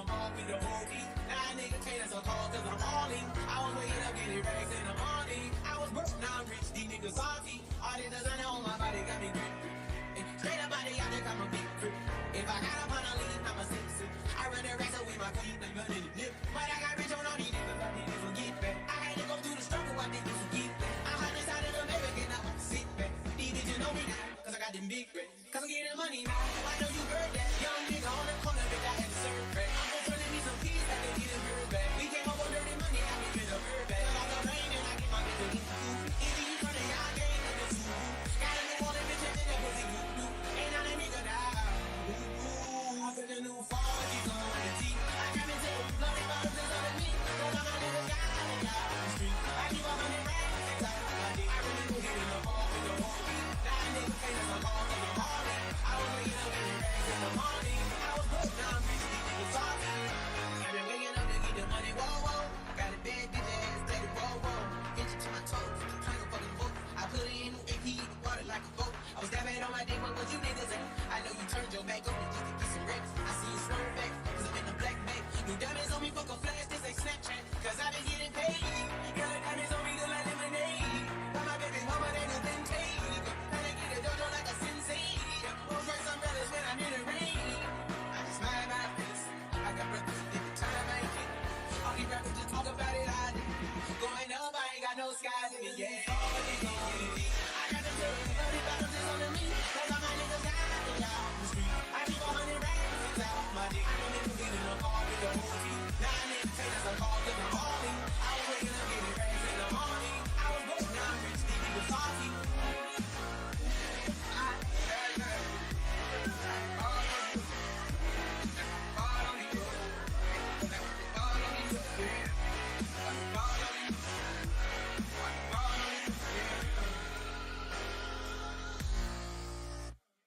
them all with the whole beat. Now nigga can't answer call cause I'm all in. I was waking up getting racks in the morning. I was broke, now I'm rich, these niggas salty. All this designer on my body got me grip. Straight up body, I think I'm a big grip. If I got up on a lean, I'm a six. I run the racks up with my queen, like gun in the lip. But I got rich on all these niggas, I didn't forget that. I had to go through the struggle, I didn't forget that. I'm on this side of American, I'm sit back. These bitches know me now, cause I got them big racks. Cause I'm getting money now, I know you heard that. Young nigga on the corner, bitch, I had to serve back. I'm gon' turn me some peace, I didn't get a bird back. We came up on dirty money, I can get a bird back. All the rain and I get my bitch a loop. Easy, you turn it, y'all game, nigga, too. Got a new one, bitch, and then that pussy you do. Ain't on a nigga now. I put the new 4G's on the G. I got me too, bloody bottles is on me. Cause all my niggas got it out on the street. I keep on running racks inside my dick. I really go hitting the ball with the whole beat. Now a nigga can't answer call cause I'm hauling. I was waking up getting racks in the morning. I was broke, now I'm rich, these niggas salty. I been waking up to get the money, whoa, whoa. Got a bad bitch ass, steady, whoa, whoa. Get you to my toes, trying to fucking boat. I put it in new AP, the water like a boat. I was dabbing on my dick, but what you niggas ain't. I know you turned your back on me just to get some reps. I see you swerve back, cause I'm in the black bag. New diamonds on me, fuck a flash, this ain't Snapchat. Cause I been getting paid. Girl, the diamonds on me look like lemonade. But my baby mama, they no vintage. Tryna get a dojo like a sensei. Rolls Royce umbrellas when I'm in the rain. I just smile my face. I got breakfast at the time I ain't kidding. All these rappers just talk about it, I do. Going up, I ain't got no skies in me, yeah. All these gon' get it. I got the dirt, 30 bottles is on me. Cause all my niggas got it out on the street. I keep 100 racks inside my dick. I don't even get in the car with the whole team. Now I need to take us a call cause I'm balling. I was waking up getting racks in the morning. I was broke, now I'm rich, these niggas salty.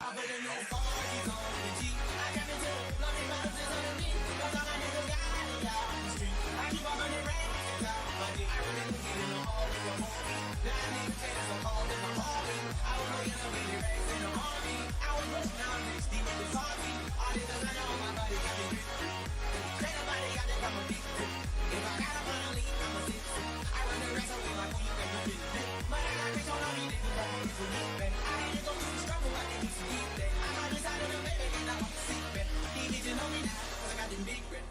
I put the new 4G's on the G. I got me too, bloody bottles is on me. Cause all my niggas got it out on the street. I keep on running racks inside my dick. I really get in the hall with the whole beat. Now I need to take us a call cause I'm hauling. I was waking up getting racks in the morning. I was broke, now I'm rich, these niggas salty. All this designer on my body got me grip. Straight up body, I think I'm a big grip. If I got up on a lean, I'm a six. I run the racks up with my queen, like a big dip. But I got rich on all these niggas, like a forget back. I had to go through the struggle, I didn't forget that. I'm on this side of the baby, and I'm sick back. These bitches know me now, cause I got them big racks.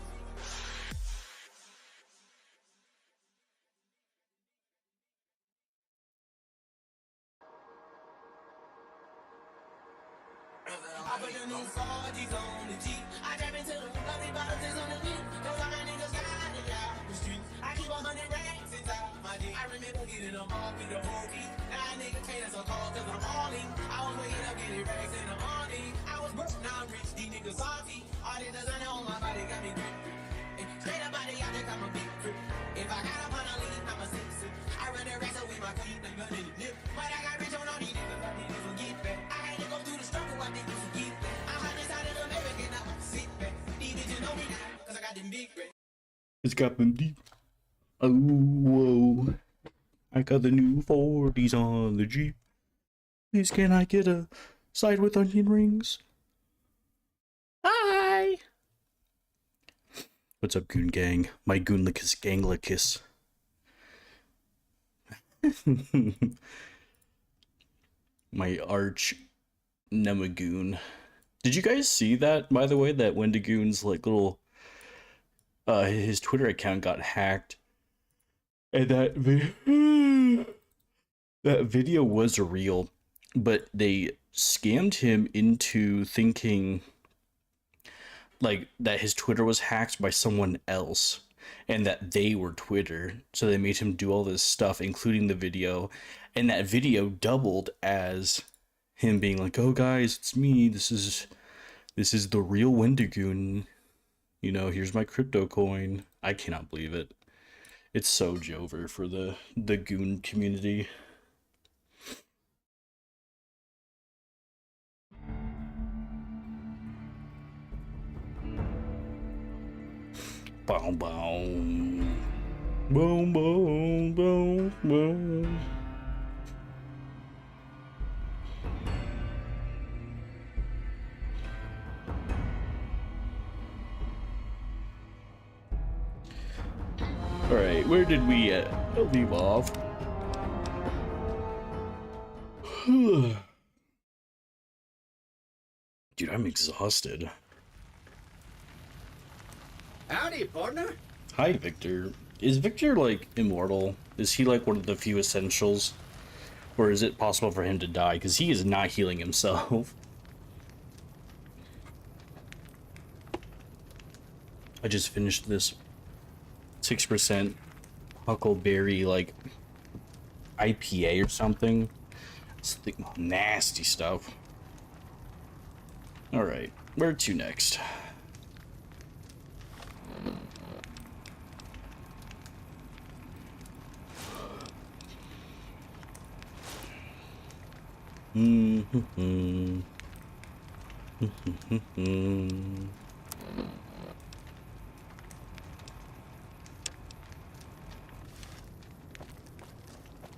I put the new 4G's on the G. I trap into the bloody bottles is on the beat. Cause all my niggas got it out on the street. I keep 100 racks inside my dick. I remember getting them all with the whole beat. Now a nigga can't answer call cause I'm hauling. I was waking up getting racks in the morning. I was broke, now I'm rich, these niggas salty. All this designer on my body got me grip. Straight up body, I think I'm a big grip. If I got up on a lean, I'm a six. I run the racks up with my queen, like gun in the lip. But I got rich on all these niggas, I didn't forget that. I had to go through the struggle, I didn't forget that. I'm on this side of American, I'm sit back. These bitches know me now, cause I got them big racks. It's got them deep. Oh, whoa. I got the new 40s on the Jeep. Please, can I get a side with onion rings? Hi! What's up, Goon Gang? My Goonlicus Ganglicus. My arch Nemagoon. Did you guys see that, by the way, that Wendigoon's like little his Twitter account got hacked, and that video was real, but they scammed him into thinking like that his Twitter was hacked by someone else and that they were Twitter. So they made him do all this stuff, including the video, and that video doubled as him being like, "Oh guys, it's me. This is the real Wendigoon. You know, here's my crypto coin." I cannot believe it. It's so Jover for the goon community. Boom, boom. Boom, boom, boom, boom. Alright, where did we leave off? Dude, I'm exhausted. Howdy, partner. Hi, Victor. Is Victor, like, immortal? Is he, like, one of the few essentials? Or is it possible for him to die? Because he is not healing himself. I just finished this 6% Huckleberry, like, IPA or something. It's like nasty stuff. Alright, where to next?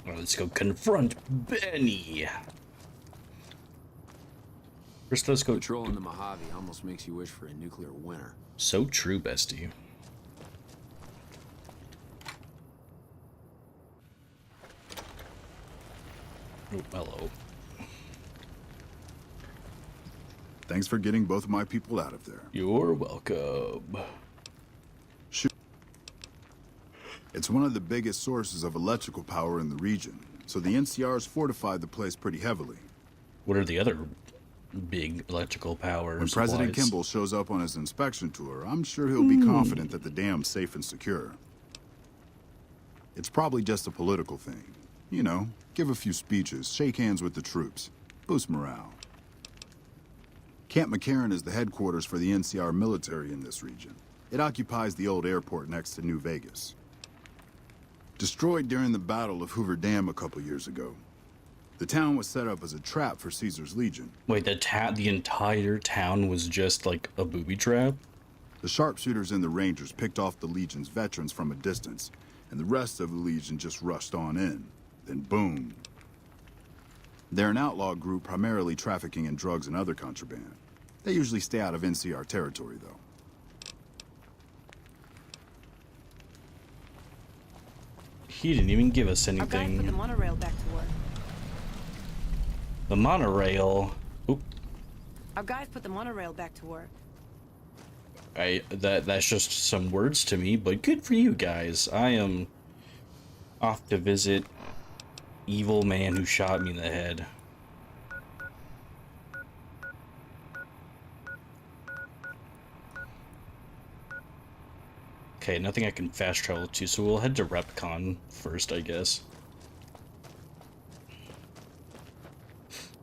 Well, let's go confront Benny. First, let's go. Patrolling the Mojave almost makes you wish for a nuclear winter. So true, bestie. Oh, hello. Thanks for getting both of my people out of there. You're welcome. Shoot. It's one of the biggest sources of electrical power in the region, so the NCR's fortified the place pretty heavily. What are the other big electrical power When supplies? President Kimball shows up on his inspection tour, I'm sure he'll be confident that the dam's safe and secure. It's probably just a political thing. You know, give a few speeches, shake hands with the troops, boost morale. Camp McCarran is the headquarters for the NCR military in this region. It occupies the old airport next to New Vegas. Destroyed during the Battle of Hoover Dam a couple years ago. The town was set up as a trap for Caesar's Legion. Wait, the entire town was just like a booby trap? The sharpshooters and the Rangers picked off the Legion's veterans from a distance, and the rest of the Legion just rushed on in. Then boom. They're an outlaw group primarily trafficking in drugs and other contraband. They usually stay out of NCR territory, though. He didn't even give us Our guys put the anything. monorail back to work. The monorail. Oop. Our guys put the monorail back to work. That's just some words to me, but good for you guys. I am off to visit evil man who shot me in the head. Okay, nothing I can fast travel to, so we'll head to Repcon first, I guess.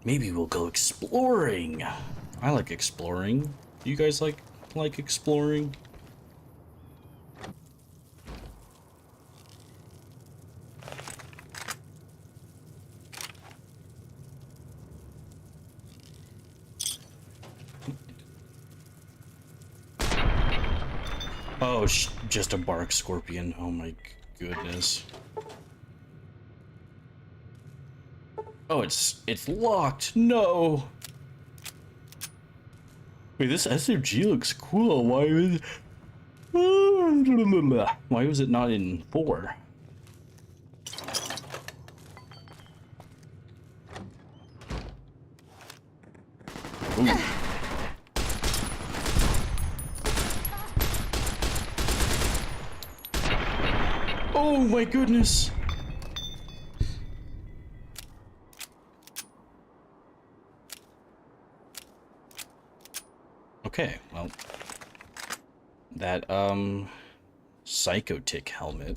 Maybe we'll go exploring. I like exploring. You guys like exploring? Oh, just a bark scorpion. Oh my goodness. Oh, it's locked. No. Wait, this SMG looks cool. Why was it not in 4? Ooh. Oh my goodness. Okay, well, that psychotic helmet,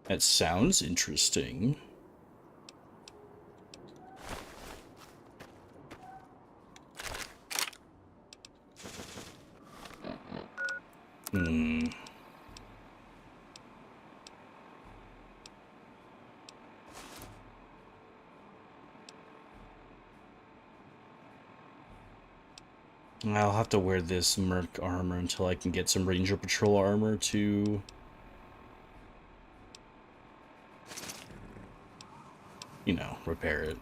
that sounds interesting. I'll have to wear this Merc armor until I can get some Ranger Patrol armor to... you know, repair it.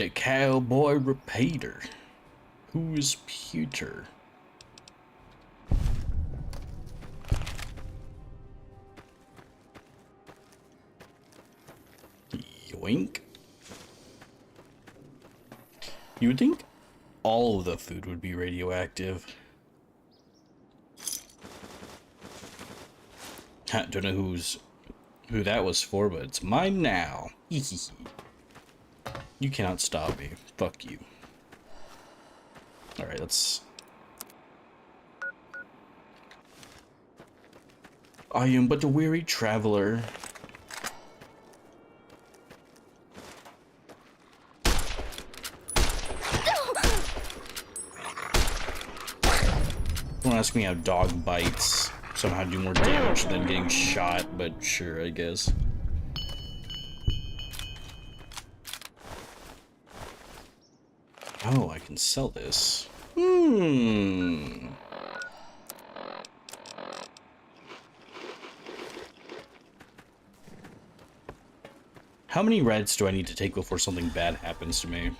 The cowboy repeater. Who is Peter? Yoink. You would think all of the food would be radioactive. I don't know who that was for, but it's mine now. You cannot stop me. Fuck you. Alright, let's... I am but a weary traveler. Don't ask me how dog bites somehow do more damage than getting shot, but sure, I guess. Oh, I can sell this. How many reds do I need to take before something bad happens to me?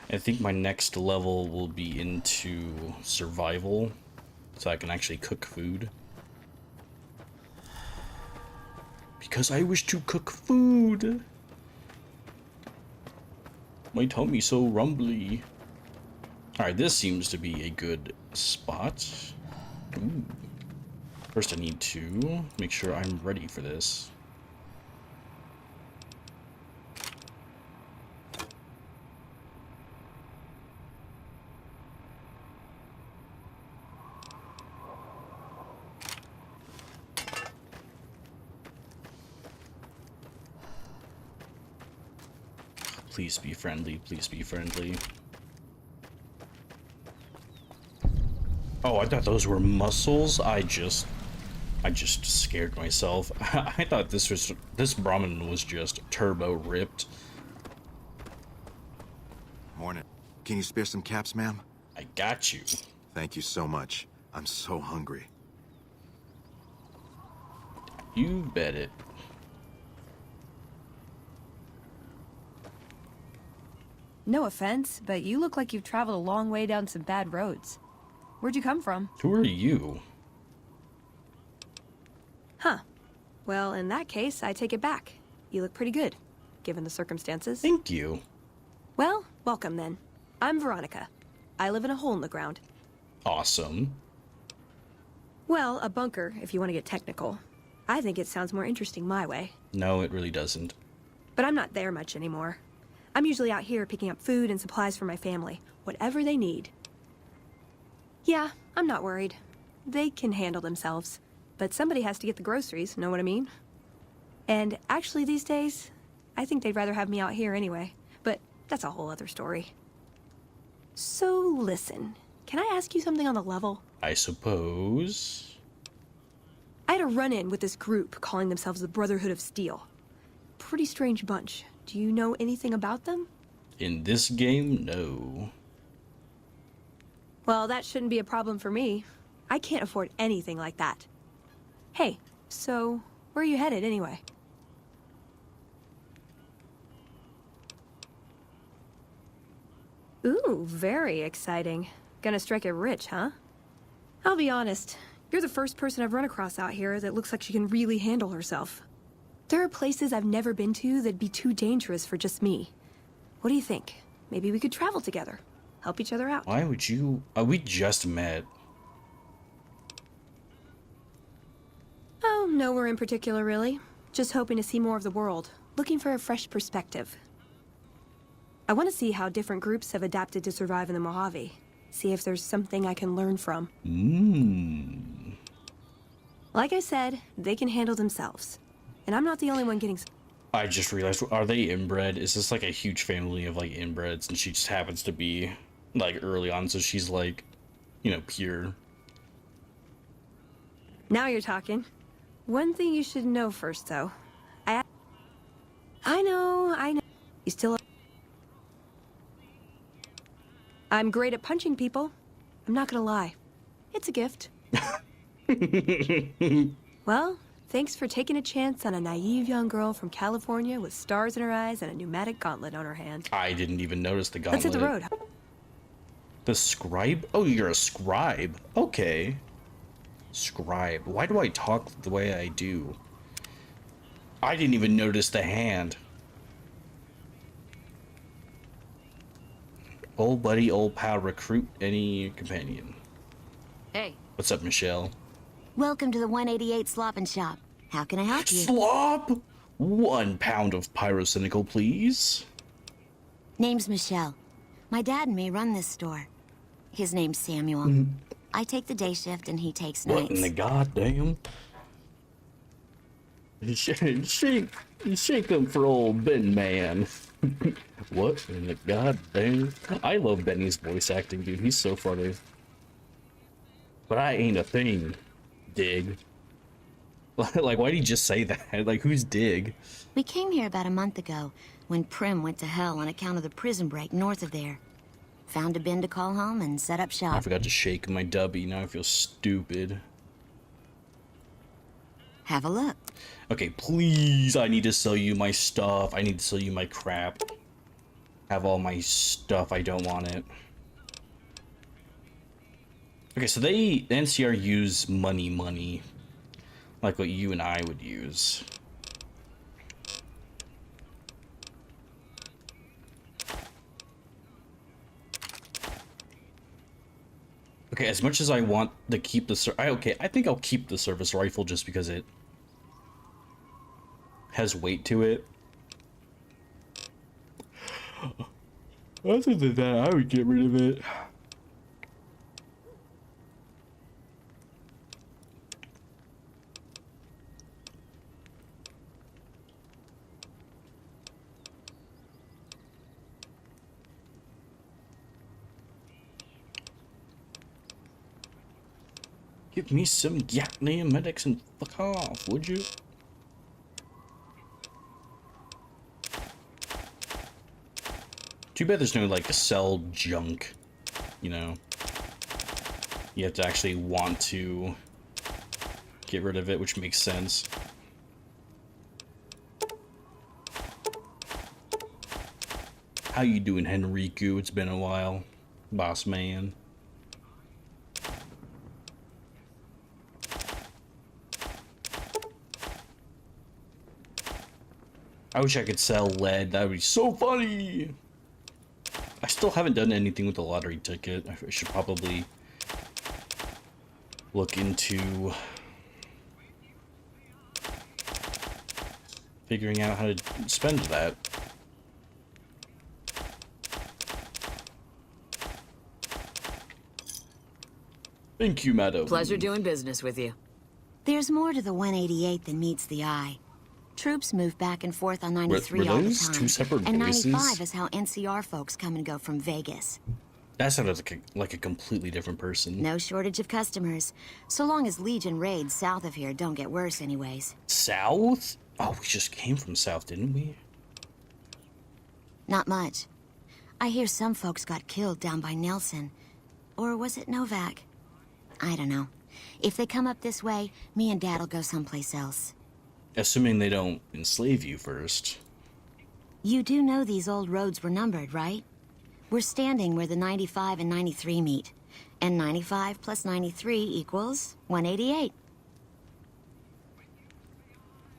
I think my next level will be into survival, so I can actually cook food. Because I wish to cook food! My tummy's so rumbly. Alright, this seems to be a good spot. Ooh. First I need to make sure I'm ready for this. Please be friendly, please be friendly. Oh, I thought those were mussels. I just scared myself. I thought this Brahmin was just turbo ripped. Morning. Can you spare some caps, ma'am? I got you. Thank you so much. I'm so hungry. You bet it. No offense, but you look like you've traveled a long way down some bad roads. Where'd you come from? Who are you? Huh. Well, in that case, I take it back. You look pretty good, given the circumstances. Thank you. Well, welcome then. I'm Veronica. I live in a hole in the ground. Awesome. Well, a bunker, if you want to get technical. I think it sounds more interesting my way. No, it really doesn't. But I'm not there much anymore. I'm usually out here picking up food and supplies for my family, whatever they need. Yeah, I'm not worried. They can handle themselves. But somebody has to get the groceries, know what I mean? And actually these days, I think they'd rather have me out here anyway. But that's a whole other story. So listen, can I ask you something on the level? I suppose. I had a run-in with this group calling themselves the Brotherhood of Steel. Pretty strange bunch. Do you know anything about them? In this game, no. Well, that shouldn't be a problem for me. I can't afford anything like that. Hey, so where are you headed anyway? Ooh, very exciting. Gonna strike it rich, huh? I'll be honest, you're the first person I've run across out here that looks like she can really handle herself. There are places I've never been to that'd be too dangerous for just me. What do you think? Maybe we could travel together. Help each other out. Why would you... we just met. Oh, nowhere in particular, really. Just hoping to see more of the world. Looking for a fresh perspective. I want to see how different groups have adapted to survive in the Mojave. See if there's something I can learn from. Like I said, they can handle themselves. And I'm not the only one getting... I just realized, are they inbred? Is this like a huge family of like inbreds and she just happens to be like early on, so she's like, you know, pure. Now you're talking. One thing you should know first, though. I know. You still... I'm great at punching people. I'm not gonna lie. It's a gift. Well, Thanks for taking a chance on a naive young girl from California with stars in her eyes and a pneumatic gauntlet on her hand. I didn't even notice the gauntlet. Let's hit the road. The scribe? Oh, you're a scribe. Okay. Scribe. Why do I talk the way I do? I didn't even notice the hand. Old buddy, old pal, recruit any companion. Hey. What's up, Michelle? Welcome to the 188 Slop and Shop. How can I help you? Slop! 1 pound of pyrocynical, please. Name's Michelle. My dad and me run this store. His name's Samuel. I take the day shift and he takes nights. What in the goddamn? Shake them for old Ben Man. What in the goddamn? I love Benny's voice acting, dude. He's so funny. But I ain't a thing. Dig. Like, why'd he just say that? Like, who's Dig? We came here about a month ago when Prim went to hell on account of the prison break north of there. Found a bin to call home and set up I shop. forgot to shake my dubby. Now I feel stupid. Have a look. Okay, please. I need to sell you my stuff. I need to sell you my crap. Have all my stuff. I don't want it. Okay, so the NCR use money. Like what you and I would use. Okay, as much as I want to keep the I think I'll keep the service rifle just because it has weight to it. Other than that, I would get rid of it. Give me some goddamn medics and fuck off, would you? Too bad there's no, like, sell junk, you know? You have to actually want to get rid of it, which makes sense. How you doing, Henriku? It's been a while, boss man. I wish I could sell lead. That would be so funny. I still haven't done anything with the lottery ticket. I should probably look into figuring out how to spend that. Thank you, madam. Pleasure doing business with you. There's more to the 188 than meets the eye. Troops move back and forth on 93 all the those time. two separate and voices? 95 is how NCR folks come and go from Vegas. That sounded like a completely different person. No shortage of customers. So long as Legion raids south of here don't get worse anyways. South? Oh, we just came from south, didn't we? Not much. I hear some folks got killed down by Nelson. Or was it Novak? I don't know. If they come up this way, me and Dad'll go someplace else. Assuming they don't enslave you first. You do know these old roads were numbered, right? We're standing where the 95 and 93 meet. And 95 plus 93 equals 188.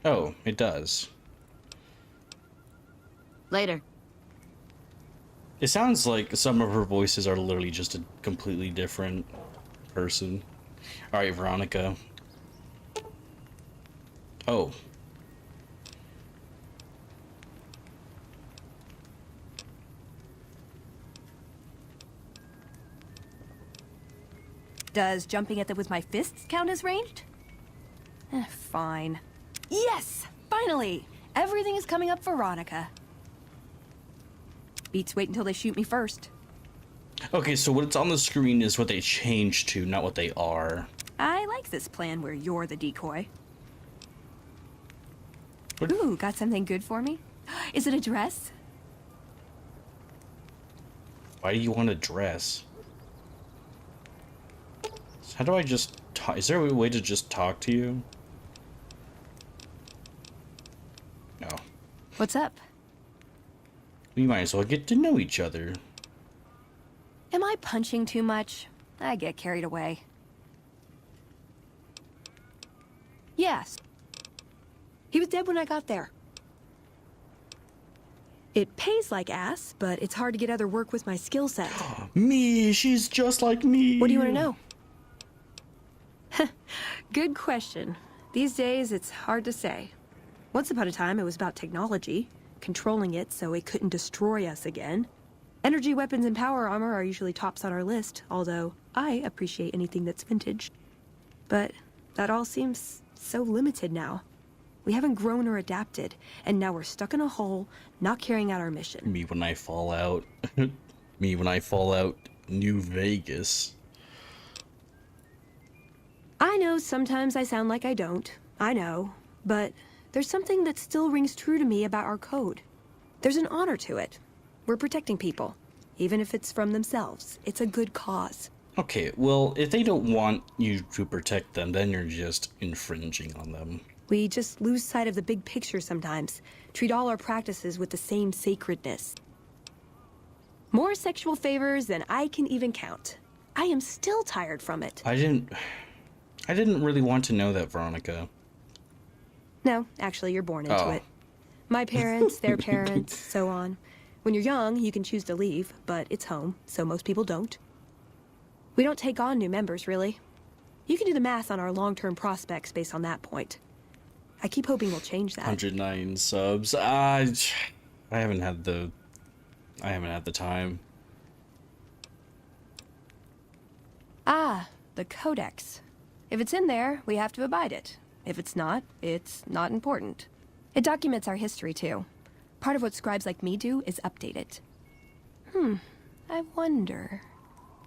Oh, it does. Later. It sounds like some of her voices are literally just a completely different person. Alright, Veronica. Oh. Does jumping at them with my fists count as ranged? Fine. Yes! Finally! Everything is coming up for Veronica. Beats wait until they shoot me first. Okay, so what's on the screen is what they changed to, not what they are. I like this plan where you're the decoy. What? Ooh, got something good for me? Is it a dress? Why do you want a dress? How do I just talk? Is there a way to just talk to you? What's up? We might as well get to know each other. Am I punching too much? I get carried away. Yes. He was dead when I got there. It pays like ass, but it's hard to get other work with my skill set. Me, she's just like me. What do you want to know? Good question. These days, it's hard to say. Once upon a time, it was about technology, controlling it so it couldn't destroy us again. Energy weapons and power armor are usually tops on our list, although I appreciate anything that's vintage. But that all seems so limited now. We haven't grown or adapted, and now we're stuck in a hole, not carrying out our mission. Me when I fall out. Me when I fall out New Vegas. I know sometimes I sound like I don't. I know. But there's something that still rings true to me about our code. There's an honor to it. We're protecting people. Even if it's from themselves. It's a good cause. Okay, well, if they don't want you to protect them, then you're just infringing on them. We just lose sight of the big picture sometimes. Treat all our practices with the same sacredness. More sexual favors than I can even count. I am still tired from it. I didn't really want to know that, Veronica. No, actually, you're born into it. My parents, their parents, so on. When you're young, you can choose to leave, but it's home, so most people don't. We don't take on new members, really. You can do the math on our long-term prospects based on that point. I keep hoping we'll change that. 109 subs. I haven't had the time. Ah, the Codex. If it's in there, we have to abide it. If it's not important. It documents our history, too. Part of what scribes like me do is update it. I wonder...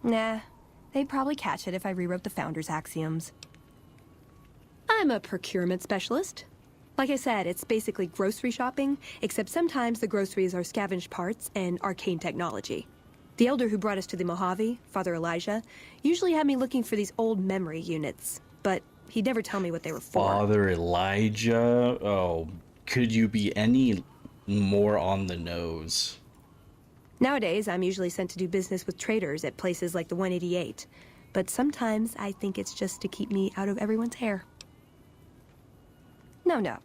Nah, they'd probably catch it if I rewrote the Founder's Axioms. I'm a procurement specialist. Like I said, it's basically grocery shopping, except sometimes the groceries are scavenged parts and arcane technology. The elder who brought us to the Mojave, Father Elijah, usually had me looking for these old memory units, but he'd never tell me what they were for. Father Elijah? Oh, could you be any more on the nose? Nowadays, I'm usually sent to do business with traders at places like the 188, but sometimes I think it's just to keep me out of everyone's hair. No.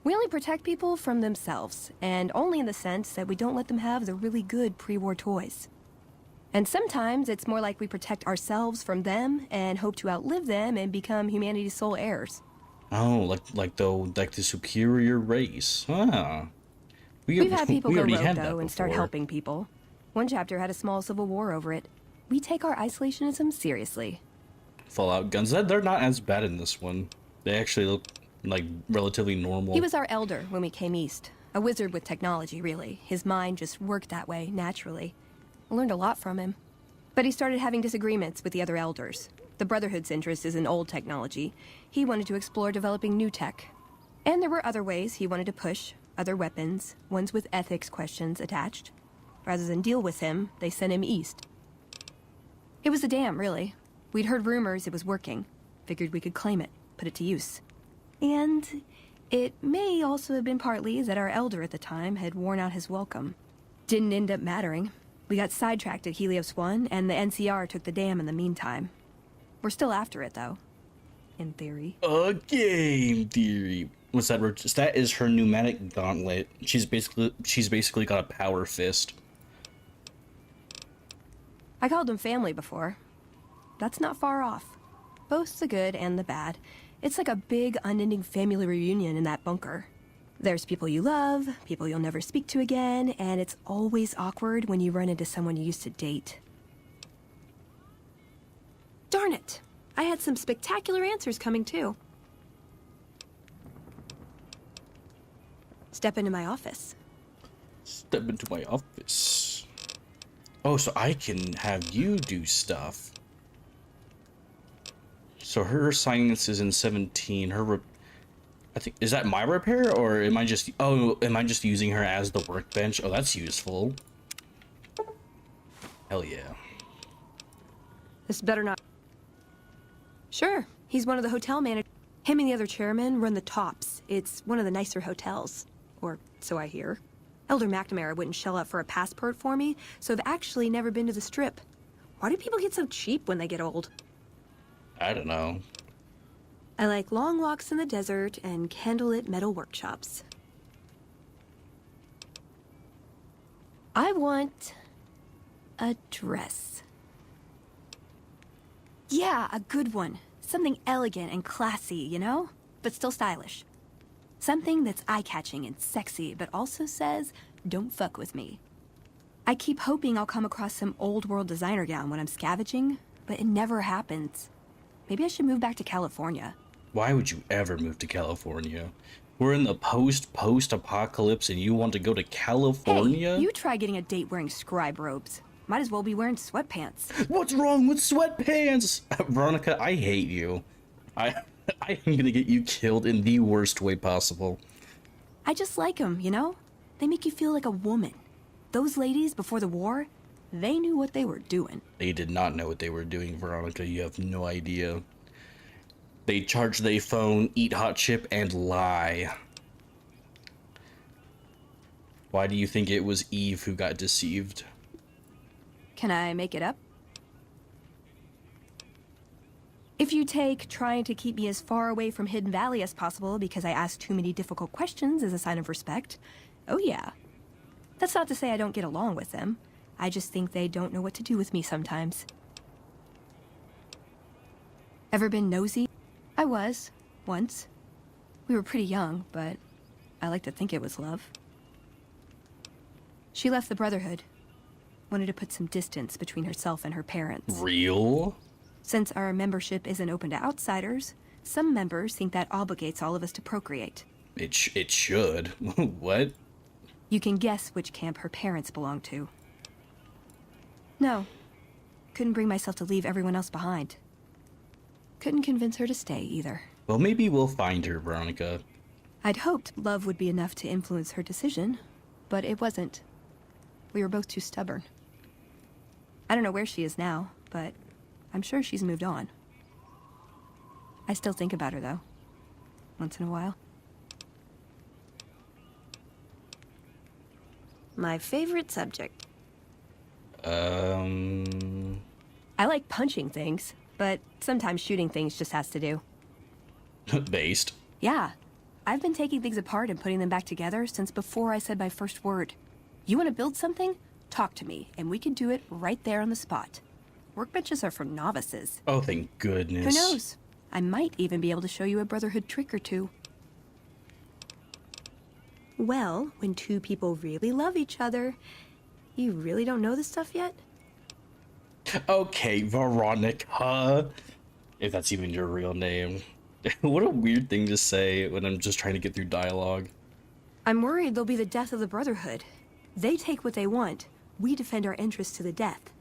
We only protect people from themselves, and only in the sense that we don't let them have the really good pre-war toys. And sometimes it's more like we protect ourselves from them and hope to outlive them and become humanity's sole heirs. Oh, like the superior race. Ah. We've had people go already rogue, had that though, and start before. helping people. One chapter had a small civil war over it. We take our isolationism seriously. Fallout guns. They're not as bad in this one. They actually look like relatively normal. He was our elder when we came east. A wizard with technology, really. His mind just worked that way, naturally. I learned a lot from him. But he started having disagreements with the other elders. The Brotherhood's interest is in old technology. He wanted to explore developing new tech. And there were other ways he wanted to push, other weapons, ones with ethics questions attached. Rather than deal with him, they sent him east. It was a dam, really. We'd heard rumors it was working. Figured we could claim it, put it to use. And it may also have been partly that our elder at the time had worn out his welcome. Didn't end up mattering. We got sidetracked at Helios 1, and the NCR took the dam in the meantime. We're still after it, though. In theory. A game theory. What's that? That is her pneumatic gauntlet. She's basically got a power fist. I called them family before. That's not far off. Both the good and the bad. It's like a big, unending family reunion in that bunker. There's people you love, people you'll never speak to again, and it's always awkward when you run into someone you used to date. Darn it! I had some spectacular answers coming, too. Step into my office. Step into my office. Oh, so I can have you do stuff. So her science is in 17. I think, is that my repair, or am I just using her as the workbench? Oh, that's useful. Hell yeah. This better not... Sure, he's one of the hotel managers. Him and the other chairman run the Tops. It's one of the nicer hotels. Or so I hear. Elder McNamara wouldn't shell out for a passport for me, so I've actually never been to the Strip. Why do people get so cheap when they get old? I don't know. I like long walks in the desert and candlelit metal workshops. I want a dress. Yeah, a good one. Something elegant and classy, you know? But still stylish. Something that's eye-catching and sexy, but also says, don't fuck with me. I keep hoping I'll come across some old-world designer gown when I'm scavenging, but it never happens. Maybe I should move back to California. Why would you ever move to California? We're in the post-apocalypse and you want to go to California? Hey, you try getting a date wearing scribe robes. Might as well be wearing sweatpants. What's wrong with sweatpants? Veronica, I hate you. I am gonna get you killed in the worst way possible. I just like them, you know? They make you feel like a woman. Those ladies before the war, they knew what they were doing. They did not know what they were doing, Veronica. You have no idea. They charge their phone, eat hot chip, and lie. Why do you think it was Eve who got deceived? Can I make it up? If you take trying to keep me as far away from Hidden Valley as possible because I ask too many difficult questions as a sign of respect, oh yeah. That's not to say I don't get along with them. I just think they don't know what to do with me sometimes. Ever been nosy? I was, once. We were pretty young, but I like to think it was love. She left the Brotherhood. Wanted to put some distance between herself and her parents. Real? Since our membership isn't open to outsiders, some members think that obligates all of us to procreate. It should. What? You can guess which camp her parents belong to. No. Couldn't bring myself to leave everyone else behind. Couldn't convince her to stay either. Well, maybe we'll find her, Veronica. I'd hoped love would be enough to influence her decision, but it wasn't. We were both too stubborn. I don't know where she is now, but I'm sure she's moved on. I still think about her, though. Once in a while. My favorite subject. I like punching things, but sometimes shooting things just has to do. Based. Yeah. I've been taking things apart and putting them back together since before I said my first word. You want to build something? Talk to me, and we can do it right there on the spot. Workbenches are for novices. Oh, thank goodness. Who knows? I might even be able to show you a Brotherhood trick or two. Well, when two people really love each other, you really don't know this stuff yet? Okay, Veronica. If that's even your real name. What a weird thing to say when I'm just trying to get through dialogue. I'm worried they'll be the death of the Brotherhood. They take what they want. We defend our interests to the death.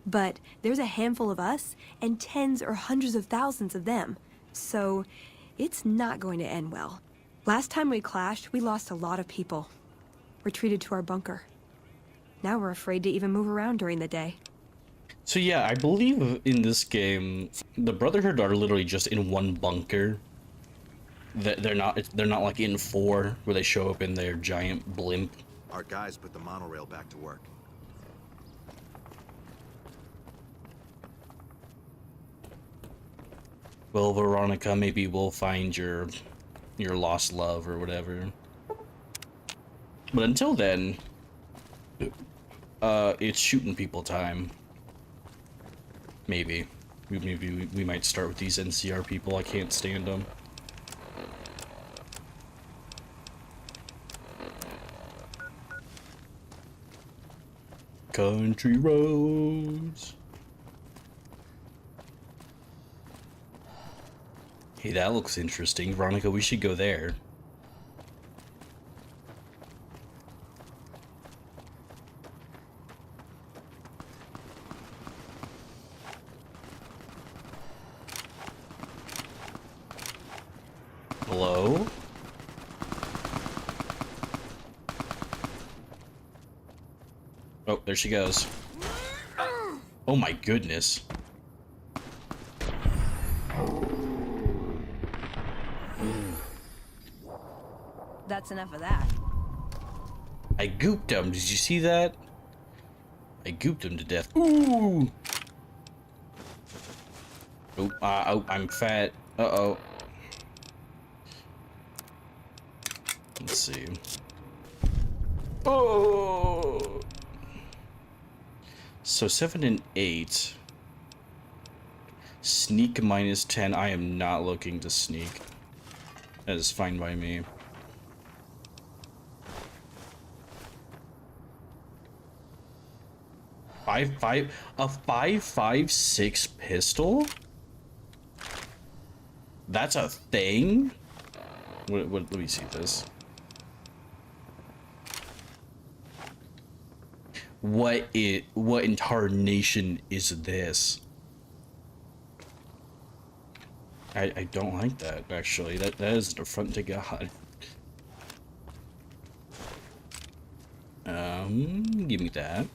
But there's a handful of us and tens or hundreds of thousands of them. So it's not going to end well. Last time we clashed, we lost a lot of people. Retreated to our bunker. Now we're afraid to even move around during the day. So yeah, I believe in this game, the Brotherhood are literally just in one bunker. They're not like in four, where they show up in their giant blimp. Our guys put the monorail back to work. Well, Veronica, maybe we'll find your lost love or whatever. But until then, it's shooting people time. Maybe we might start with these NCR people. I can't stand them. Country roads. Hey, that looks interesting. Veronica, we should go there. Hello? Oh, there she goes. Oh my goodness. that's enough of that. I gooped him. Did you see that? I gooped him to death. Ooh! Oh, I'm fat. Uh-oh. Let's see. Oh! So 7 and 8. Sneak -10. I am not looking to sneak. That is fine by me. A 5.56 pistol? That's a thing? Let me see this. What in tarnation is this? I don't like that, actually. That is an affront to God. Give me that.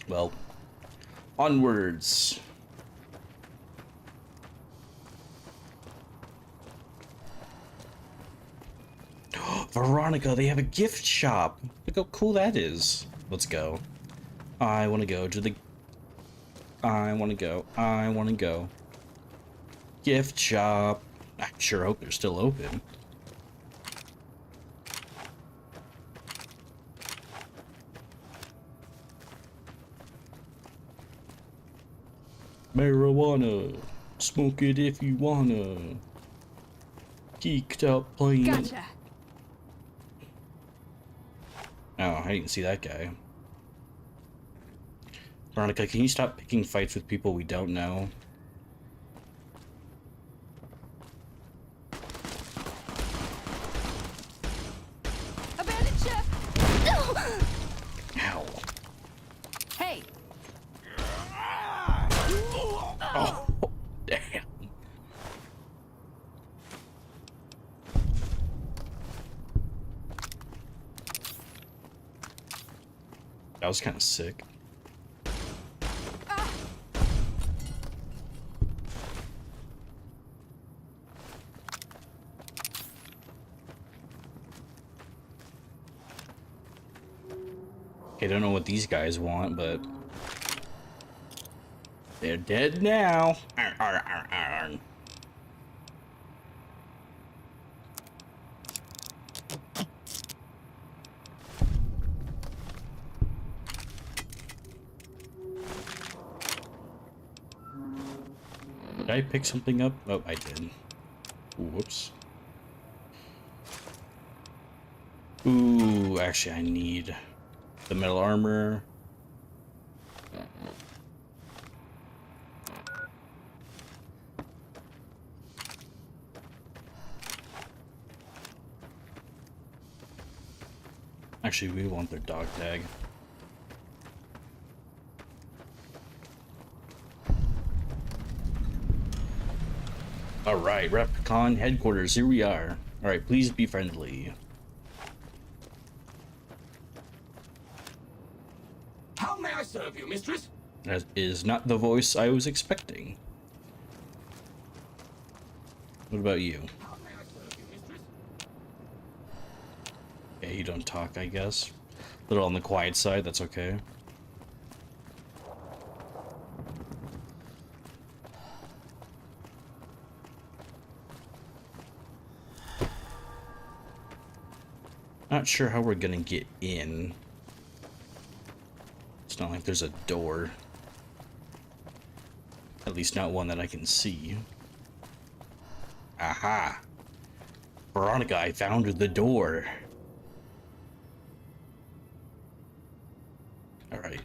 Well, onwards. Veronica, they have a gift shop. Look how cool that is. Let's go. I want to go to the... I want to go. Gift shop. I sure hope they're still open. Marijuana. Smoke it if you wanna. Geeked out playing. Gotcha. Oh, I didn't see that guy. Veronica, can you stop picking fights with people we don't know? Abandoned ship! Ow. Hey! Oh, damn. That was kind of sick. I don't know what these guys want, but they're dead now. Arr, arr, arr, arr. Did I pick something up? Oh, I did. Ooh, whoops. Ooh, actually, I need the metal armor. Actually, we want their dog tag. Alright, Repcon headquarters, here we are. Alright, please be friendly. How may I serve you, mistress? That is not the voice I was expecting. What about you? How may I serve you, mistress? Yeah, you don't talk, I guess. A little on the quiet side, that's okay. Not sure how we're gonna get in. It's not like there's a door. At least not one that I can see. Aha! Veronica, I found the door. Alright.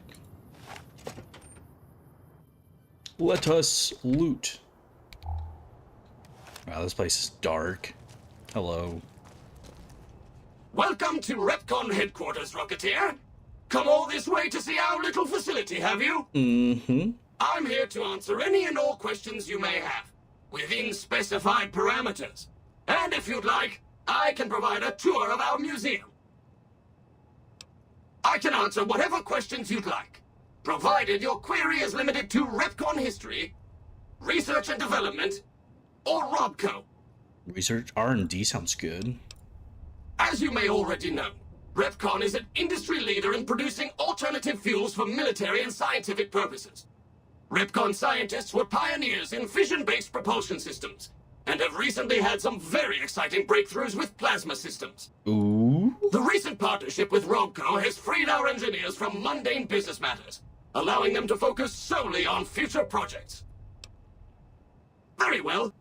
Let us loot. Wow, this place is dark. Hello. Welcome to Repcon headquarters, Rocketeer. Come all this way to see our little facility, have you? Mm-hmm. I'm here to answer any and all questions you may have, within specified parameters. And if you'd like, I can provide a tour of our museum. I can answer whatever questions you'd like. provided your query is limited to Repcon history, research and development, or Robco. Research R&D sounds good. As you may already know, Repcon is an industry leader in producing alternative fuels for military and scientific purposes. Repcon scientists were pioneers in fission-based propulsion systems, and have recently had some very exciting breakthroughs with plasma systems. Ooh. The recent partnership with Robco has freed our engineers from mundane business matters, allowing them to focus solely on future projects. Very well.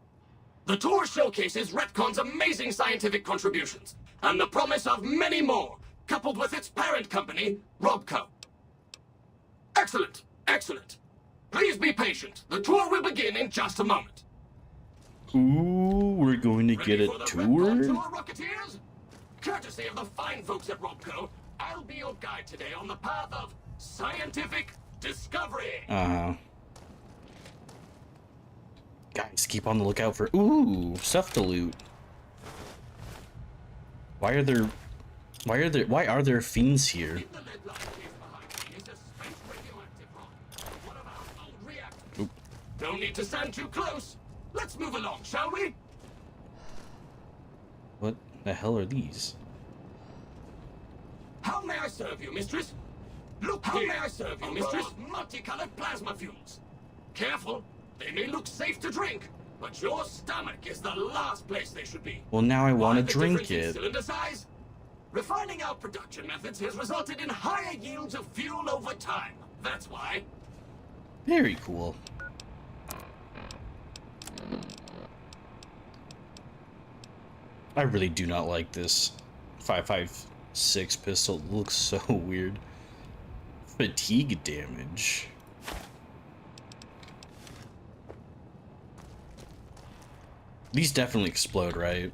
The tour showcases Repcon's amazing scientific contributions, and the promise of many more, coupled with its parent company, Robco. Excellent, excellent. Please be patient. The tour will begin in just a moment. Ooh, we're going to get a Ready for the tour? Repcon tour, Rocketeers? Courtesy of the fine folks at Robco, I'll be your guide today on the path of scientific discovery. Uh-huh. Guys, keep on the lookout for... Ooh, stuff to loot. Why are there fiends here? In the lead line case behind me is a space radioactive rock, one of our old reactors. Oop. Don't need to stand too close. Let's move along, shall we? What the hell are these? How may I serve you, mistress? Look, how may I serve you, mistress? Multicolored plasma fuels. Careful, they may look safe to drink, but your stomach is the last place they should be. Well, now I want to Why the drink difference in it. cylinder size? Refining our production methods has resulted in higher yields of fuel over time. That's why. Very cool. I really do not like this 5.56 pistol. It looks so weird. Fatigue damage. These definitely explode, right?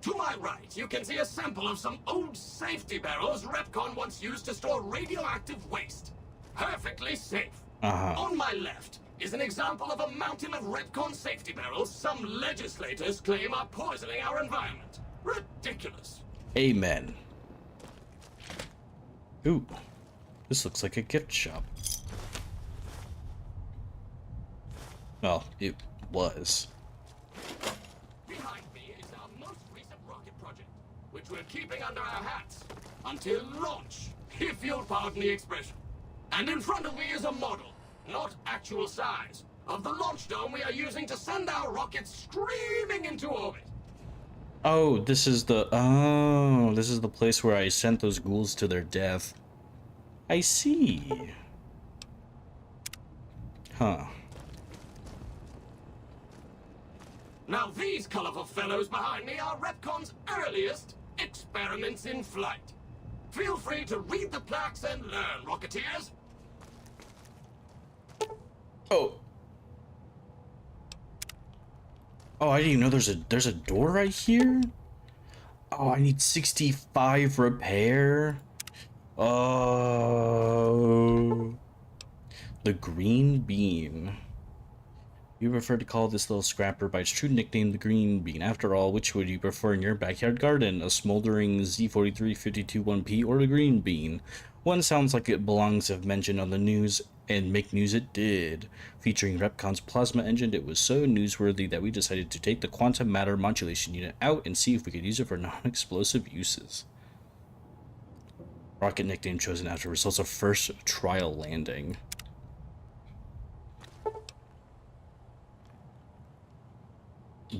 To my right, you can see a sample of some old safety barrels Repcon once used to store radioactive waste. Perfectly safe. Uh-huh. On my left is an example of a mountain of Repcon safety barrels some legislators claim are poisoning our environment. Ridiculous. Amen. Ooh, this looks like a gift shop. Well, it was. Behind me is our most recent rocket project, which we're keeping under our hats until launch, if you'll pardon the expression. And in front of me is a model, not actual size, of the launch dome we are using to send our rockets screaming into orbit. Oh, this is the place where I sent those ghouls to their death. I see. Huh. Now these colorful fellows behind me are Repcon's earliest experiments in flight. Feel free to read the plaques and learn, Rocketeers. Oh. Oh, I didn't even know there's a door right here. Oh, I need 65 repair. Oh. The green bean. You prefer to call this little scrapper by its true nickname, the green bean. After all, which would you prefer in your backyard garden? A smoldering Z43-52-1P or the green bean? One sounds like it belongs if mentioned on the news, and make news it did. Featuring Repcon's plasma engine, it was so newsworthy that we decided to take the quantum matter modulation unit out and see if we could use it for non-explosive uses. Rocket nickname chosen after results of first trial landing.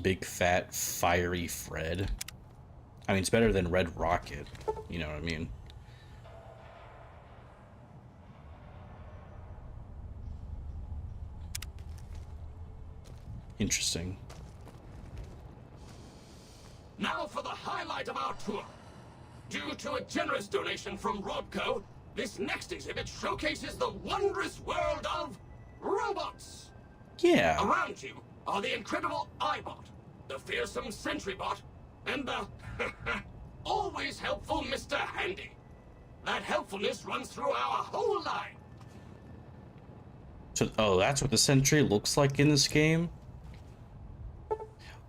Big fat fiery Fred. I mean, it's better than Red Rocket. You know what I mean? Interesting. Now for the highlight of our tour. Due to a generous donation from Robco, this next exhibit showcases the wondrous world of robots. Yeah. Around you are the incredible iBot, the fearsome SentryBot, and the always helpful Mr. Handy. That helpfulness runs through our whole line. So, oh, that's what the Sentry looks like in this game?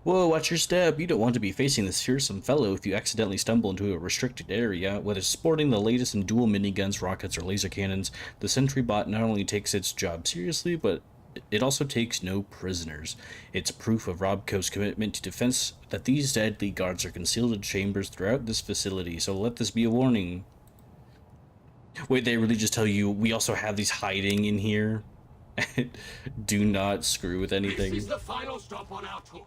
Whoa, watch your step. You don't want to be facing this fearsome fellow if you accidentally stumble into a restricted area. Whether sporting the latest in dual miniguns, rockets, or laser cannons, the sentry bot not only takes its job seriously, but it also takes no prisoners. It's proof of Robco's commitment to defense that these deadly guards are concealed in chambers throughout this facility, so let this be a warning. Wait, they really just tell you, we also have these hiding in here? Do not screw with anything. This is the final stop on our tour.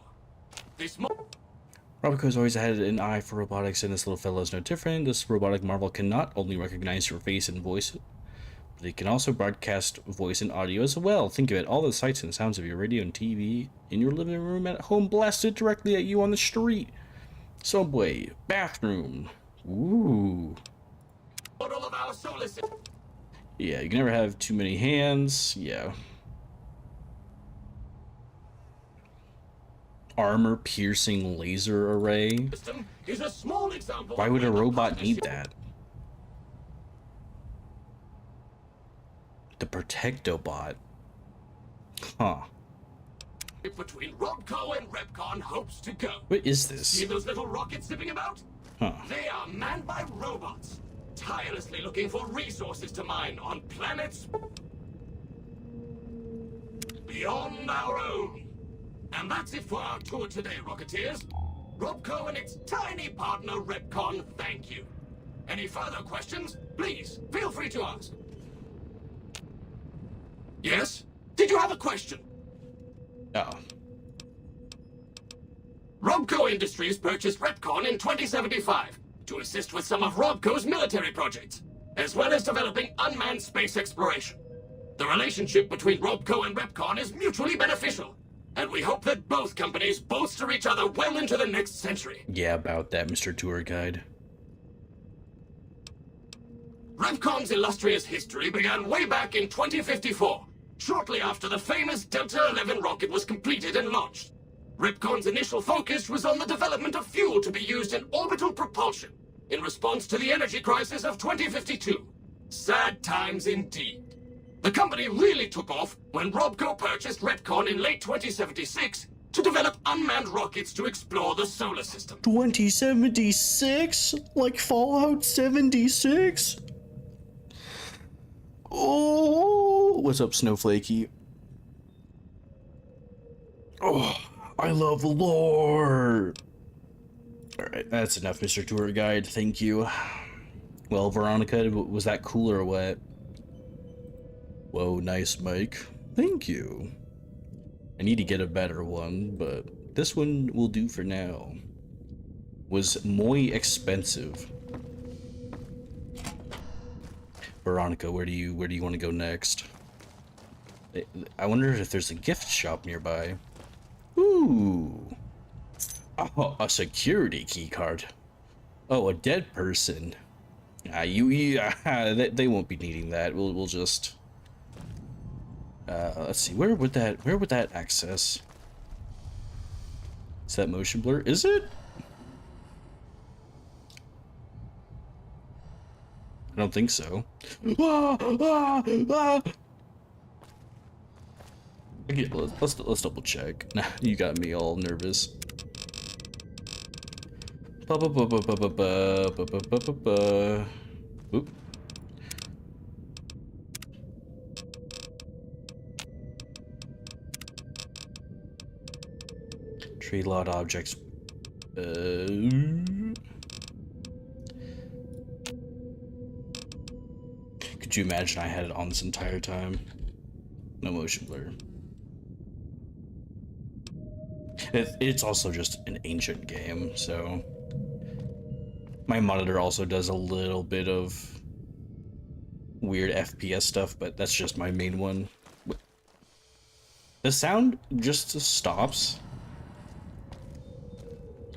Robco's always had an eye for robotics, and this little fellow is no different. This robotic marvel can not only recognize your face and voice, but it can also broadcast voice and audio as well. Think of it, all the sights and sounds of your radio and TV in your living room at home blasted directly at you on the street. Subway, bathroom. Ooh. Model of our solar system. Yeah, you can never have too many hands. Yeah. Armor-piercing laser array. Is a small example. Why would a robot need that? The Protectobot. Huh. Between Robco and Repcon hopes to go. What is this? See those little rockets zipping about? Huh. They are manned by robots, tirelessly looking for resources to mine on planets beyond our own. And that's it for our tour today, Rocketeers. Robco and its tiny partner, Repcon, thank you. Any further questions, please, feel free to ask. Yes? Did you have a question? Oh. Robco Industries purchased Repcon in 2075 to assist with some of Robco's military projects, as well as developing unmanned space exploration. The relationship between Robco and Repcon is mutually beneficial, and we hope that both companies bolster each other well into the next century. Yeah, about that, Mr. Tour Guide. Repcon's illustrious history began way back in 2054, shortly after the famous Delta-11 rocket was completed and launched. Repcon's initial focus was on the development of fuel to be used in orbital propulsion in response to the energy crisis of 2052. Sad times indeed. The company really took off when Robco purchased Repcon in late 2076 to develop unmanned rockets to explore the solar system. 2076? Like Fallout 76? Oh, what's up, Snowflakey? Oh, I love lore. Alright, that's enough, Mr. Tour Guide. Thank you. Well, Veronica, was that cool or what? Whoa, nice mic. Thank you. I need to get a better one, but this one will do for now. Was muy expensive. Veronica, where do you want to go next? I wonder if there's a gift shop nearby. Ooh. Oh, a security key card. Oh, a dead person. They won't be needing that. We'll just let's see, where would that access? Is that motion blur? Is it? I don't think so. Okay, let's double check. You got me all nervous. Oop. Tree lot objects. Could you imagine I had it on this entire time? No motion blur. It's also just an ancient game, so my monitor also does a little bit of weird FPS stuff, but that's just my main one. The sound just stops.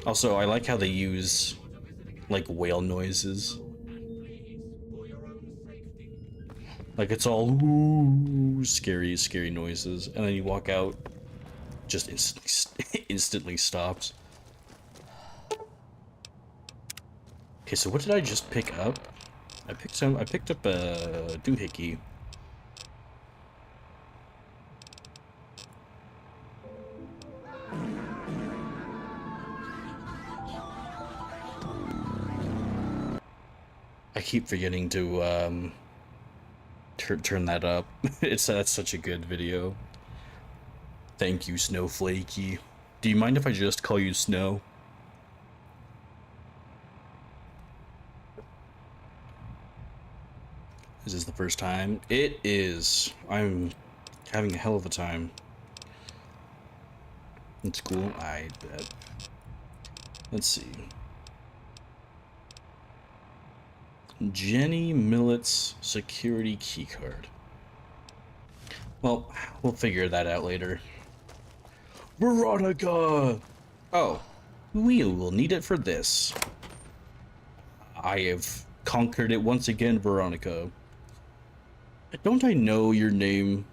Also, I like how they use like whale noises. Like it's all ooh, scary noises, and then you walk out, just instantly stops. Okay, so what did I just pick up? I picked up a doohickey. keep forgetting to turn that up. That's such a good video. Thank you, Snowflakey. Do you mind if I just call you Snow? Is this the first time? It is. I'm having a hell of a time. It's cool. I bet. Let's see. Jenny Millett's security keycard. Well, we'll figure that out later. Veronica! Oh, we will need it for this. I have conquered it once again, Veronica. Don't I know your name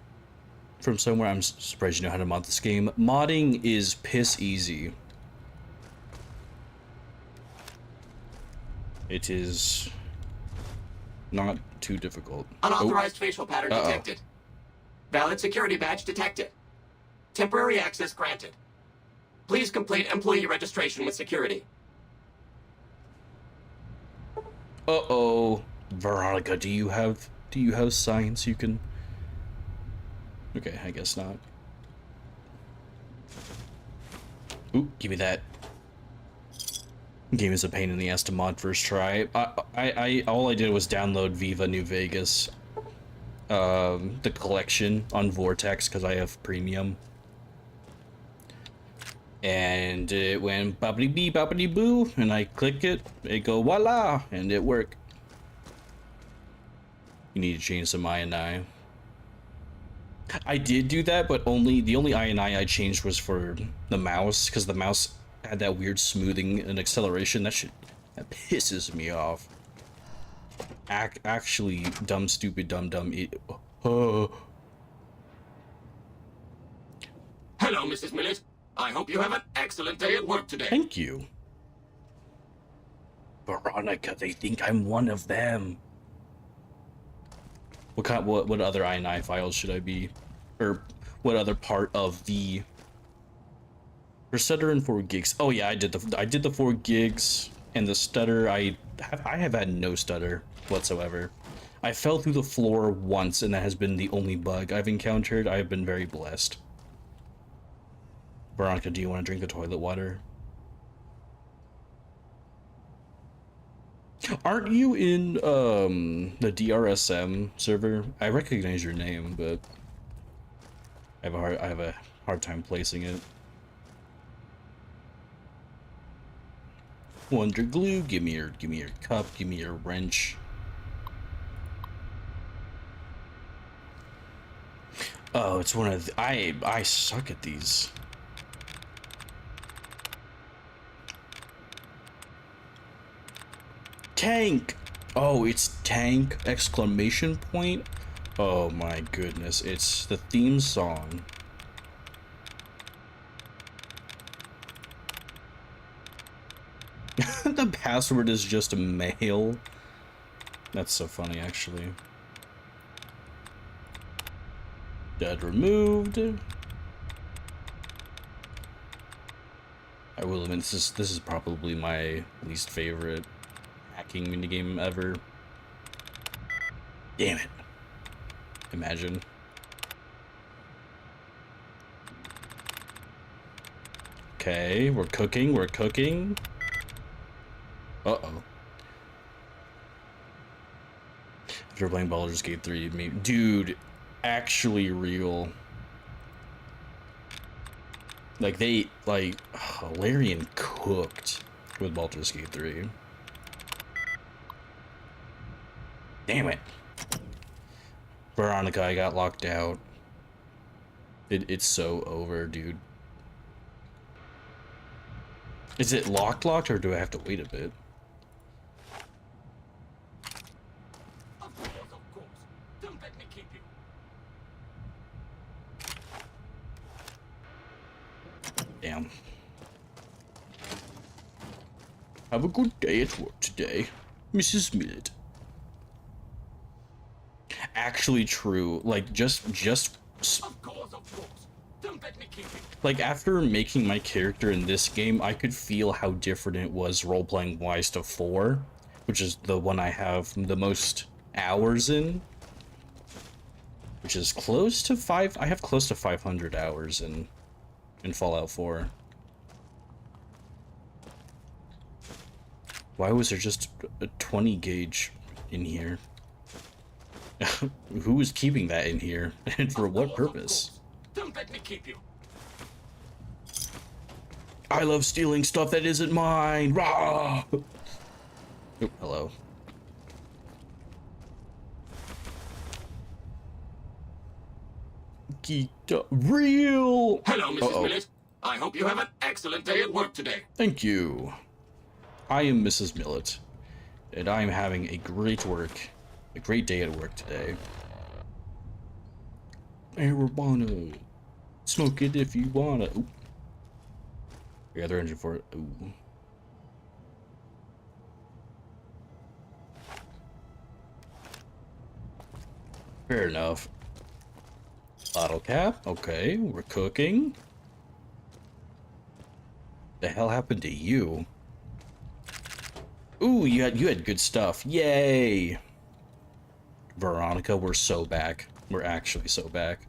from somewhere? I'm surprised you know how to mod this game. Modding is piss easy. It is not too difficult. Unauthorized facial pattern detected. Valid security badge detected. Temporary access granted. Please complete employee registration with security. Uh-oh. Veronica, do you have science you can... Okay, I guess not. Ooh, give me that. Game is a pain in the ass to mod first try. All I did was download Viva New Vegas, the collection on Vortex because I have premium, and it went boppity bee boppity boo, and I click it, it go voila, and it worked. You need to change some INI. I did do that, but the only INI I changed was for the mouse, because the mouse had that weird smoothing and acceleration. That pisses me off. Actually, dumb, stupid, dumb. Hello, Mrs. Millett. I hope you have an excellent day at work today. Thank you. Veronica, they think I'm one of them. What other INI files should I be? Or what other part of the... For stutter and 4 gigs. Oh yeah, I did the 4 gigs and the stutter. I have had no stutter whatsoever. I fell through the floor once, and that has been the only bug I've encountered. I have been very blessed. Veronica, do you want to drink the toilet water? Aren't you in the DRSM server? I recognize your name, but I have a hard time placing it. Wonder glue, give me your cup, give me your wrench. Oh, it's one of the, I suck at these. Tank! Oh, it's tank! Exclamation point? Oh my goodness, it's the theme song. The password is just a mail. That's so funny, actually. Dead removed. I will admit, this is probably my least favorite hacking minigame ever. Damn it. Imagine. Okay, we're cooking. Uh-oh. After playing Baldur's Gate 3, dude, actually real. Like, Larian cooked with Baldur's Gate 3. Damn it. Veronica, I got locked out. It's so over, dude. Is it locked, or do I have to wait a bit? Of course. Don't let me keep you. Damn. Have a good day at work today, Mrs. Millett. Actually true. Like, just Of course. Don't let me keep you. like, after making my character in this game, I could feel how different it was role-playing wise to 4, which is the one I have the most hours in, which is close to I have close to 500 hours in Fallout 4. Why was there just a 20 gauge in here? Who was keeping that in here, and for what purpose? Don't let me keep you. I love stealing stuff that isn't mine. Rah! Oh, hello. Geeked up. Real. Hello, Mrs. Millet. I hope you have an excellent day at work today. Thank you. I am Mrs. Millet, and I am having a great day at work today. Marijuana. Smoke it if you wanna. Ooh. The other engine for it. Ooh. Fair enough. Bottle cap. Okay, we're cooking. The hell happened to you? Ooh, you had good stuff. Yay! Veronica, we're so back. We're actually so back.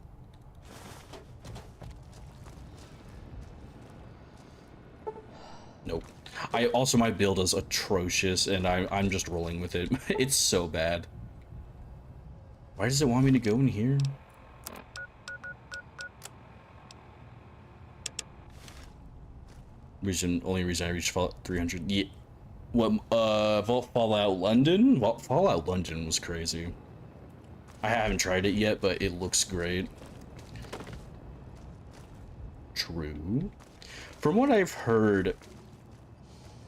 Nope. My build is atrocious, and I'm just rolling with it. It's so bad. Why does it want me to go in here? Only reason I reached Fallout 300. Yeah. What? Fallout London? Well, Fallout London was crazy. I haven't tried it yet, but it looks great. True. From what I've heard,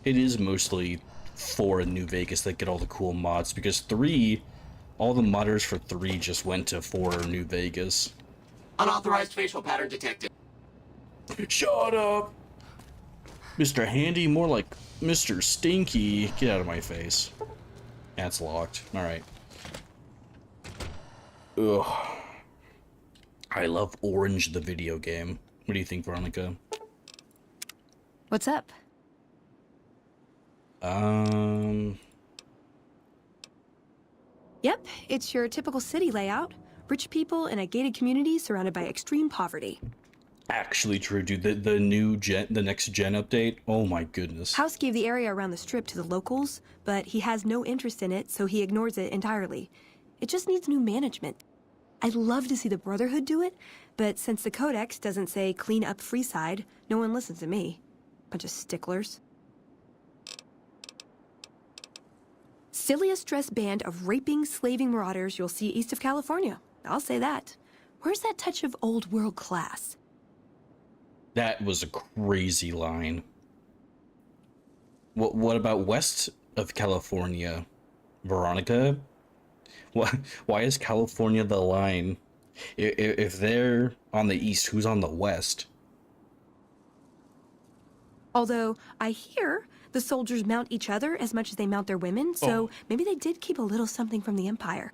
it is mostly 4 in New Vegas that get all the cool mods, because 3, all the modders for 3 just went to 4 New Vegas. Unauthorized facial pattern detected. Shut up! Mr. Handy, more like Mr. Stinky. Get out of my face. That's locked. Alright. Ugh. I love Orange, the video game. What do you think, Veronica? What's up? Yep, it's your typical city layout. Rich people in a gated community surrounded by extreme poverty. Actually true, dude. The next gen update. Oh my goodness. House gave the area around the strip to the locals, but he has no interest in it, so he ignores it entirely. It just needs new management. I'd love to see the Brotherhood do it, but since the Codex doesn't say clean up Freeside, no one listens to me. Bunch of sticklers. Silliest dressed band of raping, slaving marauders you'll see east of California. I'll say that. Where's that touch of old world class? That was a crazy line. What about west of California, Veronica? Why is California the line? If they're on the east, who's on the west? Although, I hear the soldiers mount each other as much as they mount their women, so maybe they did keep a little something from the Empire.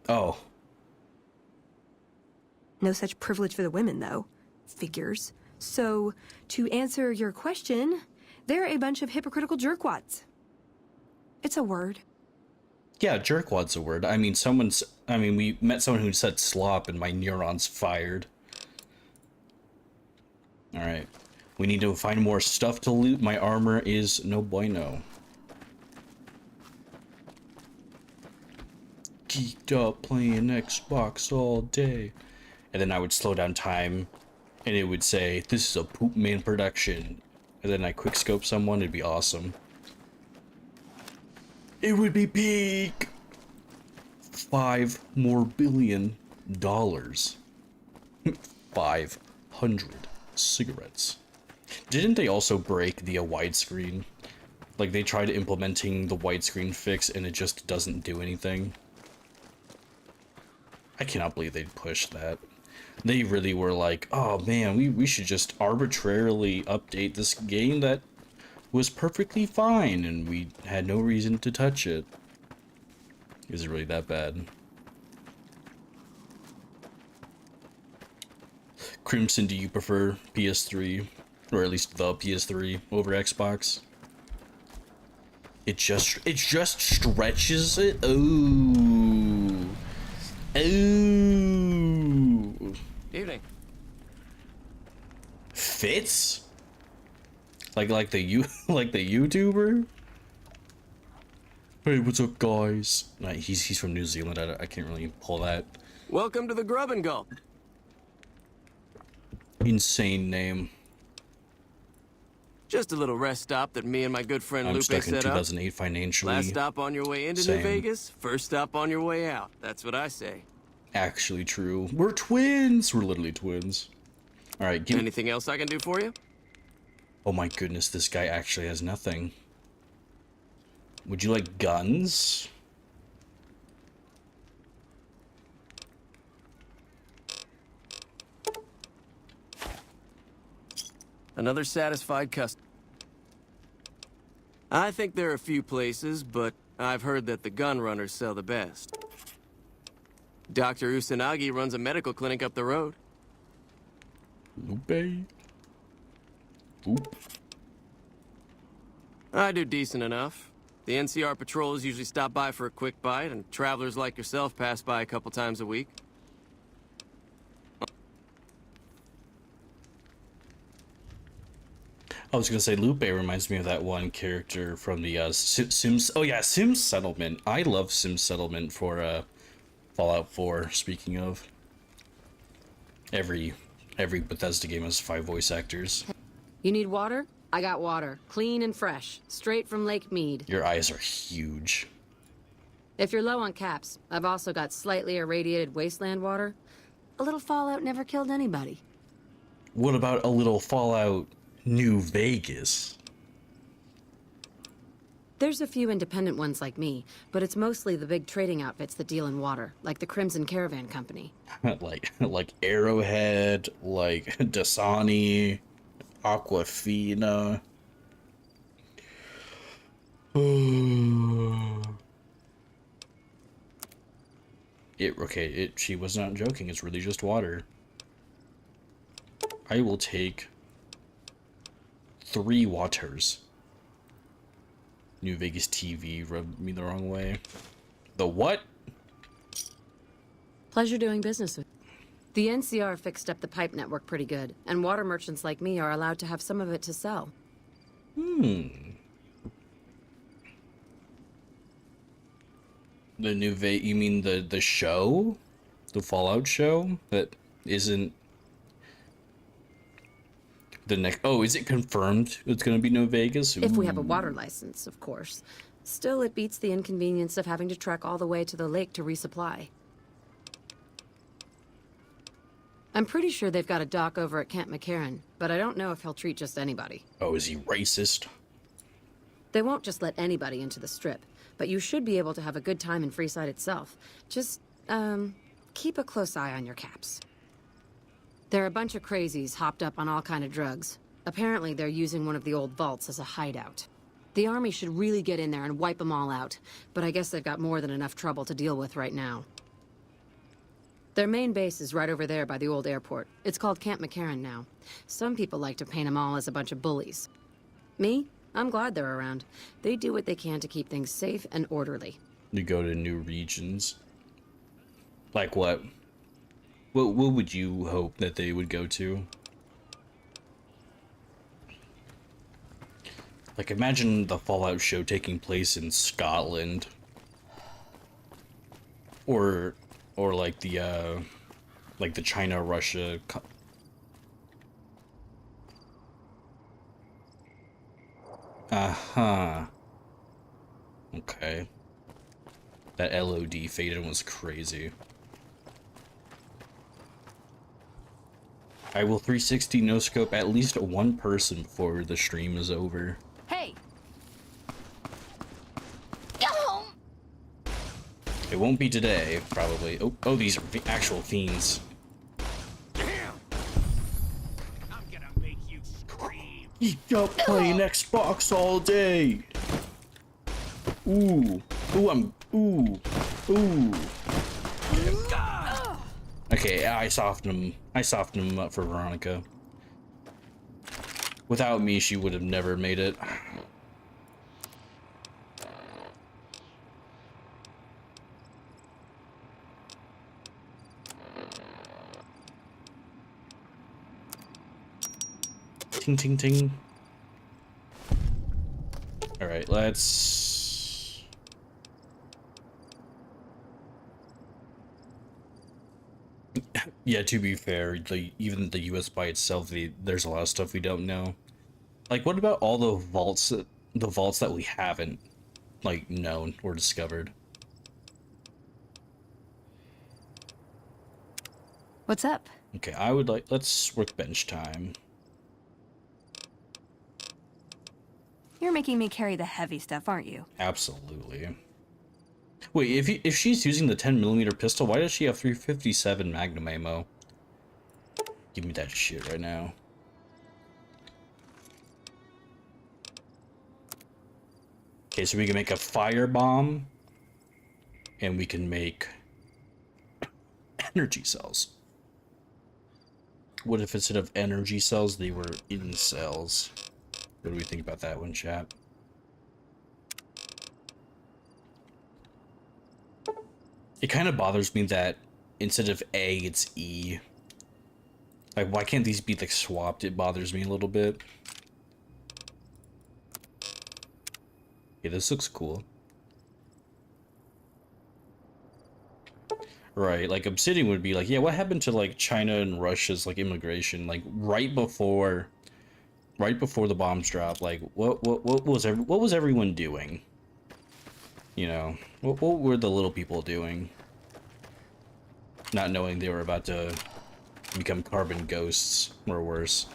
Oh. No such privilege for the women, though. Figures. So, to answer your question, they're a bunch of hypocritical jerkwads. It's a word. Yeah, jerkwad's a word. I mean, we met someone who said slop and my neurons fired. Alright. We need to find more stuff to loot. My armor is no bueno. Geeked up playing Xbox all day. And then I would slow down time and it would say, this is a Poop Man production. And then I quickscope someone, it'd be awesome. It would be peak! $5 more billion. 500 cigarettes. Didn't they also break the widescreen? Like, they tried implementing the widescreen fix and it just doesn't do anything. I cannot believe they pushed that. They really were like, oh man, we should just arbitrarily update this game that was perfectly fine and we had no reason to touch it. Is it really that bad? Crimson, do you prefer PS3? Or at least the PS3 over Xbox? It just stretches it. Oh. Oh. Evening. Fits? Like the YouTuber? Hey, what's up, guys? Nah, he's from New Zealand. I can't really pull that. Welcome to the Grub and Gulp. Insane name. Just a little rest stop that me and my good friend I'm Lupe stuck in set up. 2008 financially. Last stop on your way into Same. New Vegas, first stop on your way out. That's what I say. Actually true. We're twins. We're literally twins. All right. Anything else I can do for you? Oh my goodness, this guy actually has nothing. Would you like guns? Another satisfied customer. I think there are a few places, but I've heard that the gun runners sell the best. Dr. Usanagi runs a medical clinic up the road. Lupe? Oop. I do decent enough. The NCR patrols usually stop by for a quick bite, and travelers like yourself pass by a couple times a week. I was gonna say Lupe reminds me of that one character from the Sims. Oh yeah, Sims Settlement. I love Sims Settlement for Fallout 4. Speaking of, every Bethesda game has 5 voice actors. You need water? I got water. Clean and fresh. Straight from Lake Mead. Your eyes are huge. If you're low on caps, I've also got slightly irradiated wasteland water. A little Fallout never killed anybody. What about a little Fallout New Vegas? There's a few independent ones like me, but it's mostly the big trading outfits that deal in water, like the Crimson Caravan Company. like Arrowhead, like Dasani, Aquafina. She was not joking. It's really just water. I will take 3 waters. New Vegas TV rubbed me the wrong way. The what? Pleasure doing business with you. The NCR fixed up the pipe network pretty good, and water merchants like me are allowed to have some of it to sell. The New Vegas, You mean the show? The Fallout show? That isn't the next... Oh, is it confirmed it's gonna be New Vegas? If we have a water license, of course. Still, it beats the inconvenience of having to trek all the way to the lake to resupply. I'm pretty sure they've got a dock over at Camp McCarran, but I don't know if he'll treat just anybody. Oh, is he racist? They won't just let anybody into the strip, but you should be able to have a good time in Freeside itself. Just, keep a close eye on your caps. There are a bunch of crazies hopped up on all kind of drugs. Apparently, they're using one of the old vaults as a hideout. The army should really get in there and wipe them all out, but I guess they've got more than enough trouble to deal with right now. Their main base is right over there by the old airport. It's called Camp McCarran now. Some people like to paint them all as a bunch of bullies. Me? I'm glad they're around. They do what they can to keep things safe and orderly. You go to new regions. Like what? What would you hope that they would go to? Like, imagine the Fallout show taking place in Scotland. Or like the China-Russia... Uh-huh. Okay. That LOD fade-in was crazy. I will 360 no-scope at least one person before the stream is over. Hey! It won't be today, probably. Oh, these are actual fiends. Damn! I'm gonna make you scream. You got playing Xbox all day. Ooh. Ooh. Okay, I softened him up for Veronica. Without me, she would have never made it. Ting ting ting. Alright, let's... Yeah, to be fair, even the US by itself, there's a lot of stuff we don't know. Like, what about all the vaults that we haven't, like, known or discovered? What's up? Okay, I would like... Let's work bench time. You're making me carry the heavy stuff, aren't you? Absolutely. Wait, if she's using the 10mm pistol, why does she have 357 Magnum ammo? Give me that shit right now. Okay, so we can make a firebomb, and we can make energy cells. What if instead of energy cells, they were incels? What do we think about that one, chat? It kind of bothers me that instead of A, it's E. Like, why can't these be, like, swapped? It bothers me a little bit. Yeah, this looks cool. Right, like, Obsidian would be like, yeah, what happened to, like, China and Russia's, like, immigration? Like, right before the bombs dropped, like, what was everyone doing? You know, what were the little people doing? Not knowing they were about to become carbon ghosts, or worse.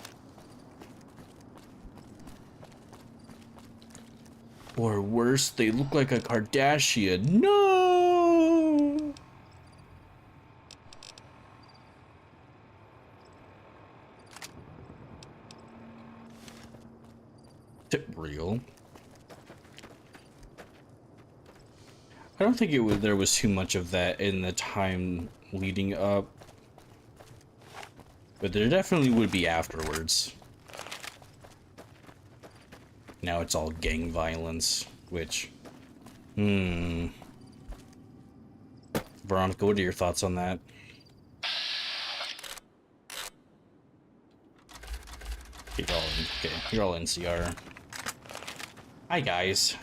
Or worse, they look like a Kardashian. No! Is it real? I don't think there was too much of that in the time leading up. But there definitely would be afterwards. Now it's all gang violence, which... Veronica, what are your thoughts on that? You're all NCR. Hi, guys.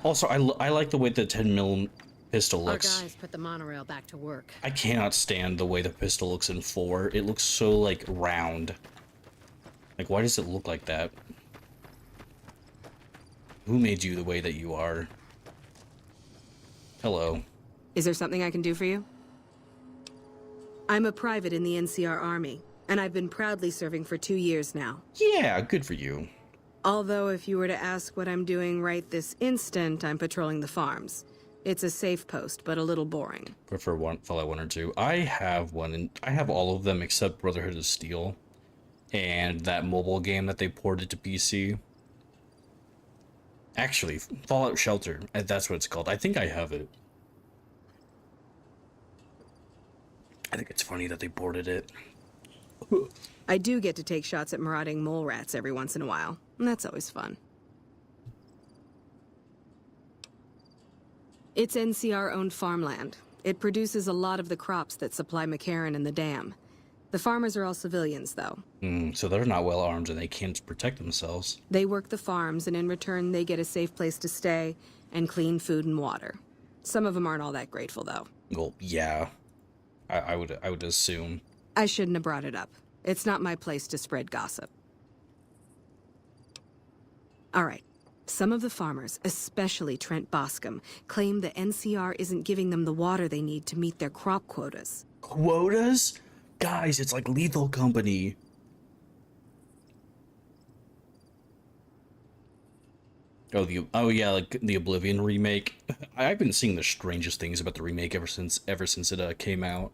Also, I like the way the 10mm pistol looks. Our guys put the monorail back to work. I cannot stand the way the pistol looks in 4. It looks so, like, round. Like, why does it look like that? Who made you the way that you are? Hello. Is there something I can do for you? I'm a private in the NCR Army, and I've been proudly serving for 2 years now. Yeah, good for you. Although, if you were to ask what I'm doing right this instant, I'm patrolling the farms. It's a safe post, but a little boring. Prefer Fallout 1 or 2. I have one, and I have all of them except Brotherhood of Steel. And that mobile game that they ported to PC. Actually, Fallout Shelter, that's what it's called. I think I have it. I think it's funny that they ported it. I do get to take shots at marauding mole rats every once in a while, and that's always fun. It's NCR-owned farmland. It produces a lot of the crops that supply McCarran and the dam. The farmers are all civilians, though. So they're not well armed and they can't protect themselves. They work the farms, and in return, they get a safe place to stay and clean food and water. Some of them aren't all that grateful, though. Well, yeah. I would assume. I shouldn't have brought it up. It's not my place to spread gossip. All right. Some of the farmers, especially Trent Boscombe, claim the NCR isn't giving them the water they need to meet their crop quotas. Quotas? Guys, it's like Lethal Company. Oh yeah, like the Oblivion remake. I've been seeing the strangest things about the remake ever since it came out.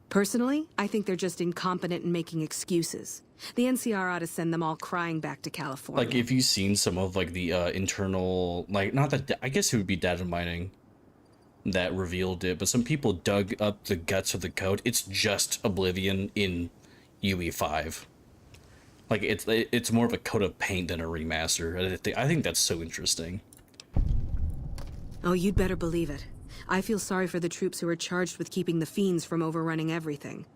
Personally, I think they're just incompetent and making excuses. The NCR ought to send them all crying back to California. Like, if you've seen some of, like, the internal, like, not that, I guess it would be data mining that revealed it, but some people dug up the guts of the code. It's just Oblivion in UE5. Like, it's more of a coat of paint than a remaster. I think that's so interesting. Oh, you'd better believe it. I feel sorry for the troops who are charged with keeping the fiends from overrunning everything.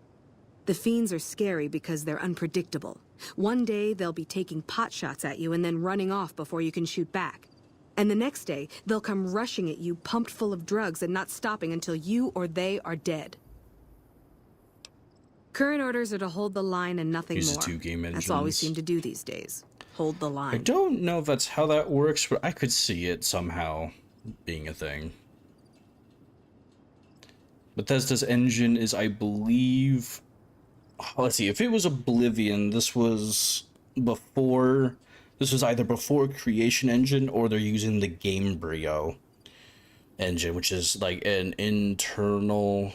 The fiends are scary because they're unpredictable. One day, they'll be taking pot shots at you and then running off before you can shoot back. And the next day, they'll come rushing at you, pumped full of drugs and not stopping until you or they are dead. Current orders are to hold the line and nothing Uses more. 2 game engines. That's all we seem to do these days. Hold the line. I don't know if that's how that works, but I could see it somehow being a thing. Bethesda's engine is, I believe... Let's see, if it was Oblivion, this was before... This was either before Creation Engine, or they're using the Gamebryo engine, which is like an internal...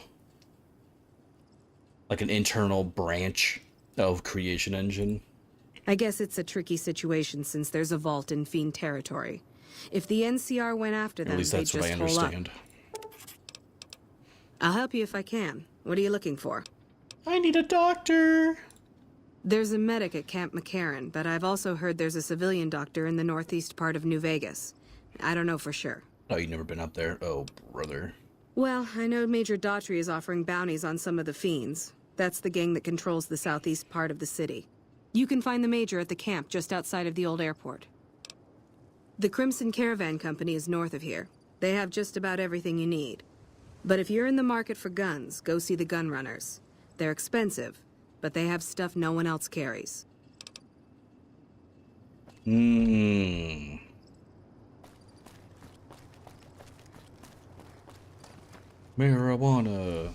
Like an internal branch of Creation Engine. I guess it's a tricky situation since there's a vault in Fiend territory. If the NCR went after them, at least that's they'd what I just hole understand. up. I'll help you if I can. What are you looking for? I need a doctor! There's a medic at Camp McCarran, but I've also heard there's a civilian doctor in the northeast part of New Vegas. I don't know for sure. Oh, you've never been up there? Oh, brother. Well, I know Major Daughtry is offering bounties on some of the Fiends. That's the gang that controls the southeast part of the city. You can find the Major at the camp just outside of the old airport. The Crimson Caravan Company is north of here. They have just about everything you need. But if you're in the market for guns, go see the gun runners. They're expensive, but they have stuff no one else carries. Marijuana.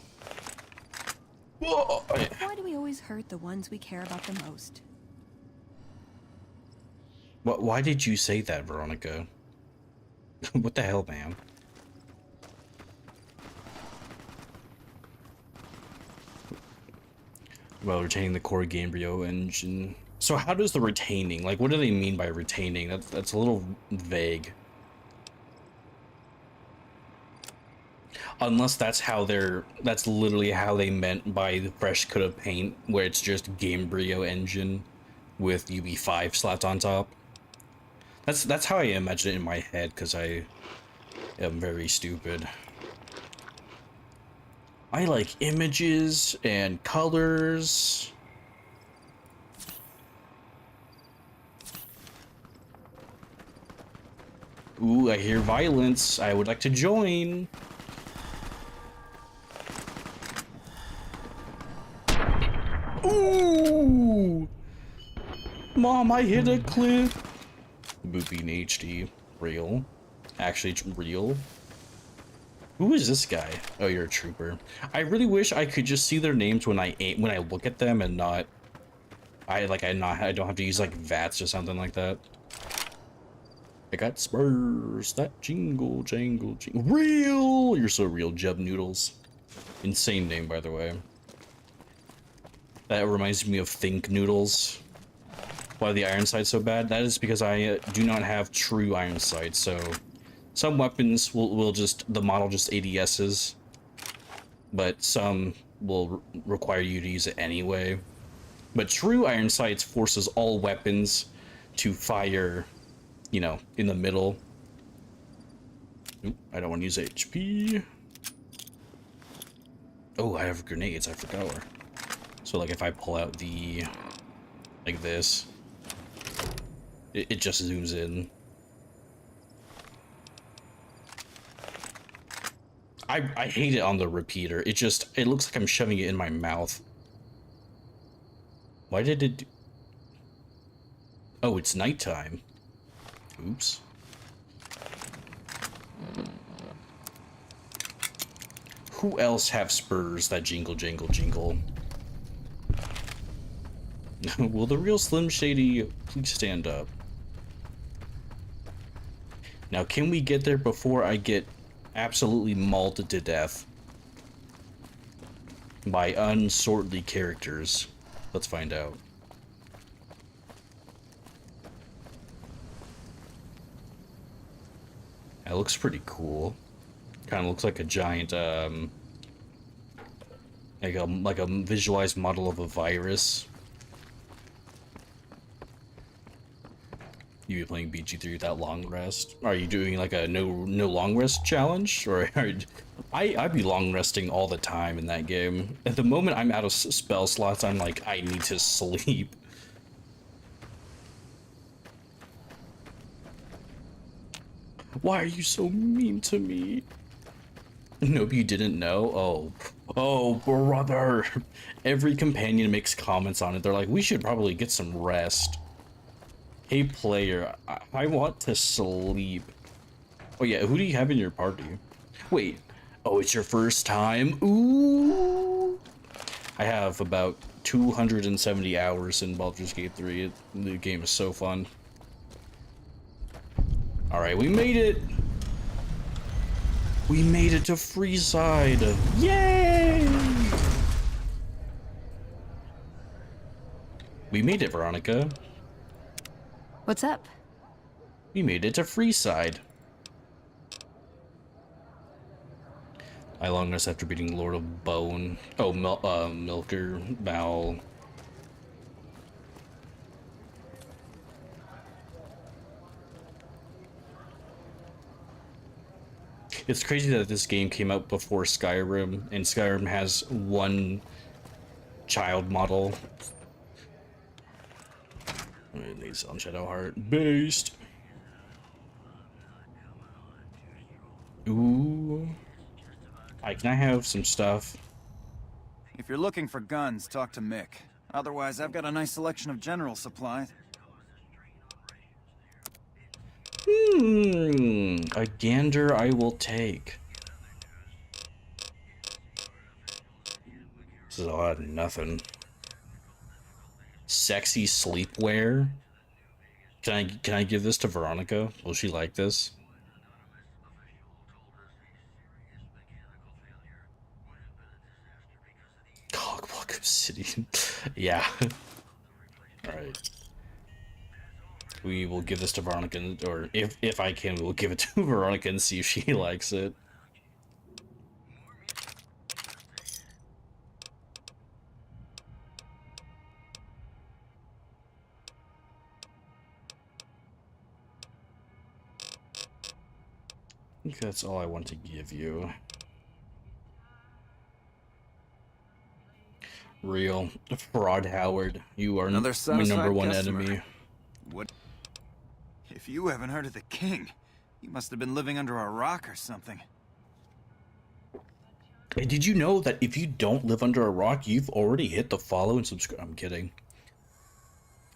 Whoa! Why do we always hurt the ones we care about the most? Why did you say that, Veronica? What the hell, man? Well, retaining the core Gamebryo engine. So how does the retaining, like, what do they mean by retaining? That's a little vague. Unless that's how that's literally how they meant by the fresh coat of paint, where it's just Gamebryo engine with UB5 slapped on top. That's how I imagine it in my head, because I am very stupid. I like images and colors. Ooh, I hear violence. I would like to join. Ooh! Mom, I hit a cliff. Boopy in HD. Real. Actually, it's real. Who is this guy? Oh, you're a trooper. I really wish I could just see their names when I look at them and not... I don't have to use, like, VATS or something like that. I got spurs. That jingle, jangle, jingle. Real! You're so real, Jeb Noodles. Insane name, by the way. That reminds me of Think Noodles. Why the iron sight's so bad? That is because I do not have true iron sight, so... Some weapons will just... The model just ADSs. But some will require you to use it anyway. But true iron sights forces all weapons to fire, you know, in the middle. Oop, I don't want to use HP. Oh, I have grenades. I forgot where. So, like, if I pull out the... Like this... It just zooms in. I hate it on the repeater. It looks like I'm shoving it in my mouth. Why did it do... Oh, it's nighttime. Oops. Who else have spurs that jingle, jangle, jingle? Will the real Slim Shady please stand up? Now, can we get there before I get absolutely mauled to death by unsortly characters? Let's find out. That looks pretty cool. Kind of looks like a giant, like a visualized model of a virus. You be playing BG3 without long rest? Are you doing like a no long rest challenge? Or I be long resting all the time in that game. At the moment I'm out of spell slots, I'm like, I need to sleep. Why are you so mean to me? Nope, you didn't know? Oh, brother. Every companion makes comments on it. They're like, we should probably get some rest. Hey, player, I want to sleep. Oh, yeah, who do you have in your party? Wait. Oh, it's your first time? Ooh. I have about 270 hours in Baldur's Gate 3. The game is so fun. Alright, we made it! We made it to Freeside! Yay! We made it, Veronica. What's up? We made it to Freeside. I long rest after beating Lord of Bone. Oh, Milker, Mal. It's crazy that this game came out before Skyrim, and Skyrim has one child model. These on Shadowheart based. Ooh. Hi, can I have some stuff? If you're looking for guns, talk to Mick. Otherwise, I've got a nice selection of general supplies. A gander I will take. This is a lot of nothing. Sexy sleepwear. Can I give this to Veronica? Will she like this? Cogwalk Obsidian. Yeah. Alright. We will give this to Veronica, or if I can, we'll give it to Veronica and see if she likes it. I think that's all I want to give you. Real fraud, Howard. You are my number one enemy. What? If you haven't heard of the king, you must have been living under a rock or something. Hey, did you know that if you don't live under a rock, you've already hit the follow and subscribe? I'm kidding.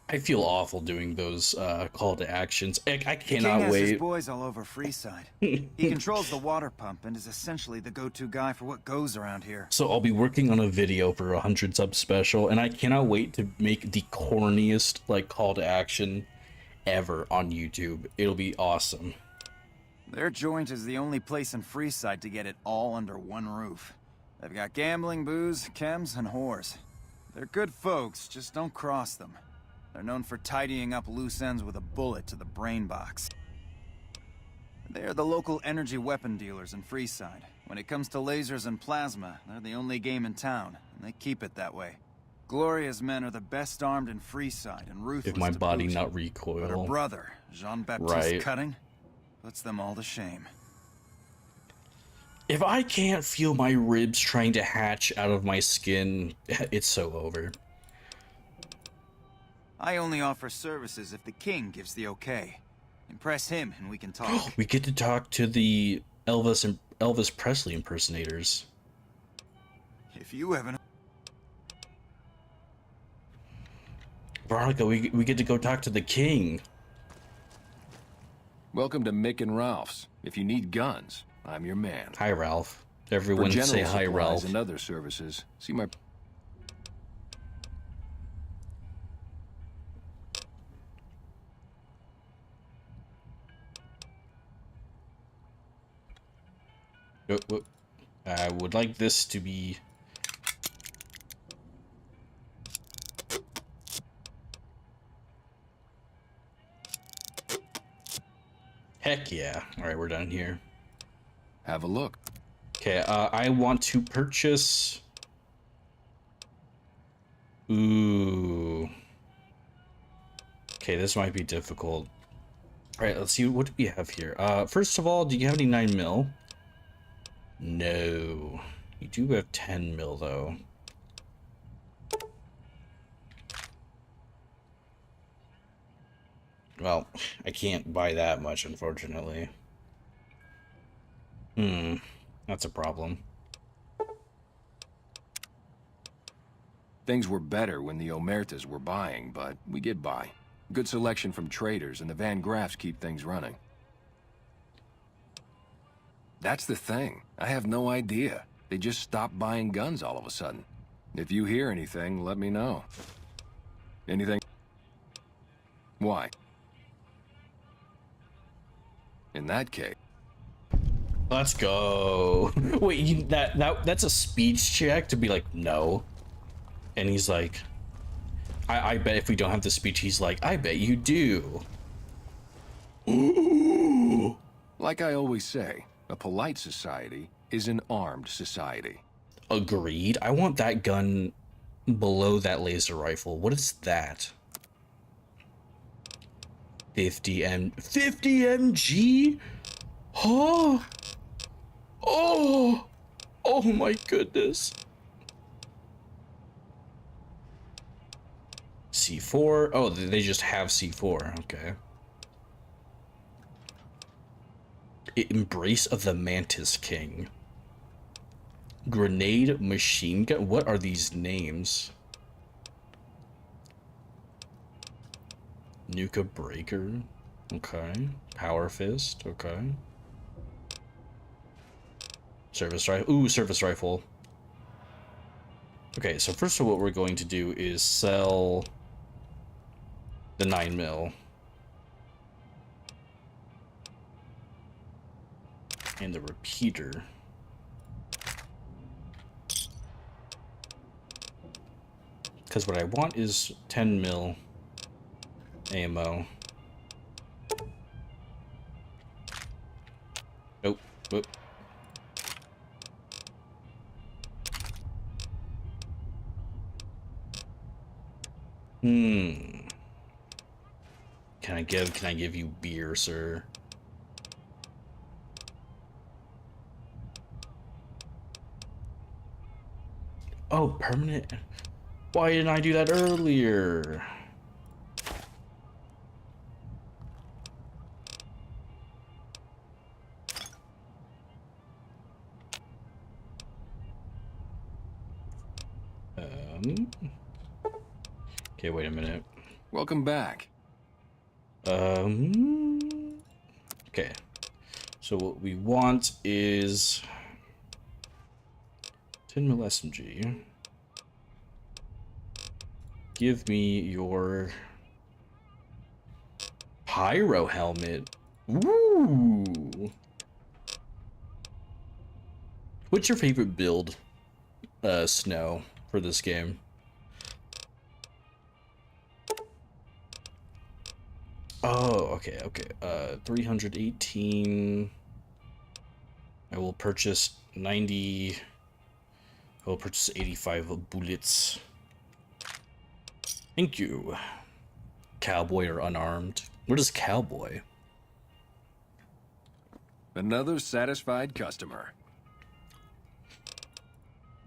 I feel awful doing those call to actions. I cannot the king has wait. His boys all over Freeside. He controls the water pump and is essentially the go-to guy for what goes around here. So I'll be working on a video for a 100 sub special, and I cannot wait to make the corniest like call to action ever on YouTube. It'll be awesome. Their joint is the only place in Freeside to get it all under one roof. They've got gambling, booze, chems, and whores. They're good folks, just don't cross them. They're known for tidying up loose ends with a bullet to the brain box. They are the local energy weapon dealers in Freeside. When it comes to lasers and plasma, they're the only game in town, and they keep it that way. Gloria's men are the best armed in Freeside and ruthless. If my body boot. not recoil. But her brother, Jean-Baptiste Right. Cutting, puts them all to shame. If I can't feel my ribs trying to hatch out of my skin, it's so over. I only offer services if the king gives the okay. Impress him and we can talk. We get to talk to the Elvis Presley impersonators. If you haven't... Veronica, we get to go talk to the king. Welcome to Mick and Ralph's. If you need guns, I'm your man. Hi, Ralph. Everyone For say general hi, supplies Ralph. and other services, see my... I would like this to be... Heck yeah. Alright, we're done here. Have a look. Okay, I want to purchase... Ooh. Okay, this might be difficult. All right, let's see, what do we have here? First of all, do you have any 9mm? No. You do have 10mm though. Well, I can't buy that much, unfortunately. That's a problem. Things were better when the Omertas were buying, but we get by. Good selection from traders, and the Van Graffs keep things running. That's the thing. I have no idea. They just stopped buying guns all of a sudden. If you hear anything, let me know. Anything? Why? In that case... Let's go. Wait, that's a speech check to be like, no. And he's like, I bet if we don't have the speech, he's like, I bet you do. Ooh. Like I always say, a polite society is an armed society. Agreed. I want that gun below that laser rifle. What is that? 50 mg? Oh. Oh. Oh my goodness. C4? Oh, they just have C4. Okay. Embrace of the Mantis King. Grenade machine gun? What are these names? Nuka Breaker? Okay. Power Fist? Okay. Service rifle? Ooh, service rifle. Okay, so first of all, what we're going to do is sell the 9mm. And the repeater. Because what I want is 10mm ammo. Nope. Whoop. Can I give you beer, sir? Oh, permanent. Why didn't I do that earlier? Okay, wait a minute. Welcome back. Okay. So what we want is 10mm SMG. Give me your pyro helmet. Ooh. What's your favorite build, Snow, for this game? Oh, okay, okay. 318. I will purchase 90. I will purchase 85 bullets. Thank you. Cowboy or unarmed? What is cowboy? Another satisfied customer.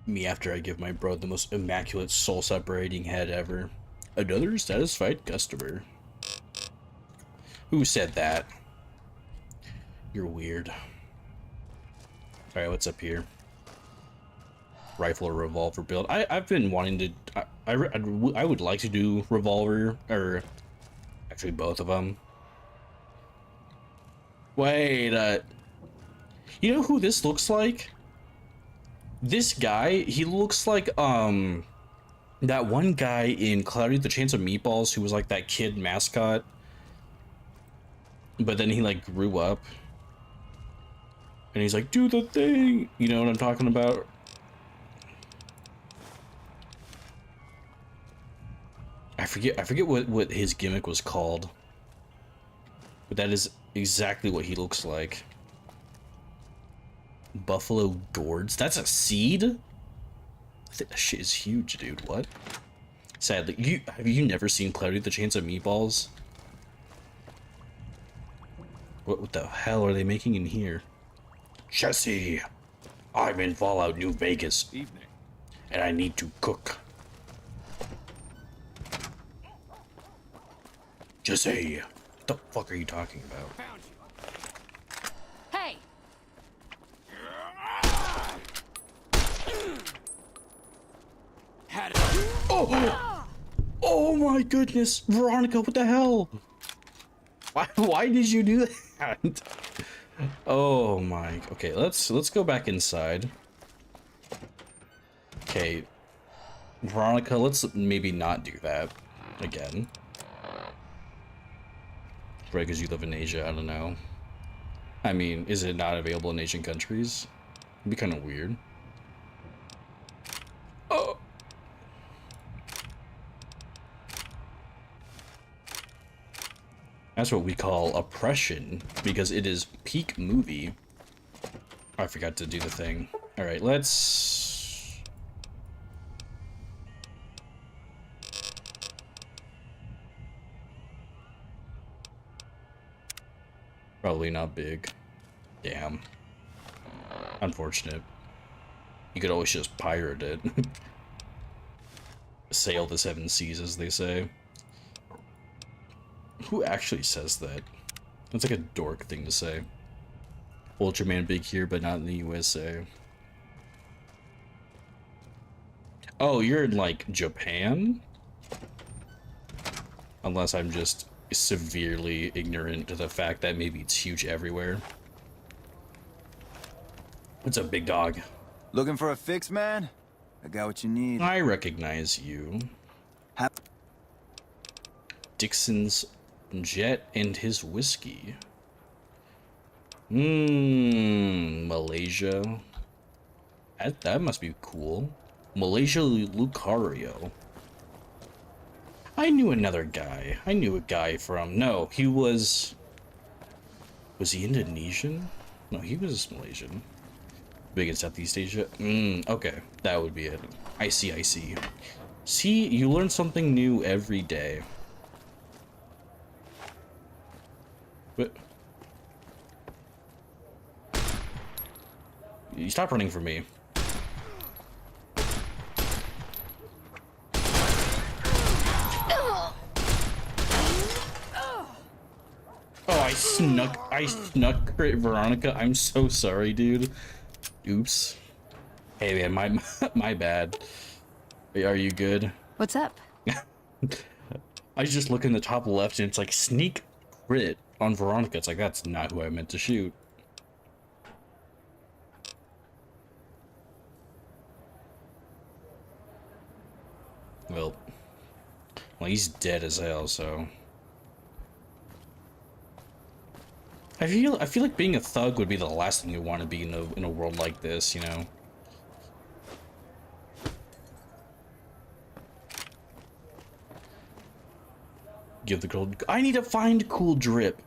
Me after I give my bro the most immaculate soul-separating head ever. Another satisfied customer. Who said that? You're weird. Alright, what's up here? Rifle or revolver build. I've been wanting to... I would like to do revolver, or actually both of them. Wait, you know who this looks like? This guy, he looks like, that one guy in Cloudy the Chance of Meatballs who was like that kid mascot. But then he like grew up. And he's like, do the thing! You know what I'm talking about? I forget what his gimmick was called. But that is exactly what he looks like. Buffalo gourds? That's a seed? I think that shit is huge, dude. What? Sadly, have you never seen Cloudy the Chance of Meatballs? What the hell are they making in here? Jesse, I'm in Fallout New Vegas. Evening. And I need to cook. Jesse, what the fuck are you talking about? Hey! Oh! Oh my goodness, Veronica, what the hell? Why did you do that? Oh my. Okay, let's go back inside. Okay, Veronica, let's maybe not do that again. Right, because you live in Asia, I don't know. I mean, is it not available in Asian countries? It'd be kind of weird. Oh! That's what we call oppression, because it is peak movie. Oh, I forgot to do the thing. Alright, let's... Probably not big. Damn. Unfortunate. You could always just pirate it. Sail the seven seas, as they say. Who actually says that? That's like a dork thing to say. Ultraman big here, but not in the USA. Oh, you're in, like, Japan? Unless I'm just severely ignorant to the fact that maybe it's huge everywhere. What's up, big dog? Looking for a fix, man? I got what you need. I recognize you. Dixon's Jet and his whiskey. Malaysia. That must be cool. Malaysia Lucario. I knew another guy. I knew a guy from... No, he was... Was he Indonesian? No, he was Malaysian. Big in Southeast Asia? Okay. That would be it. I see, I see. See, you learn something new every day. What? You stop running from me. Oh, I snuck crit Veronica. I'm so sorry, dude. Oops. Hey man, my bad. Are you good? What's up? I just look in the top left and it's like sneak crit on Veronica. It's like, that's not who I meant to shoot. Well, he's dead as hell, so. I feel like being a thug would be the last thing you want to be in a world like this, you know. Give the girl. I need to find Cool Drip.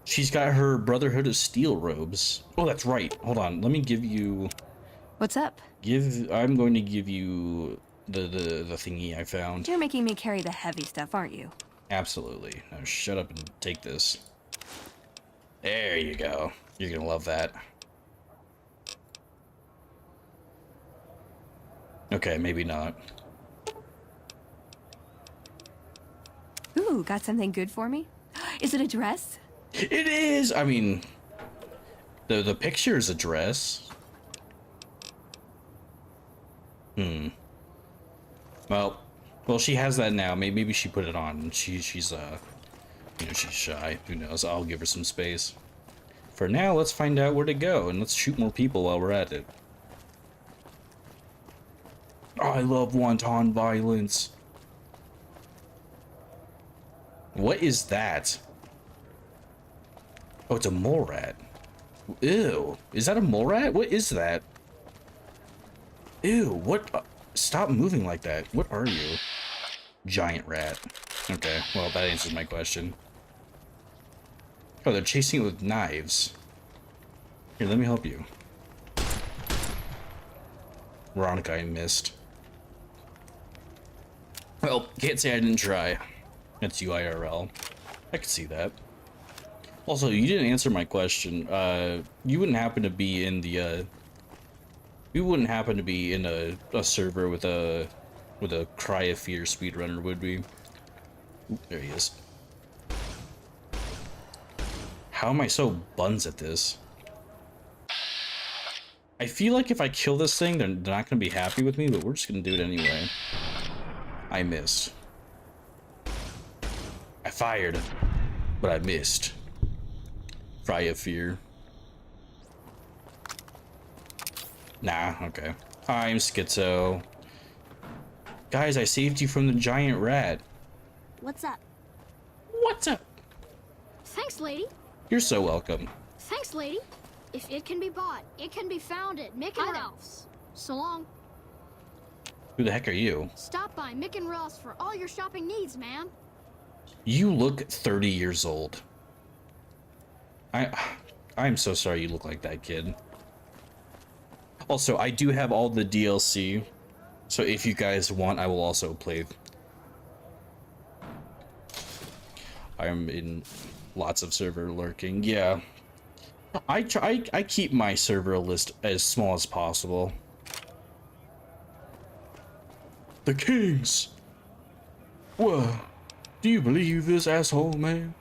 She's got her Brotherhood of Steel robes. Oh, that's right. Hold on. Let me give you. What's up? I'm going to give you the thingy I found. You're making me carry the heavy stuff, aren't you? Absolutely. Now shut up and take this. There you go. You're gonna love that. Okay, maybe not. Ooh, got something good for me? Is it a dress? It is! I mean, the picture is a dress. Well, she has that now. Maybe she put it on. She's you know, she's shy. Who knows? I'll give her some space. For now, let's find out where to go, and let's shoot more people while we're at it. I love wanton violence. What is that? Oh, it's a mole rat. Ew. Is that a mole rat? What is that? Ew, what? Stop moving like that. What are you? Giant rat. Okay, well, that answers my question. Oh, they're chasing it with knives. Here, let me help you. Veronica, I missed. Well, can't say I didn't try. That's you IRL. I can see that. Also, you didn't answer my question. You wouldn't happen to be in the we wouldn't happen to be in a server with a Cry of Fear speedrunner, would we? Ooh, there he is. How am I so buns at this? I feel like if I kill this thing, they're not gonna be happy with me, but we're just gonna do it anyway. I missed. I fired, but I missed. Cry of Fear. Nah, okay. I'm schizo. Guys, I saved you from the giant rat. What's up? What's up? Thanks, lady. You're so welcome. Thanks, lady. If it can be bought, it can be found at Mick and Ralph's. So long. Who the heck are you? Stop by Mick and Ralph's for all your shopping needs, ma'am. You look 30 years old. I'm so sorry you look like that, kid. Also, I do have all the DLC, so if you guys want, I will also play. I'm in lots of server lurking. Yeah, I keep my server list as small as possible. The Kings. Whoa, do you believe this asshole, man?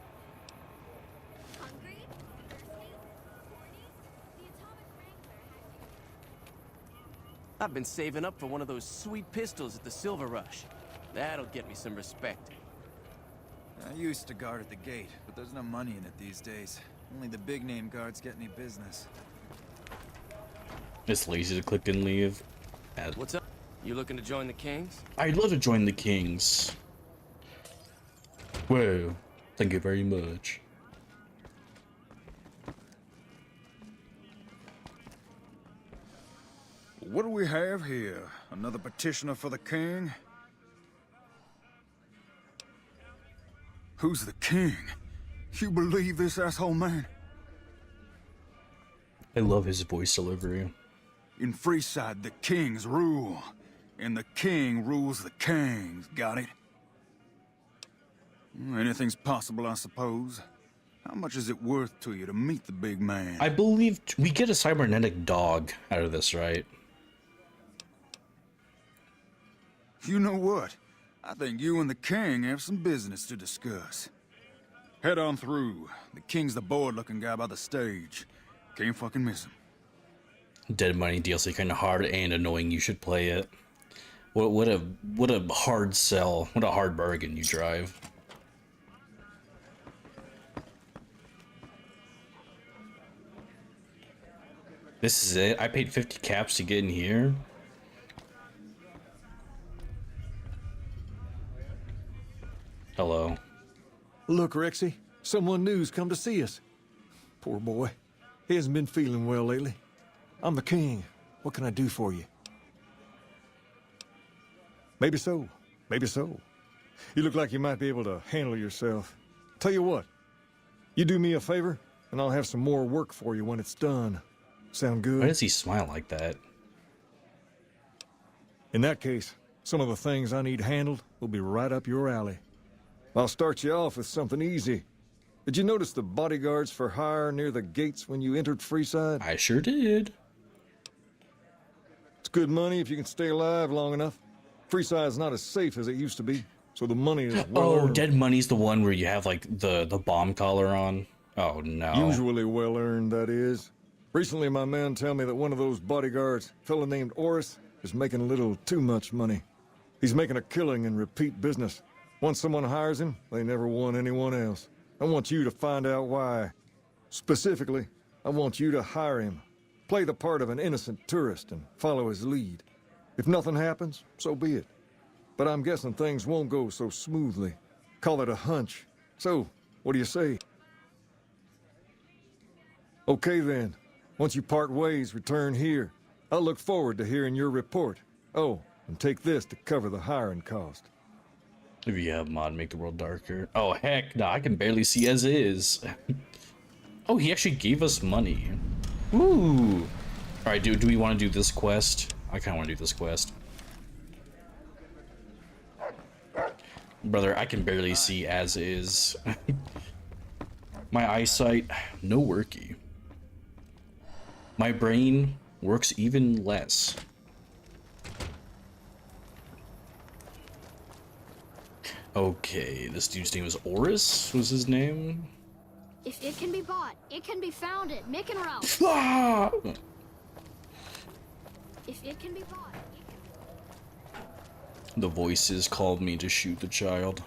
I've been saving up for one of those sweet pistols at the Silver Rush. That'll get me some respect. I used to guard at the gate, but there's no money in it these days. Only the big-name guards get any business. It's lazy to click and leave. What's up? You looking to join the Kings? I'd love to join the Kings. Well, thank you very much. What do we have here? Another petitioner for the king? Who's the king? You believe this asshole man? I love his voice delivery. In Freeside, the kings rule. And the king rules the kings. Got it? Anything's possible, I suppose. How much is it worth to you to meet the big man? I believe we get a cybernetic dog out of this, right? You know what? I think you and the king have some business to discuss. Head on through. The king's the bored-looking guy by the stage. Can't fucking miss him. Dead Money DLC kind of hard and annoying. You should play it. What a hard sell. What a hard bargain you drive. This is it. I paid 50 caps to get in here. Hello. Look, Rexy, someone new's come to see us. Poor boy. He hasn't been feeling well lately. I'm the king. What can I do for you? Maybe so. Maybe so. You look like you might be able to handle yourself. Tell you what, you do me a favor, and I'll have some more work for you when it's done. Sound good? Why does he smile like that? In that case, some of the things I need handled will be right up your alley. I'll start you off with something easy. Did you notice the bodyguards for hire near the gates when you entered Freeside? I sure did. It's good money if you can stay alive long enough. Freeside's not as safe as it used to be, so the money is well earned. Dead Money's the one where you have like the bomb collar on. Oh no. Usually well earned, that is. Recently my men tell me that one of those bodyguards, a fellow named Oris, is making a little too much money. He's making a killing in repeat business. Once someone hires him, they never want anyone else. I want you to find out why. Specifically, I want you to hire him. Play the part of an innocent tourist and follow his lead. If nothing happens, so be it. But I'm guessing things won't go so smoothly. Call it a hunch. So, what do you say? Okay then. Once you part ways, return here. I'll look forward to hearing your report. Oh, and take this to cover the hiring cost. If you have mod, make the world darker. Oh heck, no, I can barely see as is. Oh, he actually gave us money. Ooh. All right, do we want to do this quest? I kind of want to do this quest. Brother, I can barely see as is. My eyesight, no worky. My brain works even less. Okay, this dude's name was Oris, was his name? If it can be bought, it can be found at Mick and Ralph. Ah! If it can be bought, it can... The voices called me to shoot the child.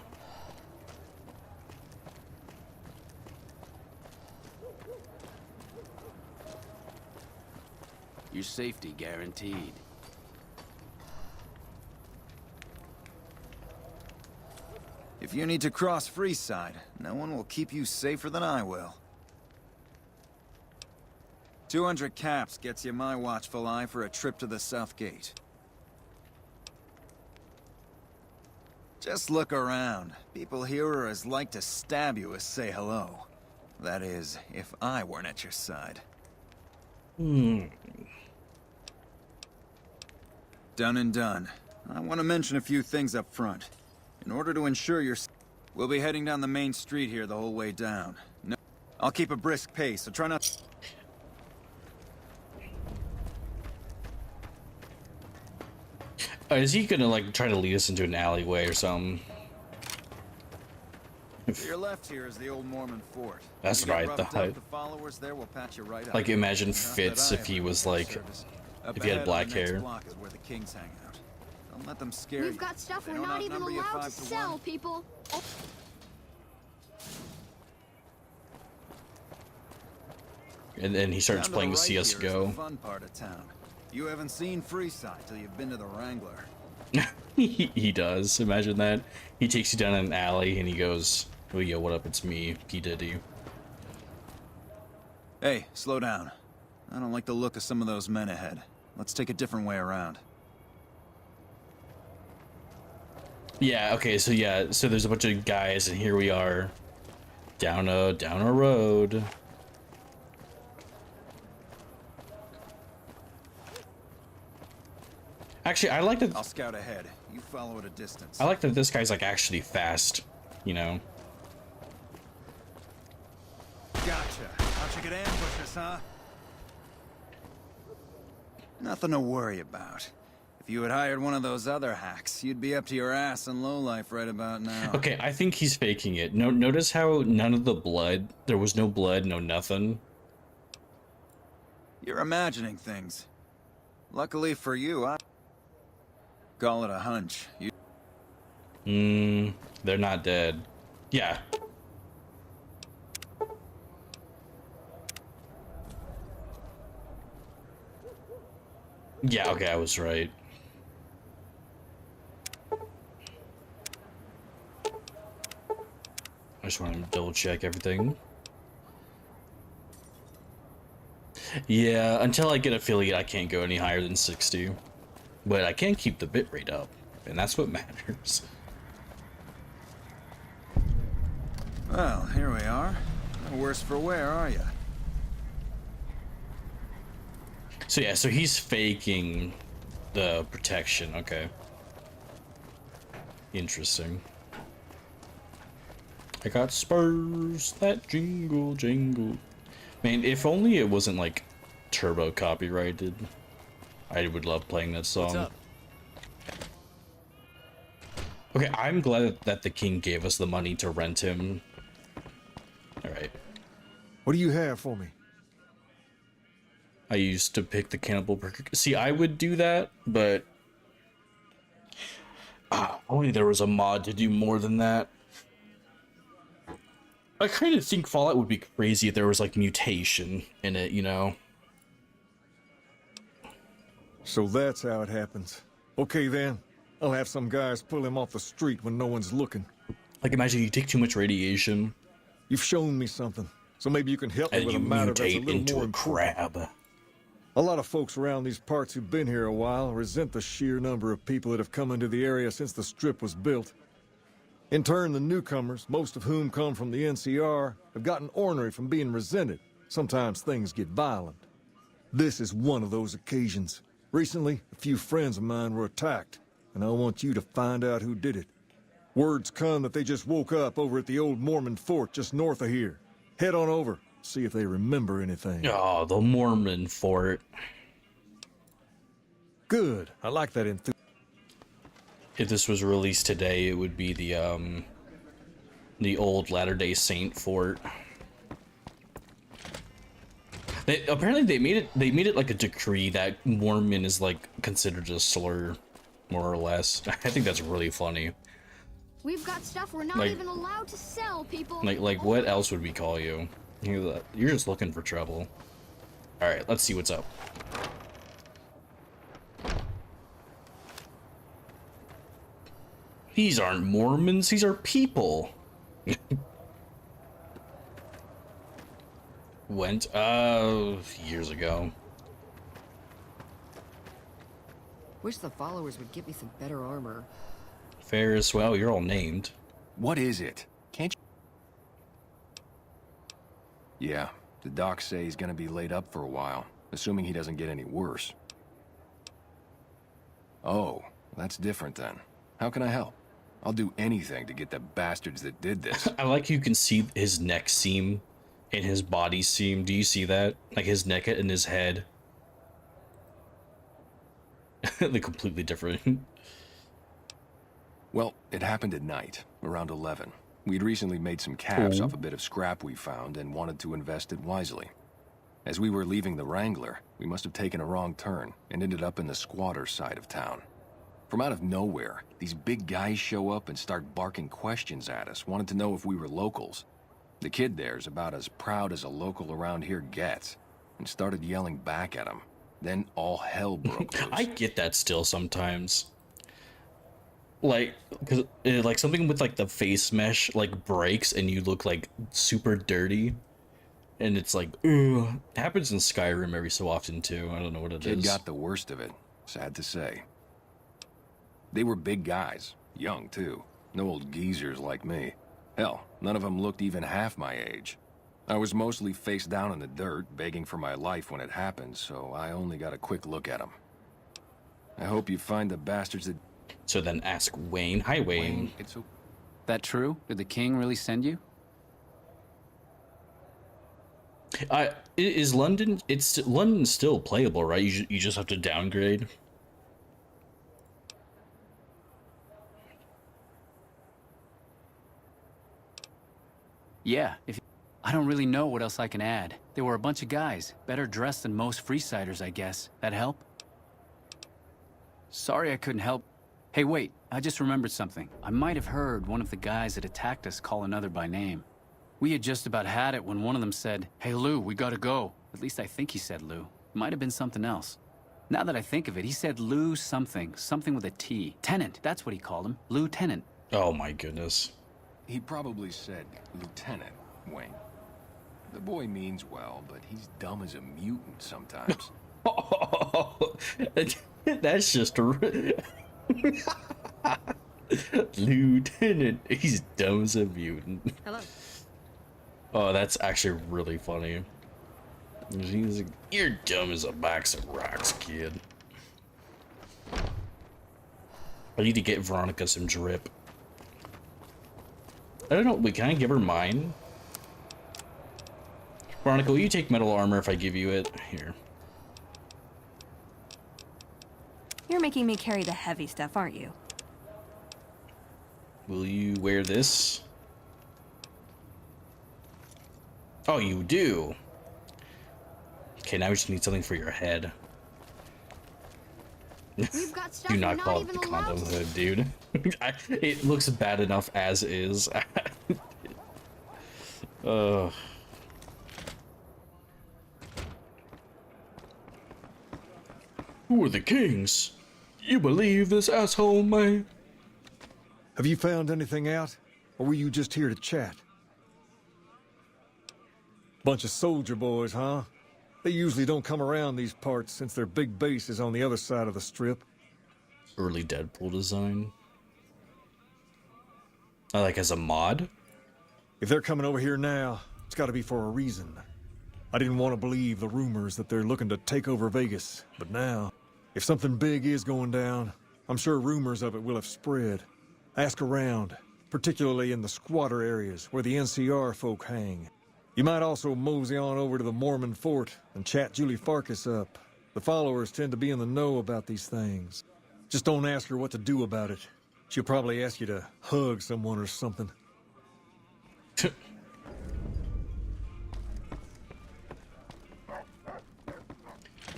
Your safety guaranteed. If you need to cross Freeside, no one will keep you safer than I will. 200 caps gets you my watchful eye for a trip to the South Gate. Just look around. People here are as like to stab you as say hello. That is, if I weren't at your side. Done and done. I want to mention a few things up front. In order to ensure you're... We'll be heading down the main street here the whole way down. No, I'll keep a brisk pace, so try not... Is he gonna, like, try to lead us into an alleyway or something? To your left here is the old Mormon fort. That's right, the hut. The followers there will patch you right up. Like, imagine Fitz if he was, like, if he had black hair. Block is where the kings hang out. Don't let them scare We've you. got stuff They we're don't not even outnumber you allowed to 5 to sell, 1. people. And then he starts Down to playing the right here is CSGO. the fun part of town. You haven't seen Freeside till you've been to the Wrangler. He does. Imagine that. He takes you down an alley and he goes, "Oh, yo, what up? It's me, P. Diddy." Hey, slow down. I don't like the look of some of those men ahead. Let's take a different way around. Yeah, okay, so yeah, so there's a bunch of guys and here we are down a road. Actually, I like that. I'll scout ahead. You follow at a distance. I like that this guy's like actually fast, you know. Gotcha. How'd you get ambushes, huh? Nothing to worry about. If you had hired one of those other hacks, you'd be up to your ass in lowlife right about now. Okay, I think he's faking it. No, notice how none of the blood, there was no blood, no nothing. You're imagining things. Luckily for you, I call it a hunch. They're not dead. Yeah. Yeah, okay, I was right. I just want to double check everything. Yeah, until I get affiliate, I can't go any higher than 60. But I can keep the bitrate up, and that's what matters. Well, here we are. No worse for wear, are you? So yeah, so he's faking the protection, okay. Interesting. I got spurs that jingle jingle. Man, if only it wasn't like turbo copyrighted. I would love playing that song. What's up? Okay, I'm glad that the king gave us the money to rent him. Alright. What do you have for me? I used to pick the cannibal burger. See, I would do that, but only there was a mod to do more than that. I kind of think Fallout would be crazy if there was like mutation in it, you know? So that's how it happens. Okay then, I'll have some guys pull him off the street when no one's looking. Like imagine you take too much radiation. You've shown me something, so maybe you can help me And with you a matter that's a mutate little into more a important. crab. A lot of folks around these parts who've been here a while resent the sheer number of people that have come into the area since the strip was built. In turn, the newcomers, most of whom come from the NCR, have gotten ornery from being resented. Sometimes things get violent. This is one of those occasions. Recently, a few friends of mine were attacked, and I want you to find out who did it. Words come that they just woke up over at the old Mormon fort just north of here. Head on over, see if they remember anything. Oh, the Mormon fort. Good. I like that enthusiasm. If this was released today, it would be the old Latter-day Saint fort. Apparently they made it like a decree that Mormon is like considered a slur, more or less. I think that's really funny. We've got stuff we're not even allowed to sell, people. Like what else would we call you? You're just looking for trouble. All right, let's see what's up. These aren't Mormons, these are people. Went, years ago. Wish the followers would get me some better armor. Ferris, well, you're all named. What is it? Can't you... Yeah, the docs say he's gonna be laid up for a while, assuming he doesn't get any worse. Oh, that's different then. How can I help? I'll do anything to get the bastards that did this. I like you can see his neck seam and his body seam. Do you see that? Like his neck and his head. They're completely different. Well, it happened at night, around 11. We'd recently made some cash off a bit of scrap we found and wanted to invest it wisely. As we were leaving the Wrangler, we must have taken a wrong turn and ended up in the squatter side of town. From out of nowhere, these big guys show up and start barking questions at us, wanted to know if we were locals. The kid there's about as proud as a local around here gets, and started yelling back at him. Then all hell broke loose. I get that still sometimes. Like, cause like something with like the face mesh like breaks and you look like super dirty, and it's like, ooh, it happens in Skyrim every so often too. I don't know what it is. Kid got the worst of it, sad to say. They were big guys, young too, no old geezers like me. Hell, none of them looked even half my age. I was mostly face down in the dirt, begging for my life when it happened, so I only got a quick look at them. I hope you find the bastards that... So then ask Wayne. Hi, Wayne. It's that true? Did the king really send you? Is London... London's still playable, right? You just have to downgrade. Yeah, I don't really know what else I can add. There were a bunch of guys, better dressed than most Freesiders, I guess. That help? Sorry I couldn't help. Hey, wait, I just remembered something. I might have heard one of the guys that attacked us call another by name. We had just about had it when one of them said, "Hey, Lou, we gotta go." At least I think he said Lou. It might have been something else. Now that I think of it, he said Lou something. Something with a T. Tennant, that's what he called him. Lieutenant. Oh my goodness. He probably said Lieutenant, Wayne. The boy means well, but he's dumb as a mutant sometimes. Oh, that's just a... Lieutenant, he's dumb as a mutant. Hello. Oh, that's actually really funny. He's like, "You're dumb as a box of rocks, kid." I need to get Veronica some drip. I don't know, wait, can I give her mine? Veronica, will you take metal armor if I give you it? Here. You're making me carry the heavy stuff, aren't you? Will you wear this? Oh, you do. Okay, now we just need something for your head. We've got stuff Do not we're call not it the even allowed condom to... hood, dude. It looks bad enough as is. Who are the kings? You believe this asshole, man? Have you found anything out? Or were you just here to chat? Bunch of soldier boys, huh? They usually don't come around these parts since their big base is on the other side of the strip. Early Deadpool design. I like as a mod. If they're coming over here now, it's gotta be for a reason. I didn't want to believe the rumors that they're looking to take over Vegas, but now, if something big is going down, I'm sure rumors of it will have spread. Ask around, particularly in the squatter areas where the NCR folk hang. You might also mosey on over to the Mormon fort and chat Julie Farkas up. The followers tend to be in the know about these things. Just don't ask her what to do about it. She'll probably ask you to hug someone or something.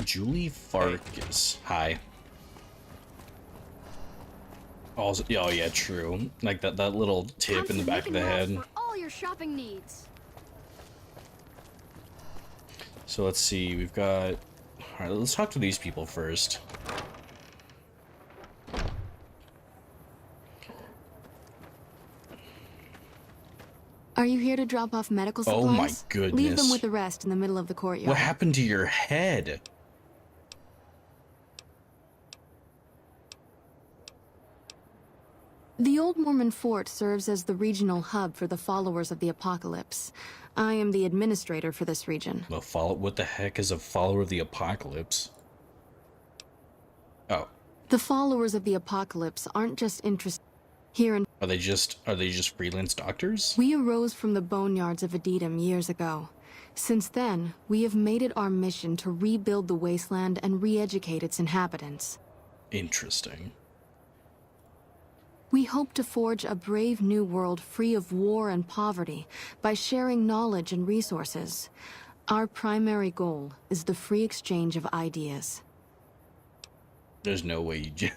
Julie Farkas. Hi. Also, oh yeah, true. Like that little tip in the back of the head. For all your shopping needs. So let's see, we've got... Alright, let's talk to these people first. Are you here to drop off medical supplies? Oh my goodness. Leave them with the rest in the middle of the courtyard. What happened to your head? The Old Mormon Fort serves as the regional hub for the followers of the Apocalypse. I am the administrator for this region. What the heck is a follower of the Apocalypse? Oh. The followers of the Apocalypse aren't just interested here in... Are they just freelance doctors? We arose from the boneyards of Edidum years ago. Since then, we have made it our mission to rebuild the wasteland and re-educate its inhabitants. Interesting. We hope to forge a brave new world free of war and poverty by sharing knowledge and resources. Our primary goal is the free exchange of ideas. There's no way you...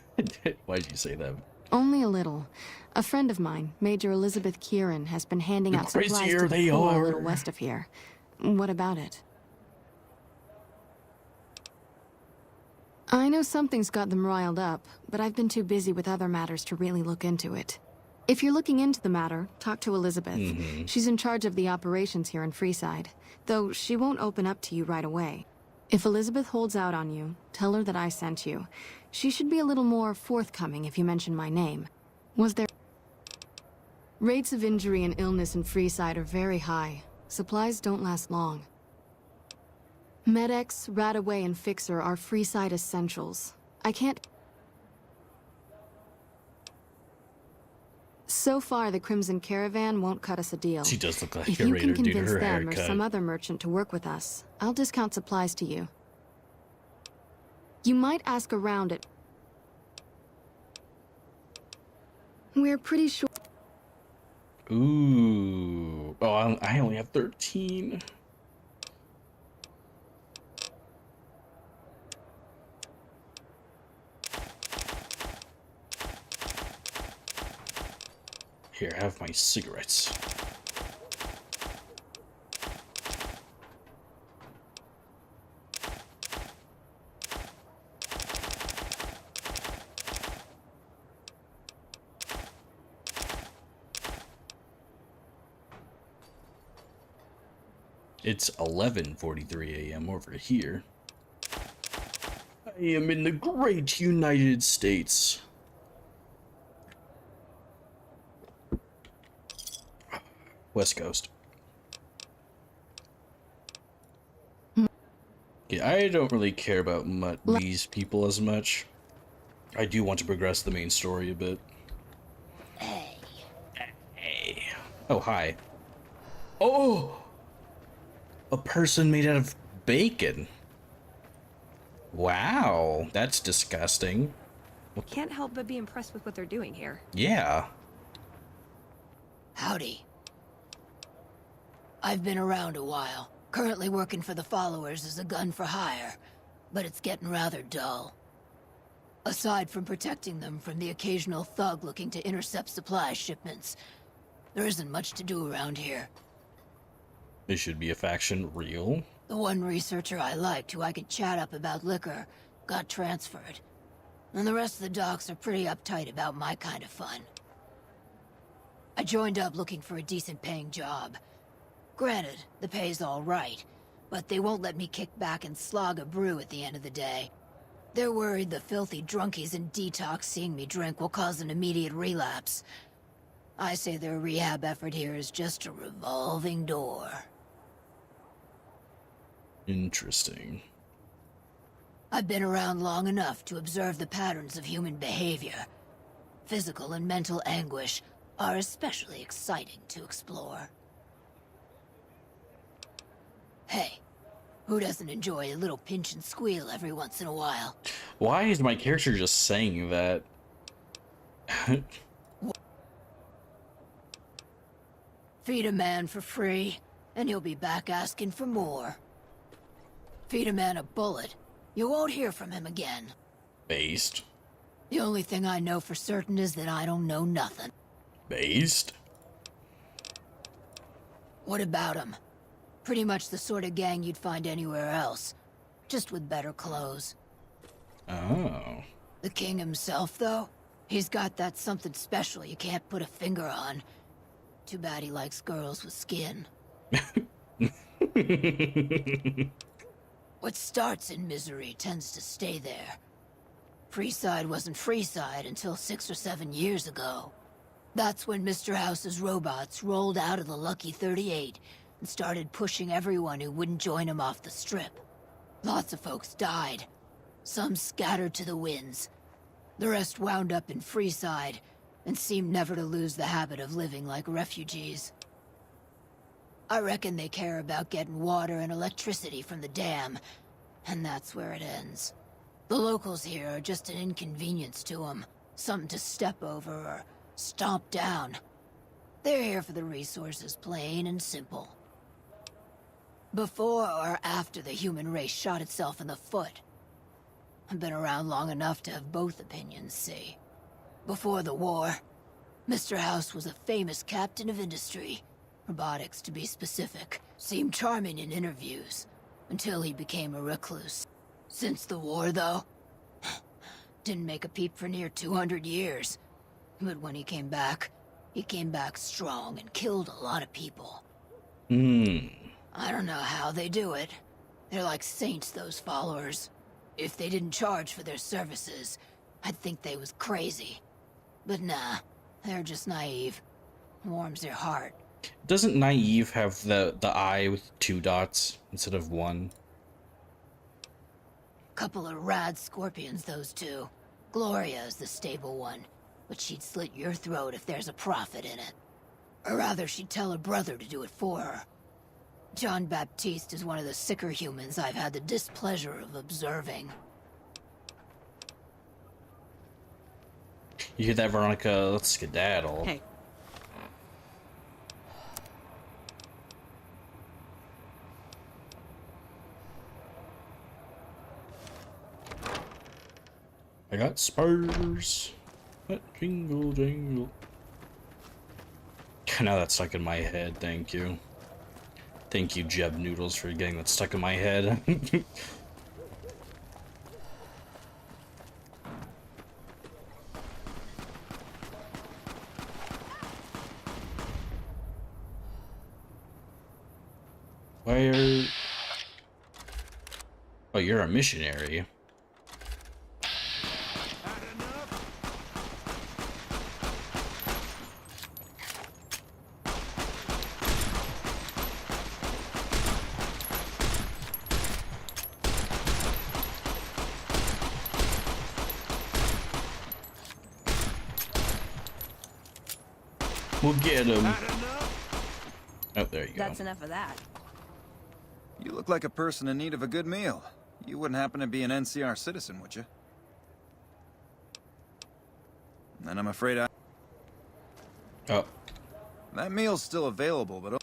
Why'd you say that? Only a little. A friend of mine, Major Elizabeth Kieran, has been handing out supplies to the poor a little west of here. What about it? I know something's got them riled up, but I've been too busy with other matters to really look into it. If you're looking into the matter, talk to Elizabeth. She's in charge of the operations here in Freeside, though she won't open up to you right away. If Elizabeth holds out on you, tell her that I sent you. She should be a little more forthcoming if you mention my name. Was there... Rates of injury and illness in Freeside are very high. Supplies don't last long. Med-X, Radaway, and Fixer are Freeside essentials. I can't... So far, the Crimson Caravan won't cut us a deal. She does look like if a you raider can due to convince her them haircut. or some other merchant to work with us, I'll discount supplies to you. You might ask around it. We're pretty sure... Ooh. Oh, I only have 13. Here, have my cigarettes. It's 11:43 a.m. over here. I am in the great United States. West Coast. Yeah, I don't really care about these people as much. I do want to progress the main story a bit. Hey. Oh, hi. Oh! A person made out of bacon. Wow, that's disgusting. Can't help but be impressed with what they're doing here. Yeah. Howdy. I've been around a while, currently working for the followers as a gun for hire, but it's getting rather dull. Aside from protecting them from the occasional thug looking to intercept supply shipments, there isn't much to do around here. This should be a faction real. The one researcher I liked who I could chat up about liquor got transferred, and the rest of the docs are pretty uptight about my kind of fun. I joined up looking for a decent paying job. Granted, the pay's all right, but they won't let me kick back and slog a brew at the end of the day. They're worried the filthy drunkies in detox seeing me drink will cause an immediate relapse. I say their rehab effort here is just a revolving door. Interesting. I've been around long enough to observe the patterns of human behavior. Physical and mental anguish are especially exciting to explore. Hey, who doesn't enjoy a little pinch and squeal every once in a while? Why is my character just saying that? Feed a man for free, and he'll be back asking for more. Feed a man a bullet, you won't hear from him again. Based. The only thing I know for certain is that I don't know nothing. Based? What about him? Pretty much the sort of gang you'd find anywhere else, just with better clothes. Oh. The king himself, though, he's got that something special you can't put a finger on. Too bad he likes girls with skin. What starts in misery tends to stay there. Freeside wasn't Freeside until 6 or 7 years ago. That's when Mr. House's robots rolled out of the Lucky 38 and started pushing everyone who wouldn't join him off the strip. Lots of folks died. Some scattered to the winds. The rest wound up in Freeside and seemed never to lose the habit of living like refugees. I reckon they care about getting water and electricity from the dam, and that's where it ends. The locals here are just an inconvenience to them, something to step over or stomp down. They're here for the resources, plain and simple. Before or after the human race shot itself in the foot? I've been around long enough to have both opinions, see. Before the war, Mr. House was a famous captain of industry. Robotics, to be specific. Seemed charming in interviews, until he became a recluse. Since the war, though, didn't make a peep for near 200 years. But when he came back strong and killed a lot of people. I don't know how they do it. They're like saints, those followers. If they didn't charge for their services, I'd think they was crazy. But nah, they're just naive. Warms their heart. Doesn't Naive have the eye with 2 dots instead of 1? Couple of rad scorpions, those two. Gloria is the stable one, but she'd slit your throat if there's a profit in it. Or rather, she'd tell her brother to do it for her. John Baptiste is one of the sicker humans I've had the displeasure of observing. You hear that, Veronica? Let's skedaddle. Hey. I got spurs. That jingle jingle. Now that's stuck in my head. Thank you. Thank you, Jeb Noodles, for getting that stuck in my head. Where? Oh, you're a missionary. We'll get him. Oh, there you go. That's enough of that. You look like a person in need of a good meal. You wouldn't happen to be an NCR citizen, would you? Then I'm afraid I... Oh. That meal's still available, but...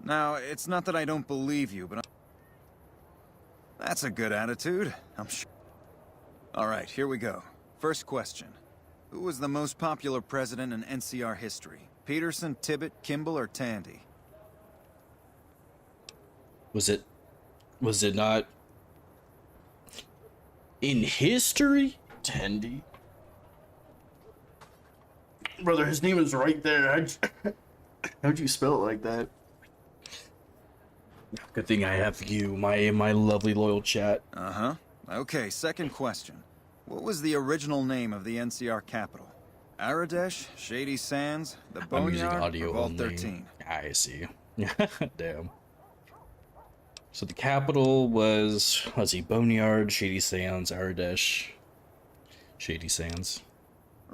Now, it's not that I don't believe you, but... That's a good attitude, I'm sure. All right, here we go. First question. Who was the most popular president in NCR history? Peterson, Tibbet, Kimball, or Tandy? Was it not in history? Tandy? Brother, his name is right there. How'd you spell it like that? Good thing I have you, my lovely loyal chat. Uh-huh. Okay, second question. What was the original name of the NCR capital? Aradesh, Shady Sands, the Boneyard, or Vault 13? I see. Damn. So the capital was, let's see, Boneyard, Shady Sands, Aradesh, Shady Sands.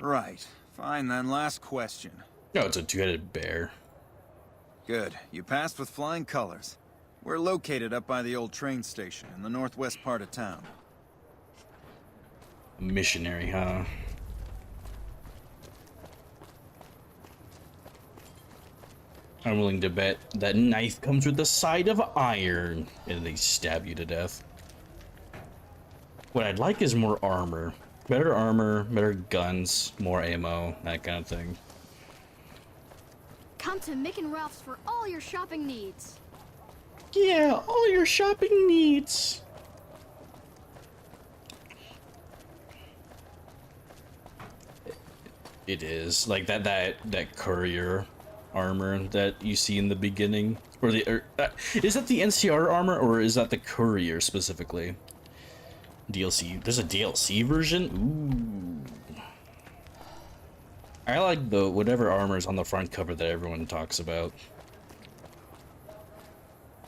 Right. Fine then, last question. No, it's a 2-headed bear. Good. You passed with flying colors. We're located up by the old train station in the northwest part of town. Missionary, huh? I'm willing to bet that knife comes with a side of iron, and they stab you to death. What I'd like is more armor. Better guns, more ammo, that kind of thing. Come to Mick and Ralph's for all your shopping needs. Yeah, all your shopping needs. It is like that courier armor that you see in the beginning, or is that the NCR armor, or is that the courier specifically? DLC. There's a DLC version. Ooh. I like the whatever armor is on the front cover that everyone talks about.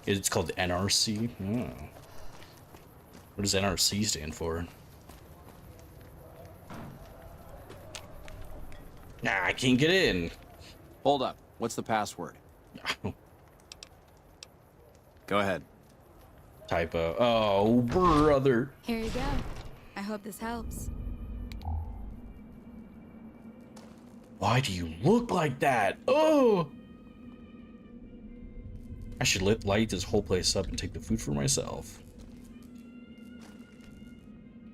It's called NRC. Oh. What does NRC stand for? Nah, I can't get in. Hold up. What's the password? Go ahead. Typo. Oh, brother. Here you go. I hope this helps. Why do you look like that? Oh! I should light this whole place up and take the food for myself.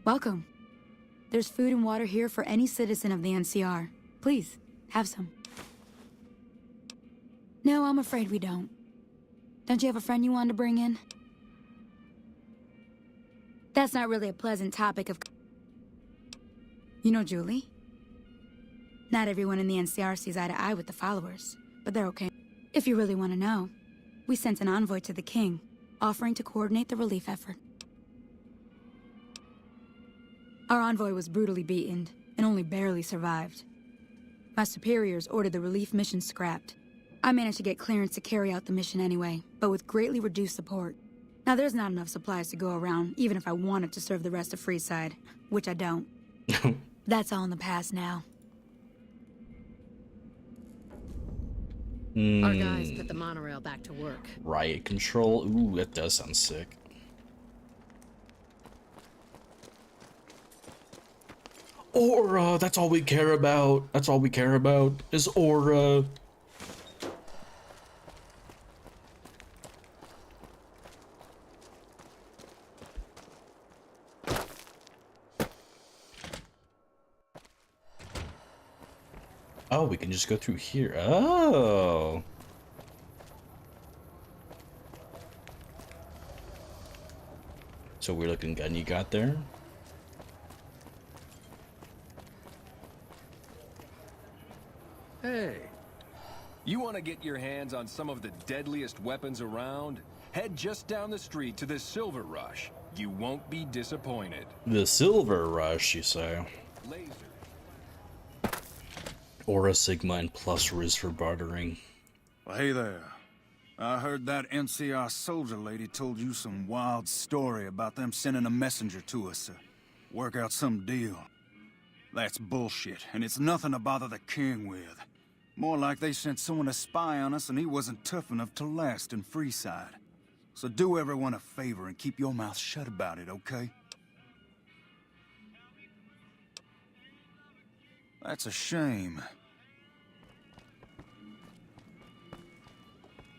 Welcome. There's food and water here for any citizen of the NCR. Please, have some. No, I'm afraid we don't. Don't you have a friend you wanted to bring in? That's not really a pleasant topic of... You know Julie? Not everyone in the NCR sees eye to eye with the followers, but they're okay. If you really want to know, we sent an envoy to the king, offering to coordinate the relief effort. Our envoy was brutally beaten and only barely survived. My superiors ordered the relief mission scrapped. I managed to get clearance to carry out the mission anyway, but with greatly reduced support. Now there's not enough supplies to go around, even if I wanted to serve the rest of Freeside, which I don't. That's all in the past now. Our guys put the monorail back to work. Riot control. Ooh, that does sound sick. Aura, that's all we care about. That's all we care about is aura. Oh, we can just go through here. Oh. So weird looking gun you got there. Hey, you want to get your hands on some of the deadliest weapons around? Head just down the street to the Silver Rush. You won't be disappointed. The Silver Rush, you say? Laser. Aura, Sigma, and plus Riz for bartering. Well, hey there. I heard that NCR soldier lady told you some wild story about them sending a messenger to us to work out some deal. That's bullshit, and it's nothing to bother the king with. More like they sent someone to spy on us and he wasn't tough enough to last in Freeside. So do everyone a favor and keep your mouth shut about it, okay? That's a shame.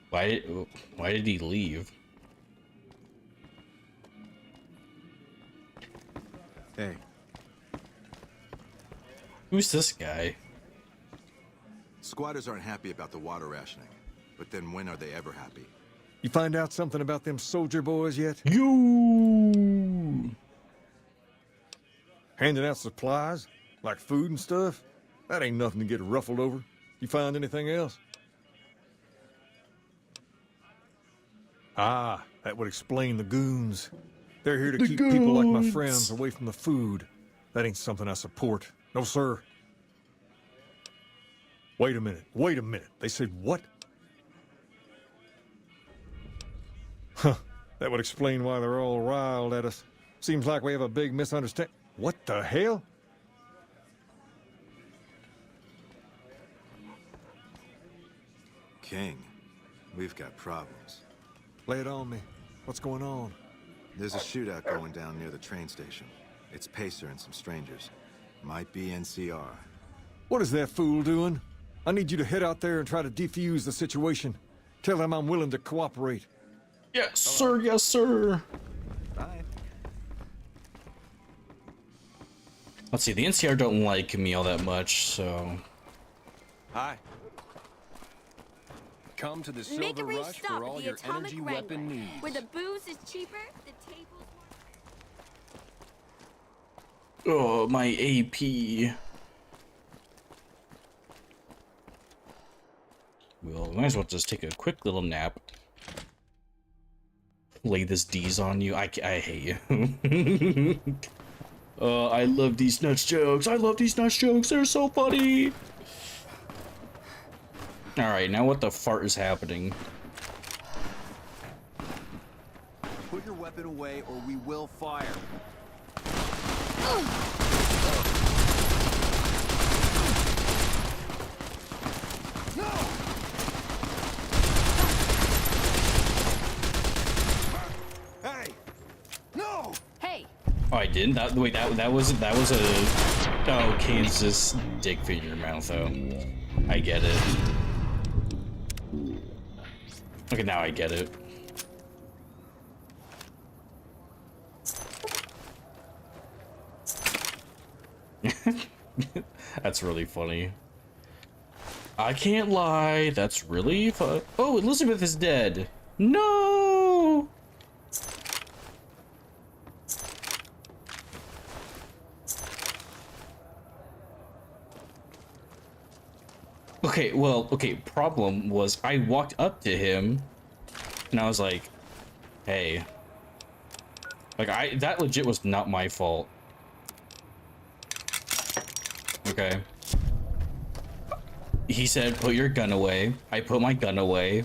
Why did he leave? Hey. Who's this guy? Squatters aren't happy about the water rationing, but then when are they ever happy? You find out something about them soldier boys yet? You handing out supplies, like food and stuff? That ain't nothing to get ruffled over. You find anything else? Ah, that would explain the goons. They're here to keep people like my friends away from the food. That ain't something I support. No, sir. Wait a minute. Wait a minute. They said what? Huh. That would explain why they're all riled at us. Seems like we have a big misunderstanding. What the hell? King, we've got problems. Lay it on me. What's going on? There's a shootout going down near the train station. It's Pacer and some strangers. Might be NCR. What is that fool doing? I need you to head out there and try to defuse the situation. Tell them I'm willing to cooperate. Yes, sir. Yes, sir. Bye. Let's see. The NCR don't like me all that much, so. Hi. Come to the Make a Silver brief Rush stop for at all the your Atomic energy Wrangler, weapon needs. where the booze is cheaper, the tables Oh, my AP. Well, might as well just take a quick little nap. Lay this D's on you. I hate you. I love these nuts jokes. I love these nuts jokes. They're so funny. Alright, now what the fart is happening? Put your weapon away or we will fire. Hey! No! Hey! Oh, I didn't? Wait, that was a... Oh, Kansas dick fit in your mouth, though. I get it. Okay, now I get it. That's really funny. I can't lie. That's really fun. Oh, Elizabeth is dead. No! Okay, well, okay, problem was I walked up to him and I was like, hey. Like, that legit was not my fault. Okay. He said, put your gun away. I put my gun away.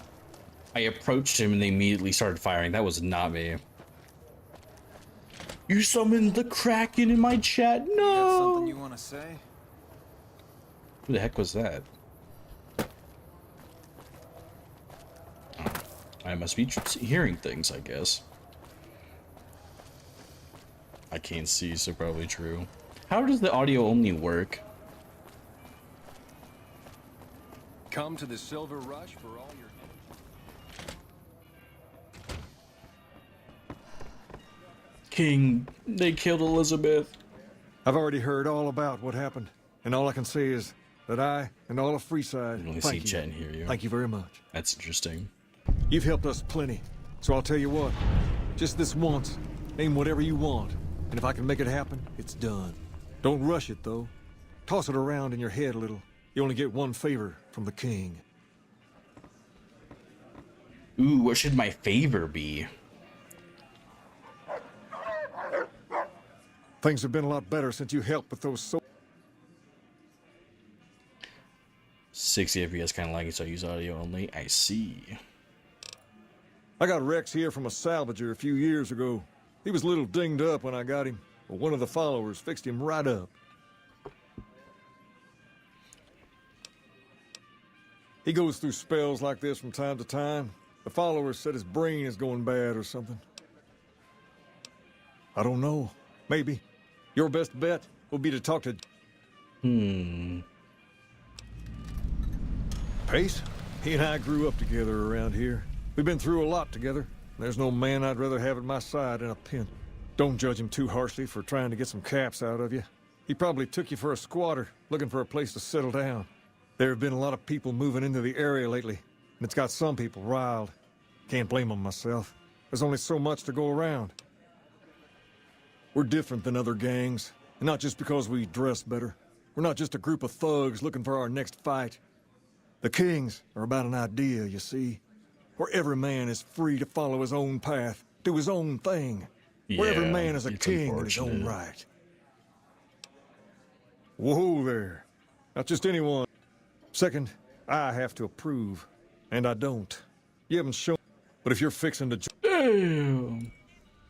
I approached him and they immediately started firing. That was not me. You summoned the Kraken in my chat? No! You got something you want to say? Who the heck was that? I must be hearing things, I guess. I can't see, so probably true. How does the audio only work? Come to the Silver Rush for all your... King, they killed Elizabeth. I've already heard all about what happened, and all I can say is that I and all of Freeside Thank you. Chat and hear you. Thank you very much. That's interesting. You've helped us plenty, so I'll tell you what. Just this once, name whatever you want, and if I can make it happen, it's done. Don't rush it, though. Toss it around in your head a little. You only get one favor from the king. Ooh, what should my favor be? Things have been a lot better since you helped with those 60 FPS kind of lagging, so I use audio only. I see. I got Rex here from a salvager a few years ago. He was a little dinged up when I got him, but one of the followers fixed him right up. He goes through spells like this from time to time. The followers said his brain is going bad or something. I don't know. Maybe. Your best bet will be to talk to... Pace? He and I grew up together around here. We've been through a lot together. There's no man I'd rather have at my side in a pen. Don't judge him too harshly for trying to get some caps out of you. He probably took you for a squatter, looking for a place to settle down. There have been a lot of people moving into the area lately, and it's got some people riled. Can't blame them myself. There's only so much to go around. We're different than other gangs, and not just because we dress better. We're not just a group of thugs looking for our next fight. The Kings are about an idea, you see, where every man is free to follow his own path, do his own thing, where every man is a king in his own right. Whoa there. Not just anyone. Second, I have to approve, and I don't. You haven't shown, but if you're fixing to... Damn.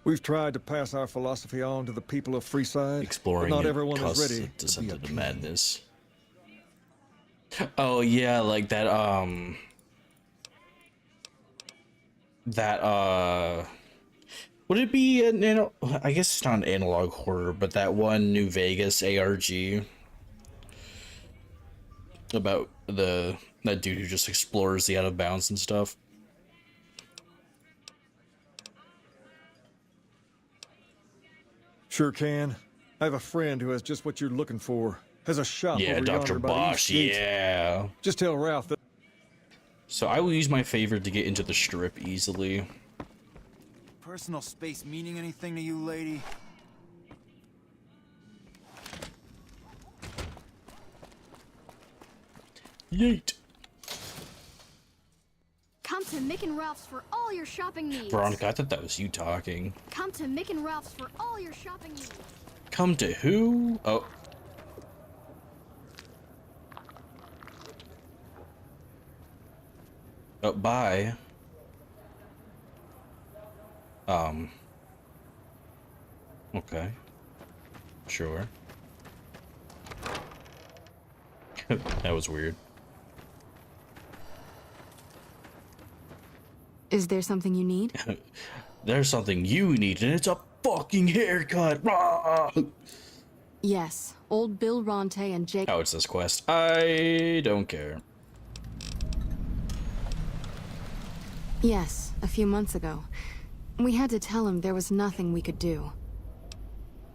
We've tried to pass our philosophy on to the people of Freeside, Exploring but not everyone is ready to descent be a into king. madness. Oh yeah, like that that would it be an I guess it's not an analog horror, but that one New Vegas ARG about that dude who just explores the out of bounds and stuff. Sure can. I have a friend who has just what you're looking for. Has a shop Yeah, over Dr. yonder by the Bosch, East Gate. yeah. Just tell Ralph that. So I will use my favor to get into the strip easily. Personal space meaning anything to you, lady? Yeet. Come to Mick and Ralph's for all your shopping needs. Veronica, I thought that was you talking. Come to Mick and Ralph's for all your shopping needs. Come to who? Oh. Oh, bye. Okay. Sure. That was weird. Is there something you need? There's something you need, and it's a fucking haircut. Rah! Yes. Old Bill Ronte and Jake. Oh, it's this quest. I don't care. Yes, a few months ago. We had to tell him there was nothing we could do.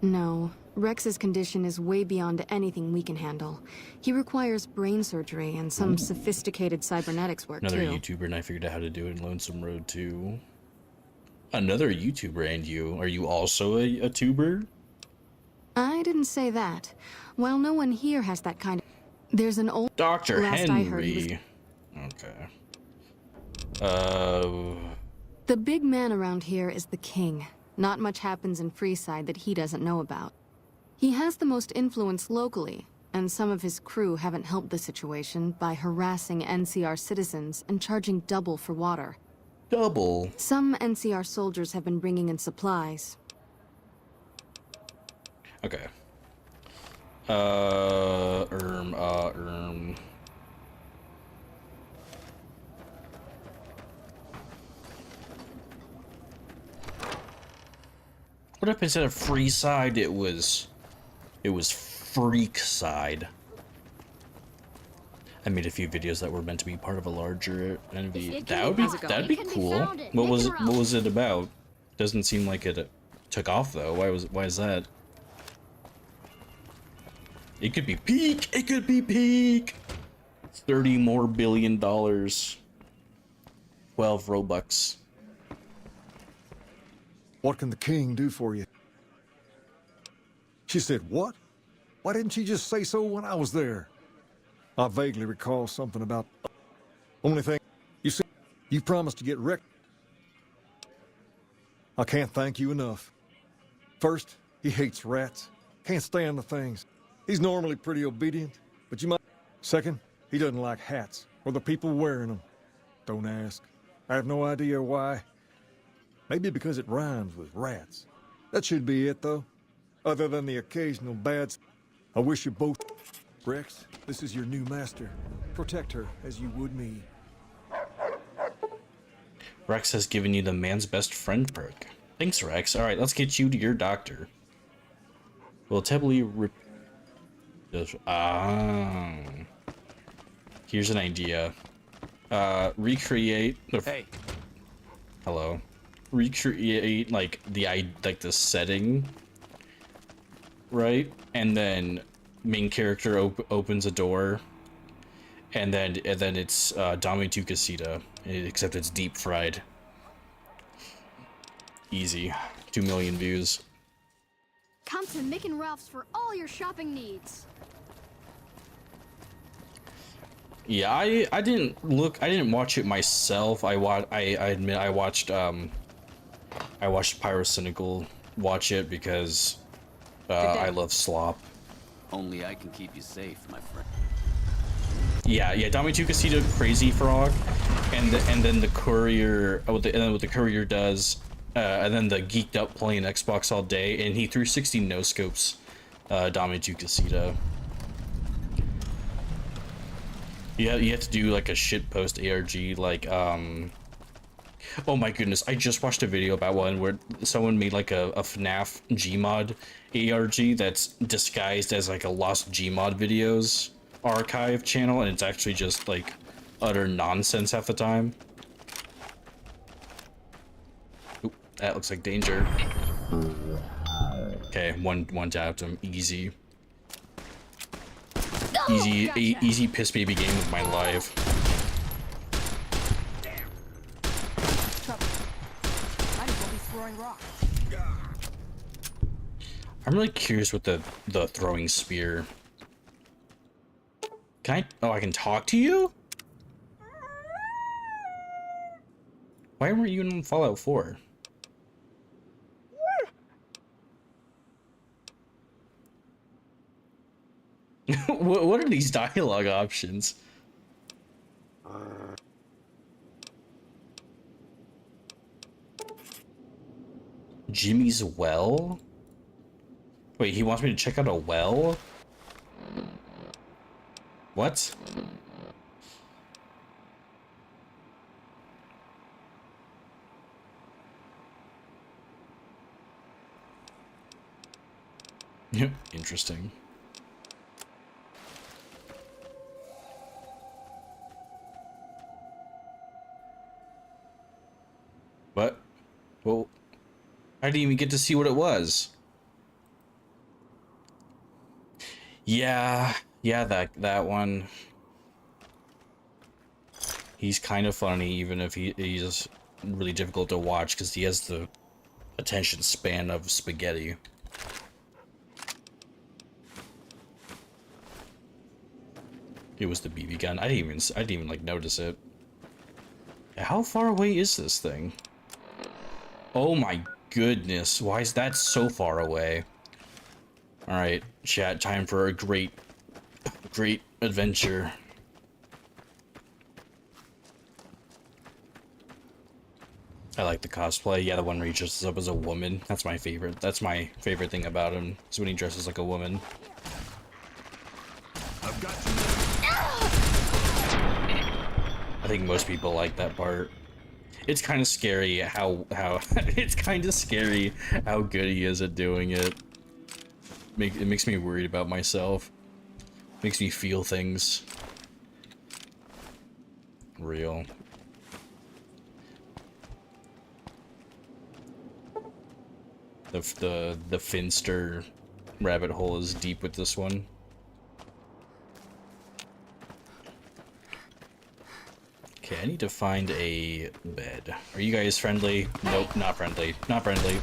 No, Rex's condition is way beyond anything we can handle. He requires brain surgery and some sophisticated cybernetics work, Another too. YouTuber, and I figured out how to do it in Lonesome Road 2. Another YouTuber, and you. Are you also a tuber? I didn't say that. While no one here has that kind of... There's an old... Dr. Last I heard, he was... Okay. The big man around here is the king. Not much happens in Freeside that he doesn't know about. He has the most influence locally, and some of his crew haven't helped the situation by harassing NCR citizens and charging double for water. Double? Some NCR soldiers have been bringing in supplies. Okay. What if instead of Freeside, it was Freakside? I made a few videos that were meant to be part of a larger NV. That'd be cool. What was it about? Doesn't seem like it took off though. Why is that? It could be peak. It could be peak. $30 more billion. 12 Robux. What can the king do for you? She said, what? Why didn't she just say so when I was there? I vaguely recall something about... Only thing, you said you promised to get wrecked. I can't thank you enough. First, he hates rats. Can't stand the things. He's normally pretty obedient, but you might... Second, he doesn't like hats or the people wearing them. Don't ask. I have no idea why. Maybe because it rhymes with rats. That should be it, though. Other than the occasional bad... I wish you both... Rex, this is your new master. Protect her as you would me. Rex has given you the man's best friend perk. Thanks, Rex. Alright, let's get you to your doctor. Will Tebley rip... Here's an idea. Recreate... Hey. Hello. Recreate, like, the setting. Right? And then main character opens a door. And then it's Dame tu Casita. Except it's deep fried. Easy. 2 million views. Come to Mick and Ralph's for all your shopping needs. Yeah, I didn't watch it myself. I admit I watched Pyrocynical watch it because I love slop. Only I can keep you safe, my friend. Yeah, Dame tu Casita Crazy Frog, and then the courier. And then what the courier does, and then the Geeked Up playing Xbox all day, and he 360 no scopes Dame tu Casita. You have to do like a shitpost ARG, like Oh my goodness, I just watched a video about one where someone made like a FNAF Gmod ARG that's disguised as like a lost Gmod videos archive channel, and it's actually just like utter nonsense half the time. Oop, that looks like danger. Okay, one tapped him. Easy. Easy piss baby game of my life. I'm really curious with the throwing spear. Can I? Oh, I can talk to you? Why weren't you in Fallout 4? What are these dialogue options? Jimmy's well? Wait, he wants me to check out a well? What? Interesting. What? Well, I didn't even get to see what it was. Yeah, that one. He's kind of funny, even if he's really difficult to watch because he has the attention span of spaghetti. It was the BB gun. I didn't even like notice it. How far away is this thing? Oh my goodness, why is that so far away? Alright, chat, time for a great adventure. I like the cosplay. Yeah, the one where he dresses up as a woman. That's my favorite. That's my favorite thing about him, is when he dresses like a woman. I've got you. I think most people like that part. It's kind of scary how it's kind of scary how good he is at doing it. It makes me worried about myself. Makes me feel things. Real. The Finster rabbit hole is deep with this one. Okay, I need to find a bed. Are you guys friendly? Nope, not friendly. Not friendly.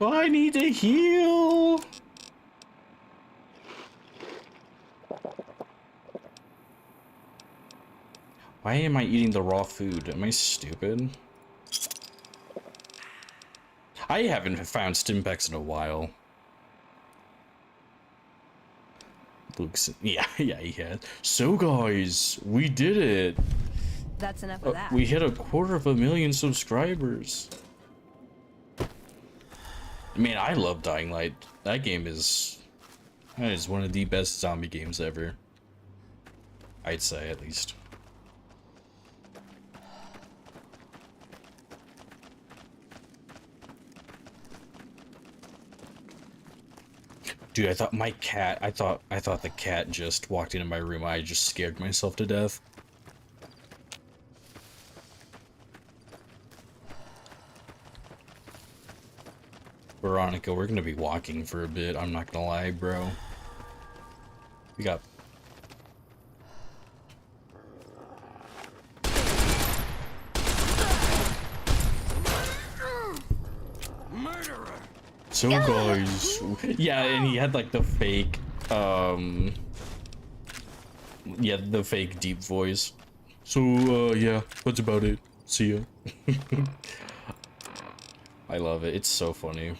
Oh, I need to heal. Why am I eating the raw food? Am I stupid? I haven't found Stimpaks in a while. Luke's, yeah, he has. So guys, we did it. That's enough of that. We hit 250,000 subscribers. Man, I love Dying Light. That is one of the best zombie games ever. I'd say, at least. Dude, I thought the cat just walked into my room. I just scared myself to death. Veronica, we're gonna be walking for a bit, I'm not gonna lie, bro. We got... Murderer! So guys... Yeah, and he had like the fake, yeah, the fake deep voice. So, yeah, that's about it. See ya. I love it, it's so funny.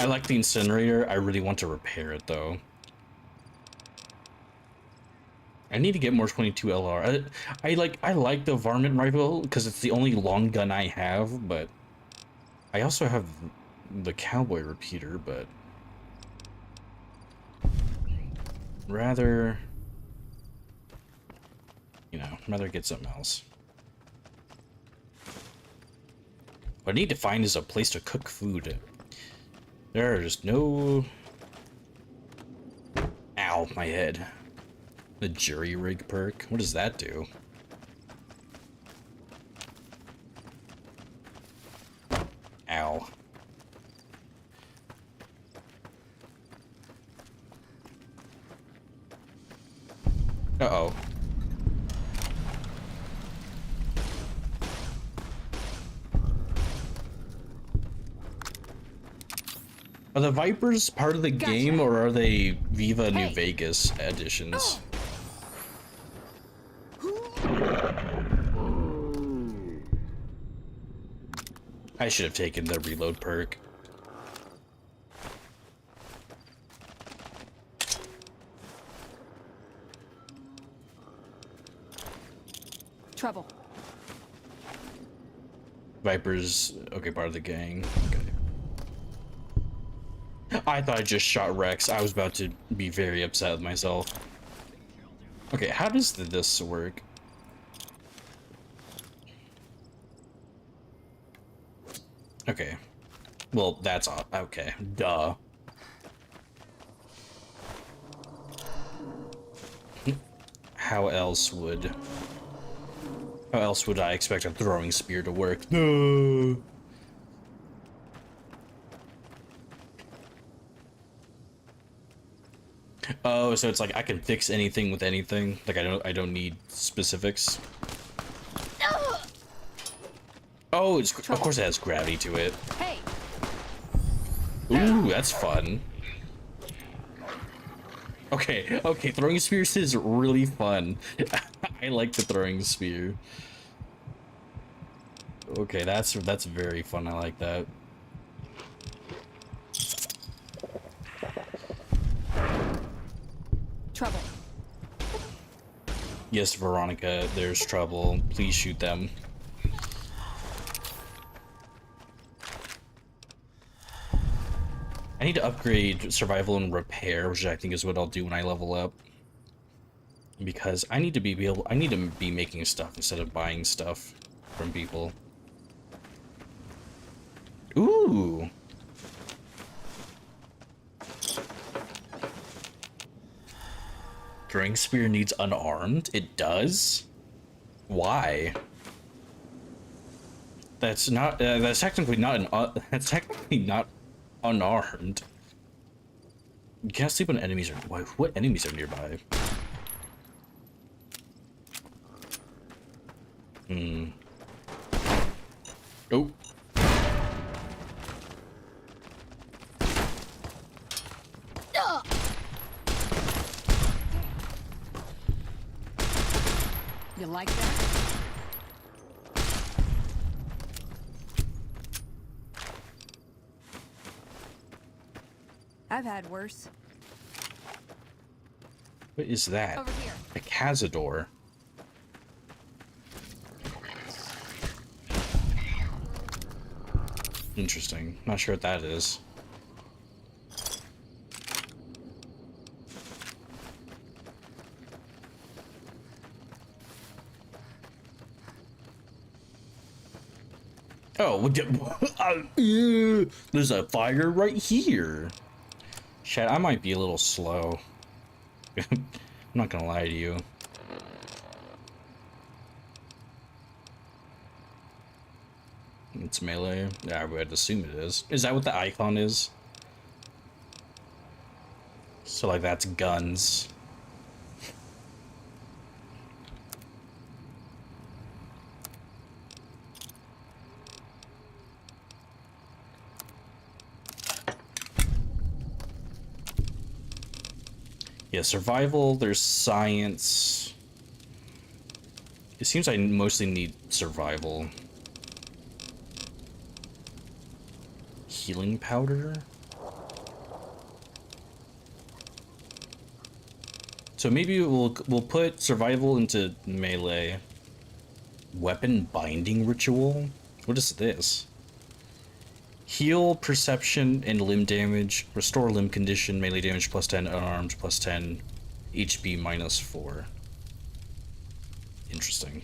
I like the incinerator. I really want to repair it though. I need to get more 22 LR. I like the varmint rifle because it's the only long gun I have, but I also have the cowboy repeater, but rather, you know, rather get something else. What I need to find is a place to cook food. There's no... Ow, my head. The jury rig perk? What does that do? Ow. Uh-oh. Are the Vipers part of the game, or are they Viva New Vegas editions? I should have taken the reload perk. Trouble. Vipers, okay, part of the gang. Okay. I thought I just shot Rex. I was about to be very upset with myself. Okay, how does this work? Okay. Well, that's off. Okay. Duh. How else would I expect a throwing spear to work? No. Oh, so it's like I can fix anything with anything. Like I don't need specifics. Oh, it's, of course it has gravity to it. Hey. Ooh, that's fun. Okay, okay, throwing spears is really fun. I like the throwing spear. Okay, that's very fun. I like that. Trouble. Yes, Veronica, there's trouble. Please shoot them. I need to upgrade survival and repair, which I think is what I'll do when I level up. Because I need to be making stuff instead of buying stuff from people. Ooh. Throwing spear needs unarmed? It does? Why? That's not that's technically not unarmed. You can't sleep when enemies are... What enemies are nearby? Hmm. Oh. You like that? I've had worse. What is that? Over here. A Cazador. Interesting. Not sure what that is. Oh, there's a fire right here. Chat, I might be a little slow. I'm not gonna lie to you. It's melee. Yeah, I would assume it is. Is that what the icon is? So, like, that's guns. Yeah, survival, there's science. It seems I mostly need survival. Healing powder? So maybe we'll put survival into melee. Weapon binding ritual? What is this? Heal perception and limb damage. Restore limb condition. Melee damage plus 10. Unarmed plus 10. HP minus 4. Interesting.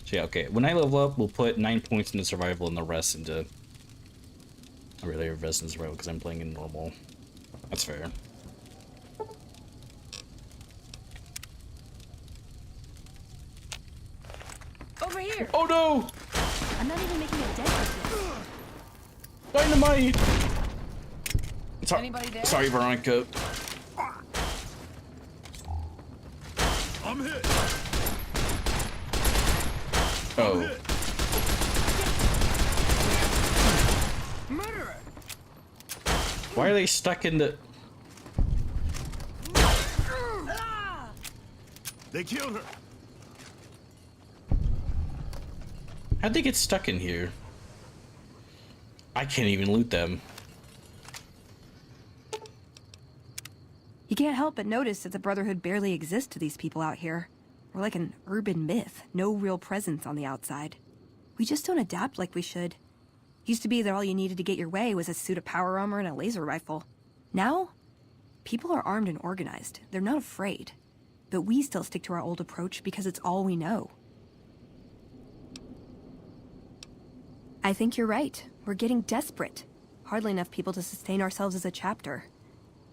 So yeah, okay. When I level up, we'll put 9 points into survival and the rest into... I really invest in survival because I'm playing in normal. That's fair. Over here. Oh no! I'm not even making a dent with this. Dynamite! Anybody there? Sorry, Veronica. I'm hit. Oh. Murderer. Why are they stuck in the... They killed her. How'd they get stuck in here? I can't even loot them. You can't help but notice that the Brotherhood barely exists to these people out here. We're like an urban myth, no real presence on the outside. We just don't adapt like we should. Used to be that all you needed to get your way was a suit of power armor and a laser rifle. Now, people are armed and organized. They're not afraid. But we still stick to our old approach because it's all we know. I think you're right. We're getting desperate. Hardly enough people to sustain ourselves as a chapter.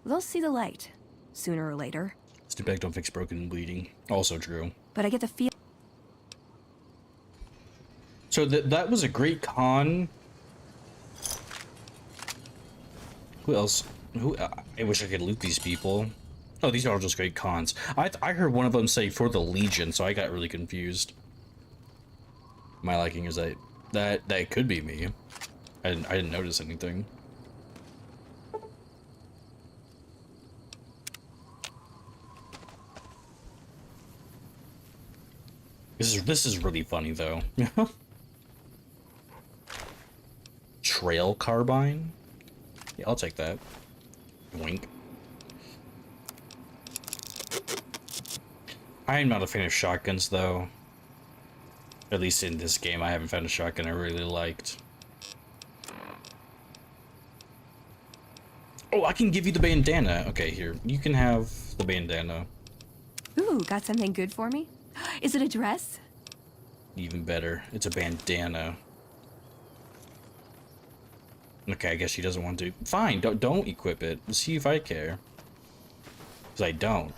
They'll see the light, sooner or later. Stay back, don't fix broken and bleeding. Also true. But I get the feel... So that was a great con. Who else? I wish I could loot these people. Oh, these are all just great cons. I heard one of them say for the Legion, so I got really confused. My liking is that could be me. I didn't notice anything. This is really funny though. Trail carbine? Yeah, I'll take that. Wink. I am not a fan of shotguns though. At least in this game, I haven't found a shotgun I really liked. Oh, I can give you the bandana. Okay, here. You can have the bandana. Ooh, got something good for me? Is it a dress? Even better. It's a bandana. Okay, I guess she doesn't want to. Fine, don't equip it. Let's see if I care. Because I don't.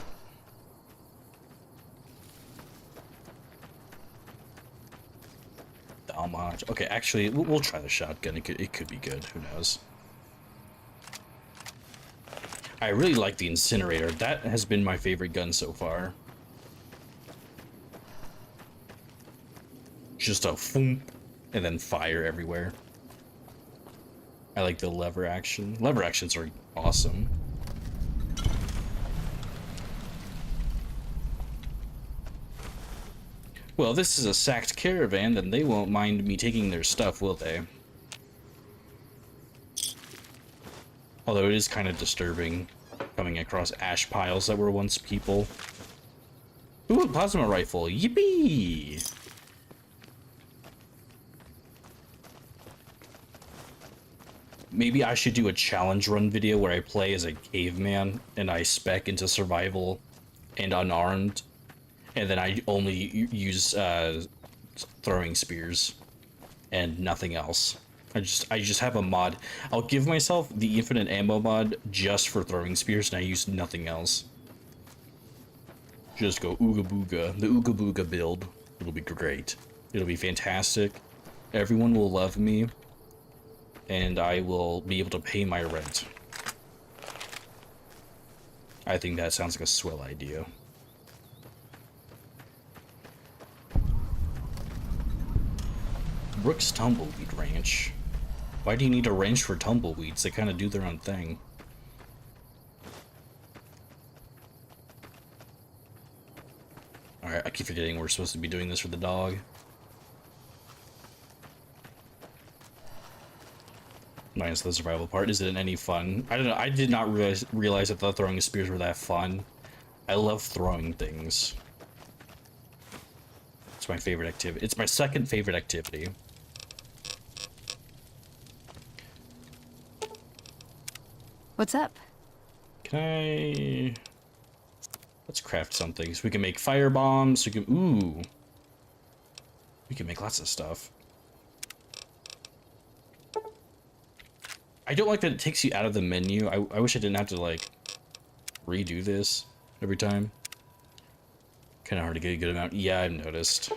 The homage. Okay, actually, we'll try the shotgun. It could be good. Who knows? I really like the incinerator. That has been my favorite gun so far. Just a thump and then fire everywhere. I like the lever action. Lever actions are awesome. Well, this is a sacked caravan, then they won't mind me taking their stuff, will they? Although it is kind of disturbing coming across ash piles that were once people. Ooh, a plasma rifle. Yippee! Maybe I should do a challenge run video where I play as a caveman and I spec into survival and unarmed, and then I only use throwing spears and nothing else. I just have a mod. I'll give myself the infinite ammo mod just for throwing spears, and I use nothing else. Just go ooga booga, the ooga booga build. It'll be great. It'll be fantastic. Everyone will love me, and I will be able to pay my rent. I think that sounds like a swell idea. Brooks Tumbleweed Ranch. Why do you need a ranch for tumbleweeds? They kind of do their own thing. Alright, I keep forgetting we're supposed to be doing this for the dog. Minus the survival part. Is it any fun? I don't know. I did not realize that the throwing spears were that fun. I love throwing things. It's my favorite activity. It's my second favorite activity. What's up? Can I... Let's craft something so we can make fire bombs. We can... Ooh. We can make lots of stuff. I don't like that it takes you out of the menu. I wish I didn't have to, like, redo this every time. Kind of hard to get a good amount. Yeah, I've noticed.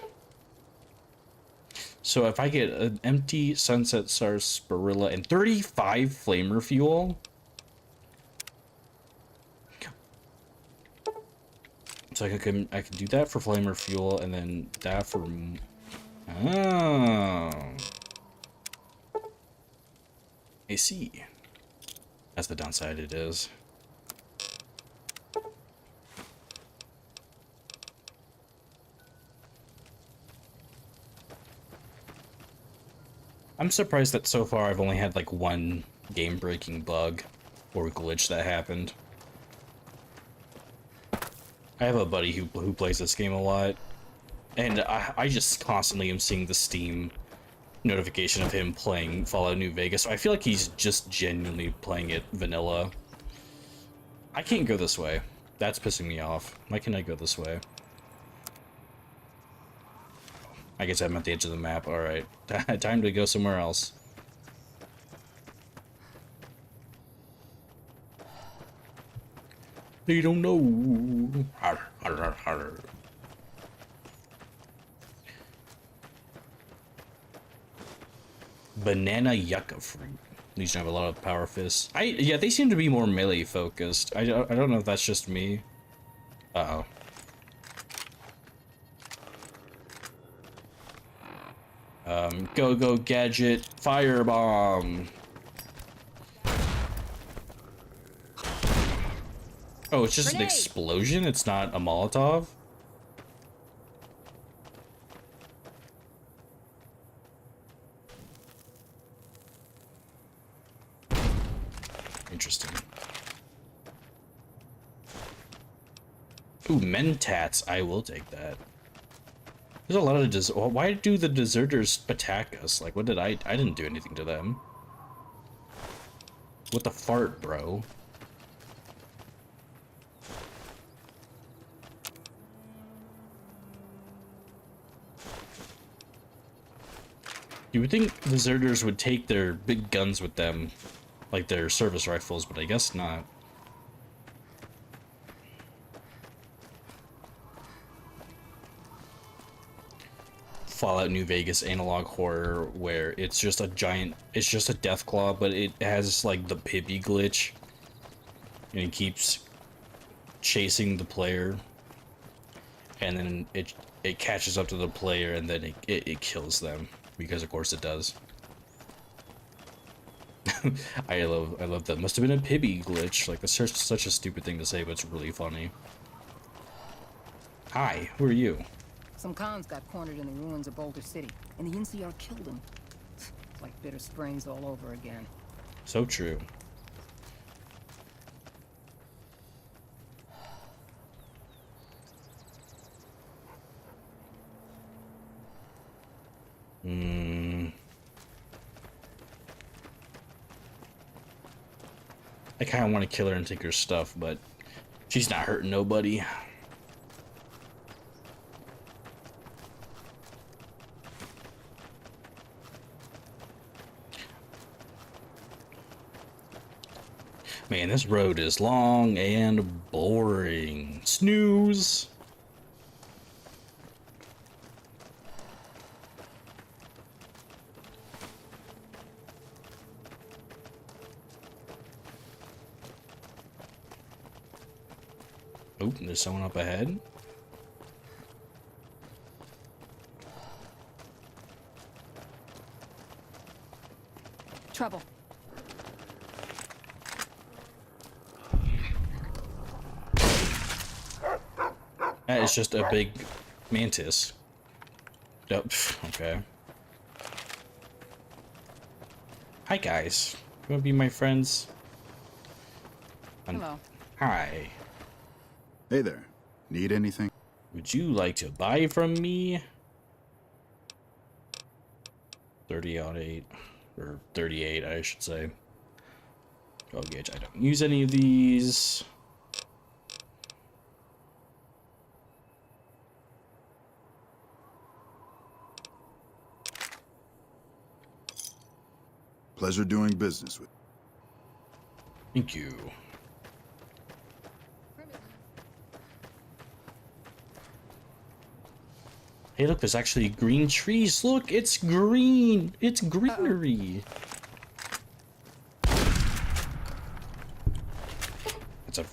So if I get an empty sunset sarsaparilla and 35 flamer fuel... So I can do that for flamer fuel and then that for... Oh... I see. That's the downside it is. I'm surprised that so far I've only had like one game-breaking bug or glitch that happened. I have a buddy who plays this game a lot, and I just constantly am seeing the Steam notification of him playing Fallout New Vegas. So I feel like he's just genuinely playing it vanilla. I can't go this way. That's pissing me off. Why can't I go this way? I guess I'm at the edge of the map. Alright. Time to go somewhere else. They don't know. Har, har, har, har. Banana yucca fruit. These have a lot of power fists. Yeah, they seem to be more melee focused. I don't know if that's just me. Uh-oh. Go gadget firebomb. Oh, it's just an explosion? It's not a Molotov? Interesting. Ooh, mentats. I will take that. There's a lot of why do the deserters attack us? Like, what did I didn't do anything to them. What the fart, bro? You would think deserters would take their big guns with them, like their service rifles, but I guess not. Fallout New Vegas analog horror where it's just a death claw, but it has like the Pibby glitch, and it keeps chasing the player, and then it catches up to the player, and then it kills them, because of course it does. I love that. Must have been a Pibby glitch. Like, that's such a stupid thing to say, but it's really funny. Hi, who are you? Some cons got cornered in the ruins of Boulder City, and the NCR killed them. It's like Bitter Springs all over again. So true. I kind of want to kill her and take her stuff, but she's not hurting nobody. Man, this road is long and boring. Snooze. Oh, there's someone up ahead. Trouble. That is just a big mantis. Oh, okay. Hi, guys. You wanna be my friends? Hello. Hi. Hey there. Need anything? Would you like to buy from me? 30 out 8. Or 38, I should say. 12 gauge. I don't use any of these. Pleasure doing business with. Thank you. Hey, look, there's actually green trees. Look, it's green. It's greenery.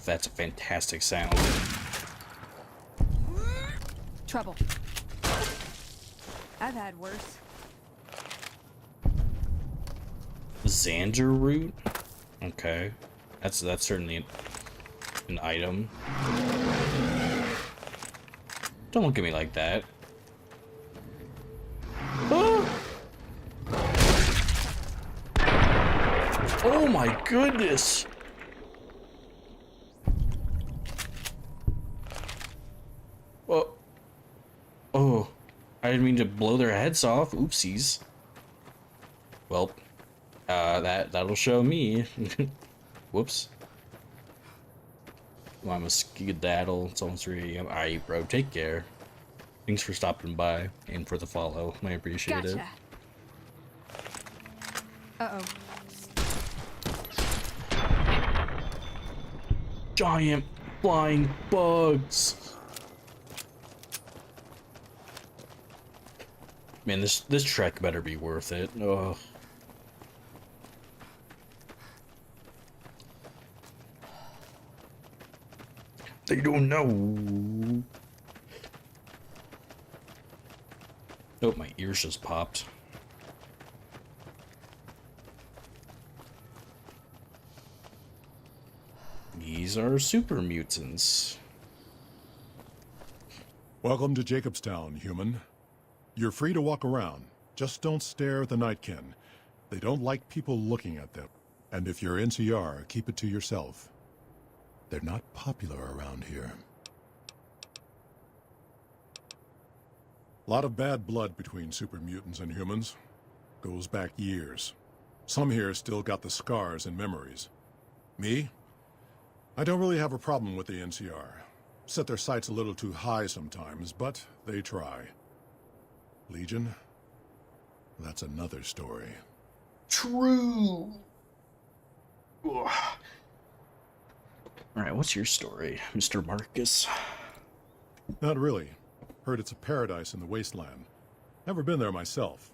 That's a fantastic sound. Trouble. I've had worse. Xander root? Okay. That's certainly an item. Don't look at me like that. Ah! Oh my goodness! Oh, I didn't mean to blow their heads off. Oopsies. Well, that'll show me. Whoops. Well, I'm a skedaddle. It's almost 3 AM. Alright, bro, take care. Thanks for stopping by and for the follow. I appreciate it. Uh-oh. Giant flying bugs. Man, this trek better be worth it. Ugh. They don't know. Oh, my ears just popped. These are super mutants. Welcome to Jacobstown, human. You're free to walk around. Just don't stare at the Nightkin. They don't like people looking at them. And if you're NCR, keep it to yourself. They're not popular around here. A lot of bad blood between super mutants and humans. Goes back years. Some here still got the scars and memories. Me? I don't really have a problem with the NCR. Set their sights a little too high sometimes, but they try. Legion? That's another story. True. Alright, what's your story, Mr. Marcus? Not really. Heard it's a paradise in the wasteland. Never been there myself.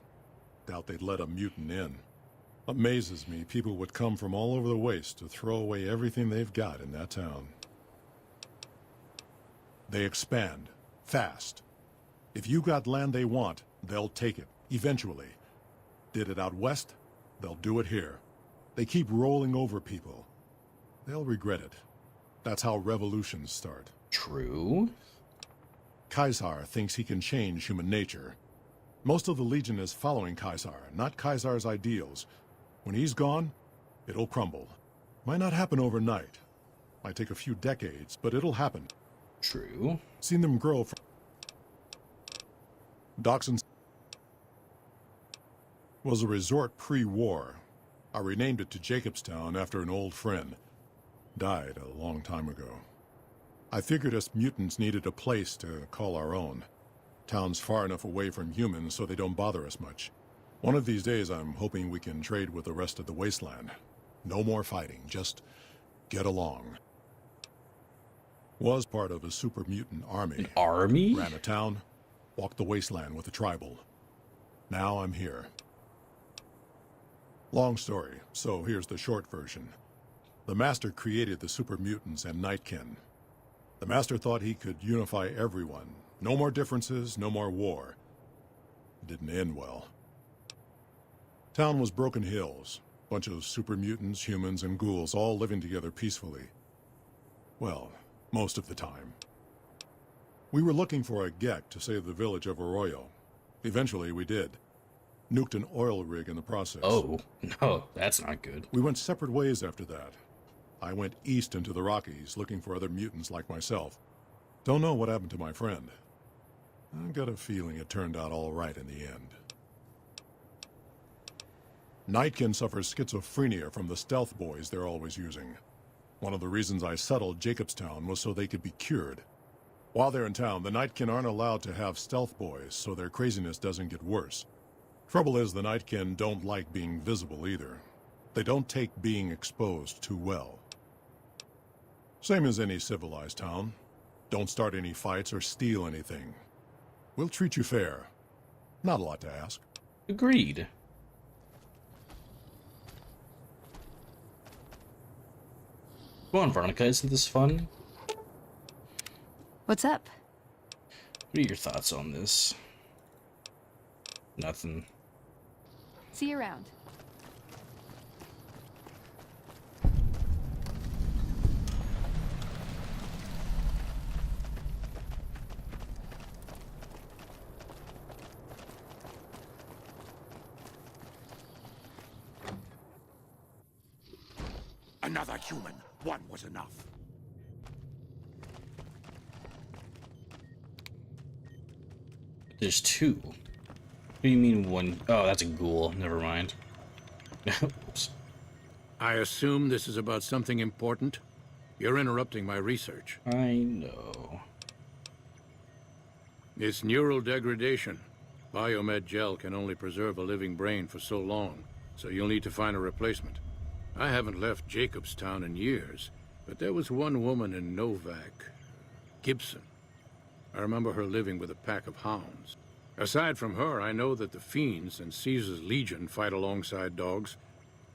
Doubt they'd let a mutant in. Amazes me people would come from all over the waste to throw away everything they've got in that town. They expand. Fast. If you got land they want, they'll take it. Eventually. Did it out west, they'll do it here. They keep rolling over people. They'll regret it. That's how revolutions start. True. Caesar thinks he can change human nature. Most of the Legion is following Caesar, not Caesar's ideals. When he's gone, it'll crumble. Might not happen overnight. Might take a few decades, but it'll happen. True. Seen them grow from... Dachshund was a resort pre-war. I renamed it to Jacobstown after an old friend. Died a long time ago. I figured us mutants needed a place to call our own. Town's far enough away from humans so they don't bother us much. One of these days I'm hoping we can trade with the rest of the wasteland. No more fighting, just get along. Was part of a super mutant army. An army? Ran a town, walked the wasteland with a tribal. Now I'm here. Long story, so here's the short version. The Master created the super mutants and Nightkin. The Master thought he could unify everyone. No more differences, no more war. It didn't end well. Town was Broken Hills. Bunch of super mutants, humans, and ghouls all living together peacefully. Well, most of the time. We were looking for a GEEKED to save the village of Arroyo. Eventually, we did. Nuked an oil rig in the process. Oh, no, that's not good. We went separate ways after that. I went east into the Rockies, looking for other mutants like myself. Don't know what happened to my friend. I've got a feeling it turned out all right in the end. Nightkin suffers schizophrenia from the stealth boys they're always using. One of the reasons I settled Jacobstown was so they could be cured. While they're in town, the Nightkin aren't allowed to have stealth boys, so their craziness doesn't get worse. Trouble is, the Nightkin don't like being visible either. They don't take being exposed too well. Same as any civilized town. Don't start any fights or steal anything. We'll treat you fair. Not a lot to ask. Agreed. Go on, Veronica, isn't this fun? What's up? What are your thoughts on this? Nothing. See you around. Another human. One was enough. There's two. What do you mean one? Oh, that's a ghoul. Never mind. Oops. I assume this is about something important? You're interrupting my research. I know. It's neural degradation. Biomed gel can only preserve a living brain for so long, so you'll need to find a replacement. I haven't left Jacobstown in years, but there was one woman in Novak, Gibson. I remember her living with a pack of hounds. Aside from her, I know that the Fiends and Caesar's Legion fight alongside dogs.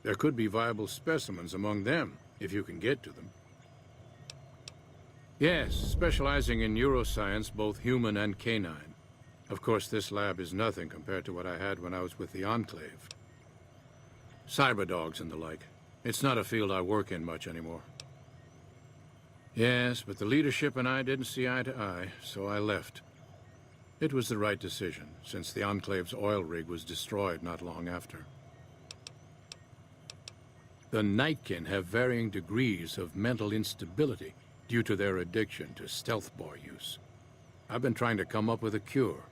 There could be viable specimens among them, if you can get to them. Yes, specializing in neuroscience, both human and canine. Of course, this lab is nothing compared to what I had when I was with the Enclave. Cyberdogs and the like. It's not a field I work in much anymore. Yes, but the leadership and I didn't see eye to eye, so I left. It was the right decision, since the Enclave's oil rig was destroyed not long after. The Nightkin have varying degrees of mental instability due to their addiction to stealth boy use. I've been trying to come up with a cure.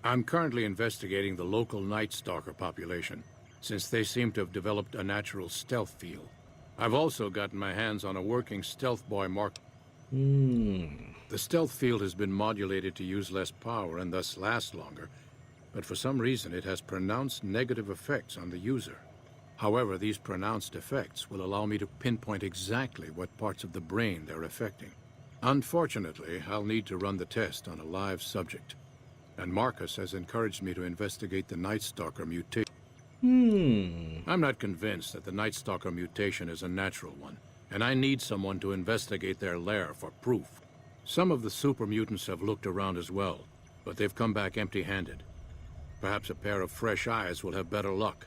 I'm currently investigating the local Night Stalker population, since they seem to have developed a natural stealth feel. I've also gotten my hands on a working stealth boy mark. The stealth field has been modulated to use less power and thus last longer, but for some reason it has pronounced negative effects on the user. However, these pronounced effects will allow me to pinpoint exactly what parts of the brain they're affecting. Unfortunately, I'll need to run the test on a live subject, and Marcus has encouraged me to investigate the Night Stalker mutation. I'm not convinced that the Night Stalker mutation is a natural one, and I need someone to investigate their lair for proof. Some of the super mutants have looked around as well, but they've come back empty-handed. Perhaps a pair of fresh eyes will have better luck.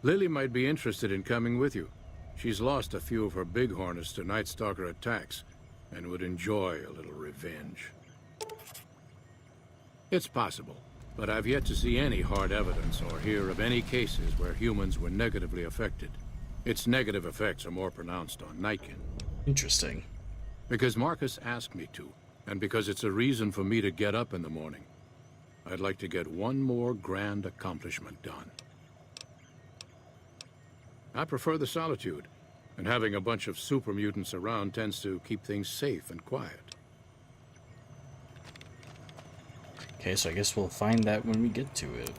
Lily might be interested in coming with you. She's lost a few of her bighorners to Night Stalker attacks, and would enjoy a little revenge. It's possible, but I've yet to see any hard evidence or hear of any cases where humans were negatively affected. Its negative effects are more pronounced on Nightkin. Interesting. Because Marcus asked me to, and because it's a reason for me to get up in the morning. I'd like to get one more grand accomplishment done. I prefer the solitude, and having a bunch of super mutants around tends to keep things safe and quiet. Okay, so I guess we'll find that when we get to it.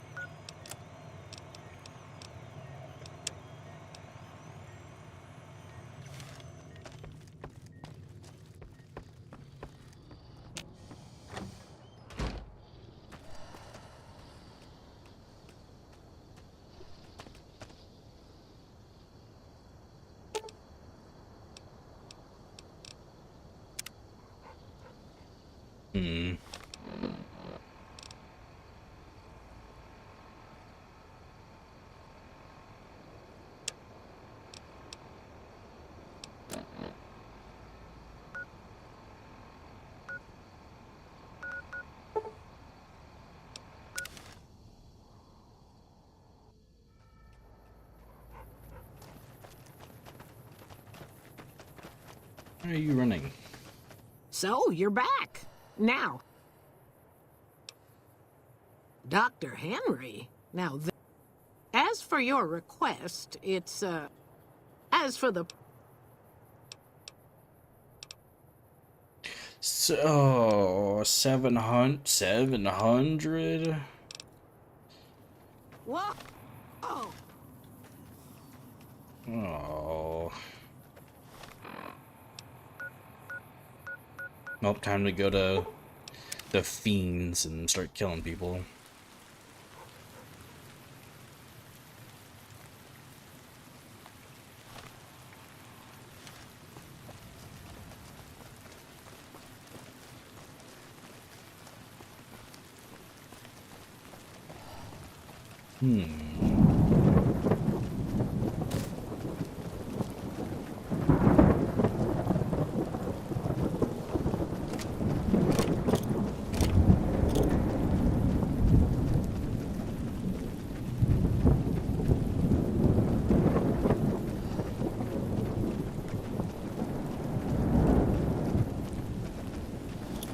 Where are you running? So, you're back. Now, Dr. Henry, now, as for your request, it's, as for the... So, 700? What? Oh. Oh. Well, time to go to the fiends and start killing people.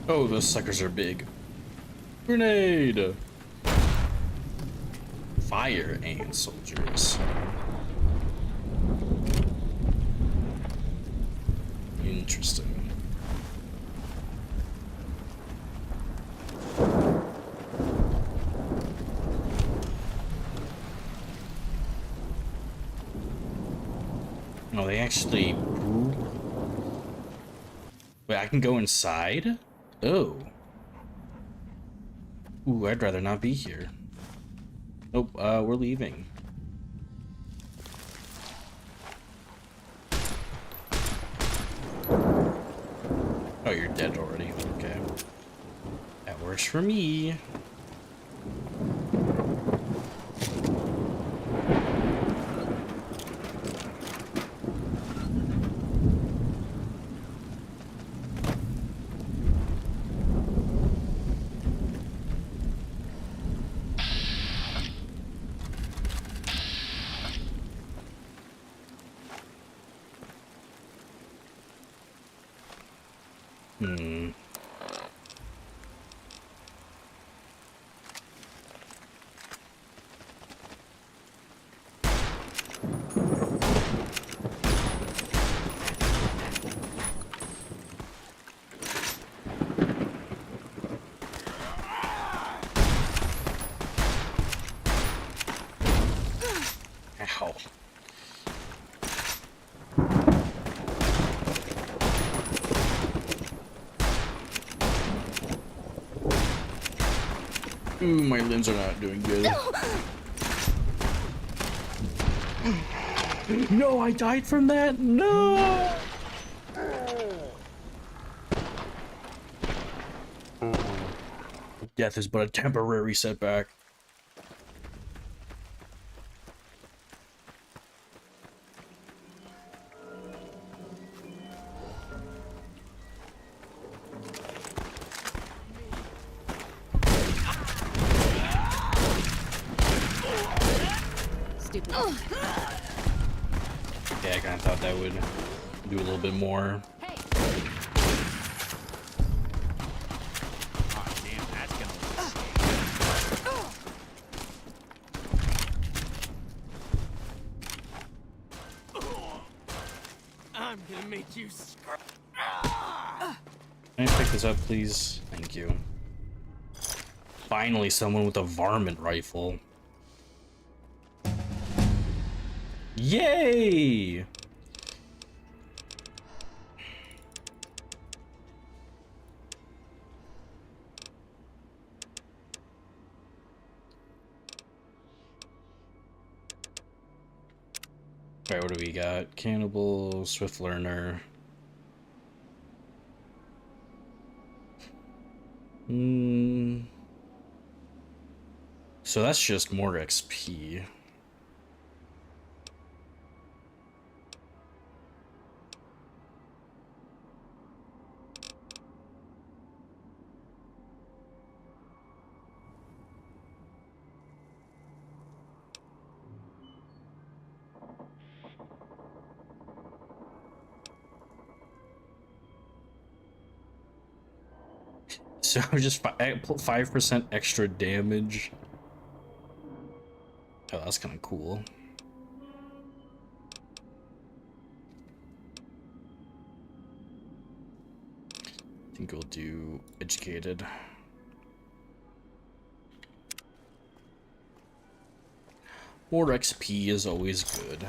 Oh, those suckers are big. Grenade! Fire ant soldiers. Interesting. Oh, they actually... Wait, I can go inside? Oh. Ooh, I'd rather not be here. Nope, we're leaving. Oh, you're dead already. Okay. That works for me. Ow. Ooh, my limbs are not doing good. No, I died from that? No! Death is but a temporary setback. Stupid. Yeah, I kind of thought that would do a little bit more. I'm gonna make you scream. Can I pick this up, please? Thank you. Finally, someone with a varmint rifle. Yay! Alright, what do we got? Cannibal, Swift Learner. So that's just more XP. So just 5% extra damage. Oh, that's kind of cool. I think we'll do educated. More XP is always good.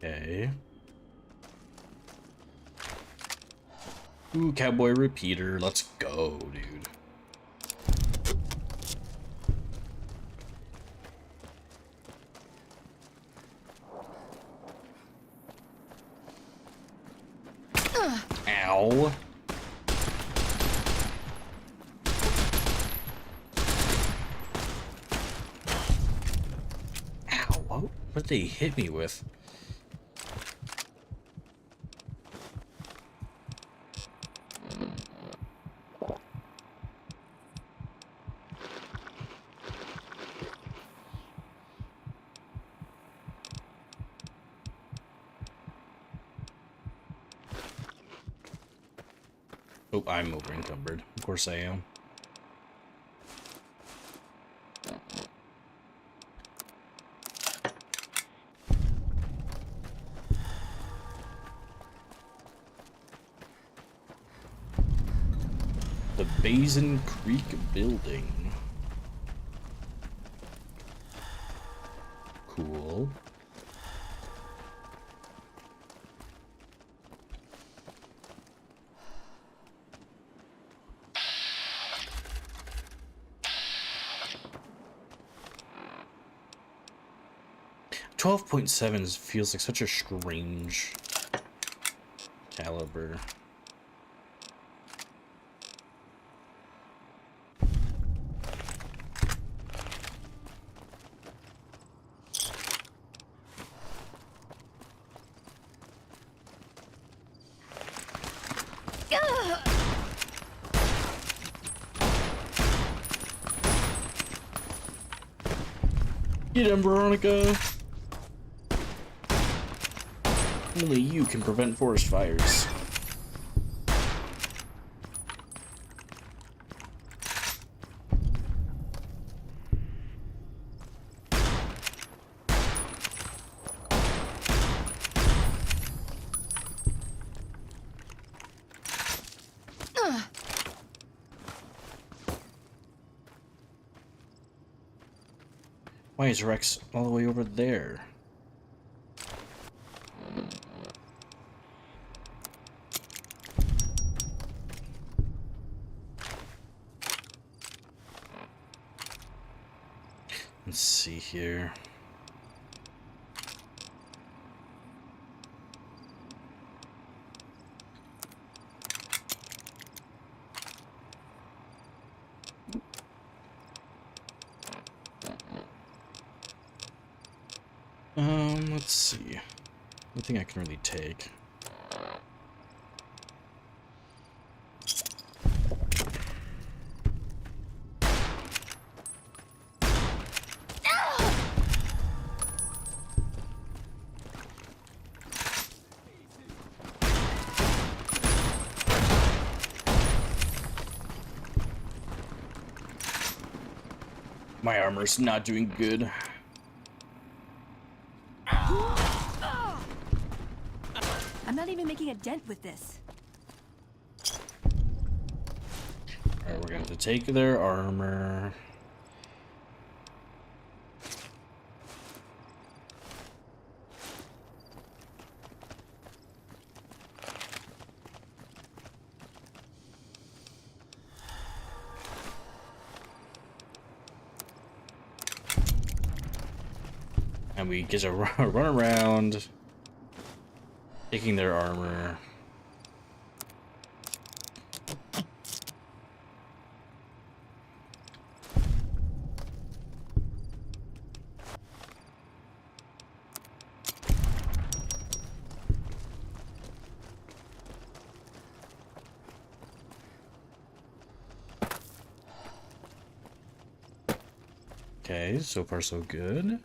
Okay. Ooh, cowboy repeater. Let's go, dude. Ow. Ow. What did they hit me with? Oh, I'm over encumbered. Of course I am. The Basin Creek building. Cool. .7 feels like such a strange caliber. Get him, Veronica! Only you can prevent forest fires. Why is Rex all the way over there? Let's see here. Let's see. Nothing I can really take. My armor's not doing good. I'm not even making a dent with this. Alright, we're going to take their armor. And we get to run around, taking their armor. Okay, so far so good.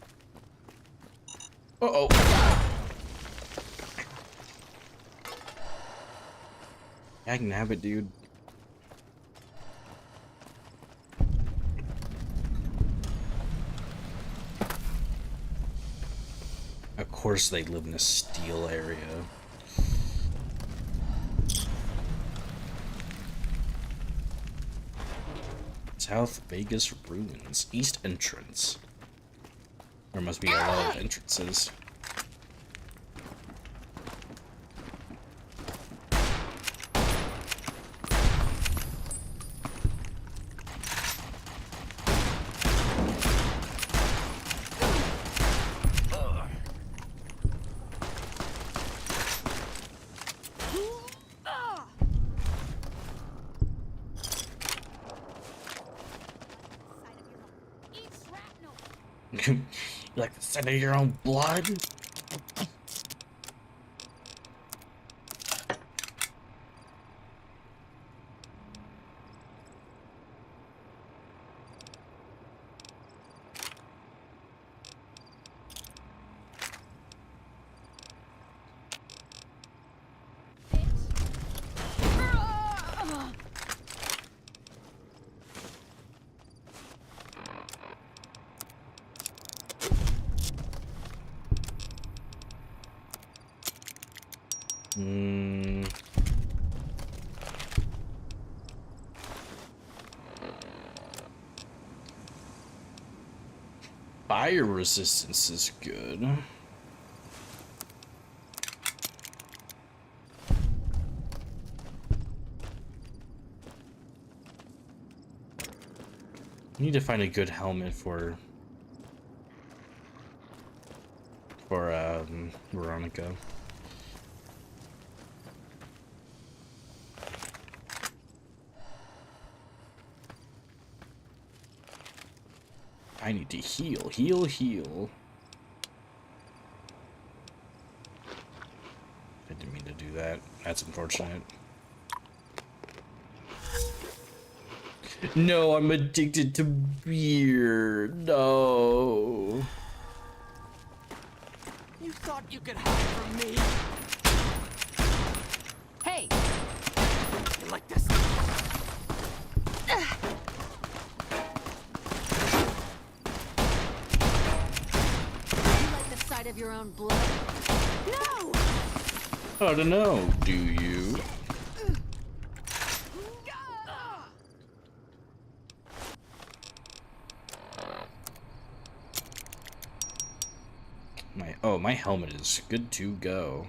Uh-oh. I can have it, dude. Of course they live in a steel area. South Vegas Ruins. East entrance. There must be a lot of entrances. You like the scent of your own blood? Fire resistance is good. I need to find a good helmet for Veronica. I need to heal, heal, heal. I didn't mean to do that. That's unfortunate. No, I'm addicted to beer. No. You thought you could hide from me? Hey! You like this? Of your own blood? No! I don't know, do you? My helmet is good to go.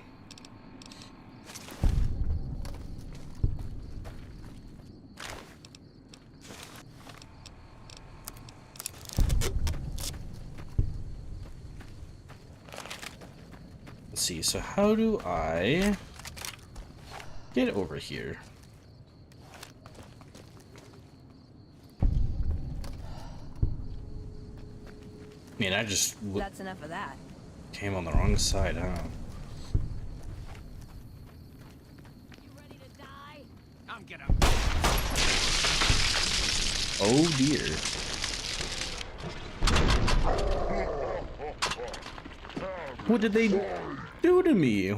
Let's see, so how do I get over here? Man, I just That's enough of that. came on the wrong side, huh? You ready to die? I'm gonna. Oh dear. What did they do to me?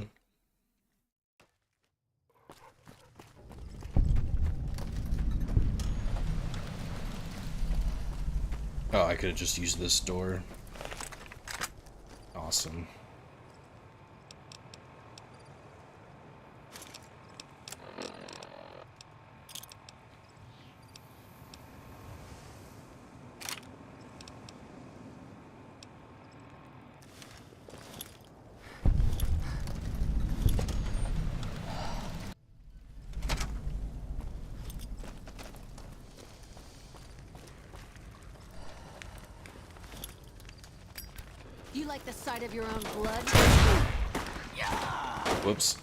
Oh, I could have just used this door. Awesome. You like the sight of your own blood? Whoops.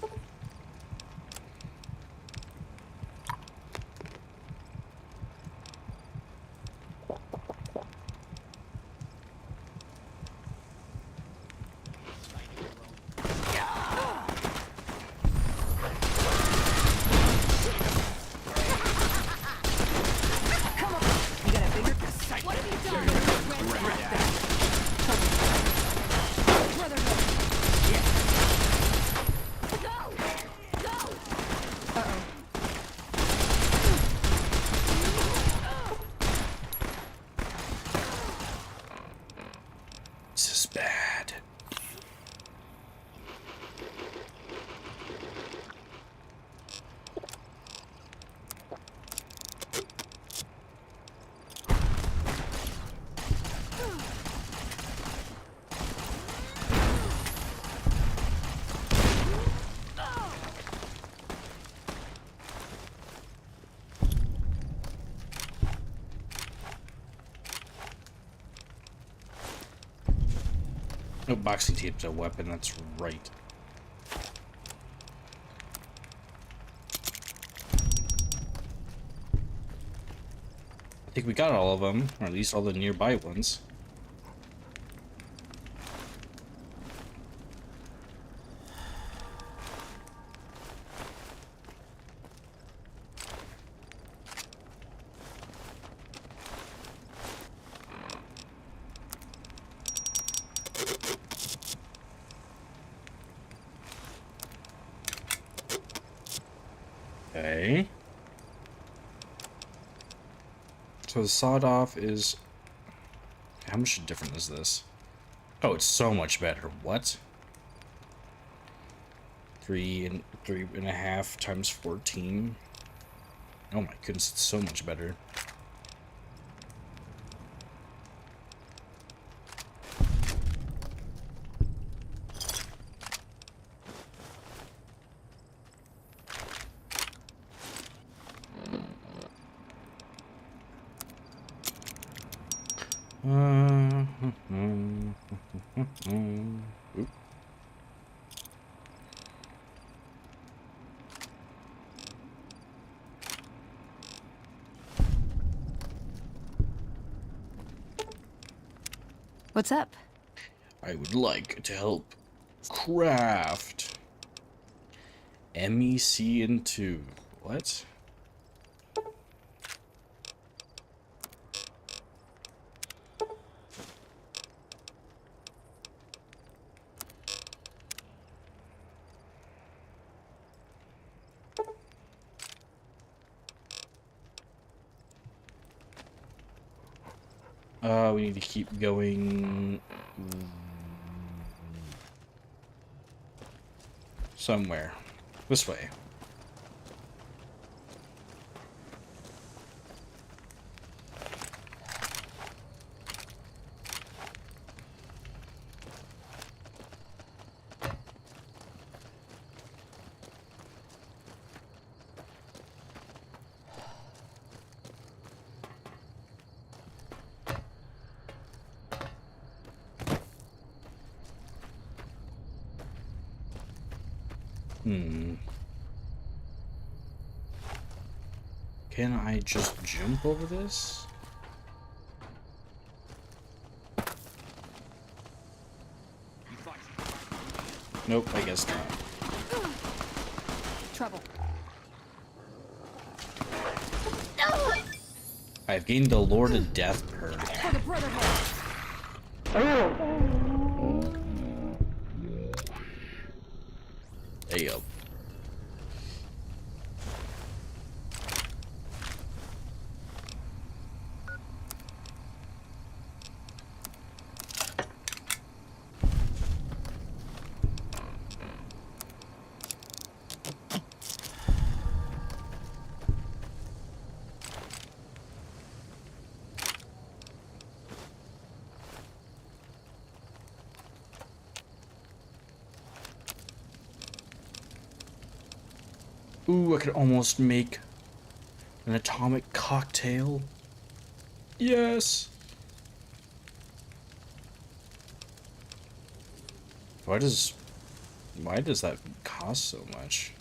What have you done? No, boxing tape's a weapon, that's right. I think we got all of them, or at least all the nearby ones. Okay. So the sawed off is... How much different is this? Oh, it's so much better. What? 3.5 times 14. Oh my goodness, it's so much better. Oop. What's up? I would like to help craft MEC into what? We need to keep going somewhere. This way. Can I just jump over this? Nope, I guess not. Trouble. I've gained the Lord of Death perk. For the Brotherhood. There you go. Ooh, I could almost make an atomic cocktail. Yes! Why does that cost so much?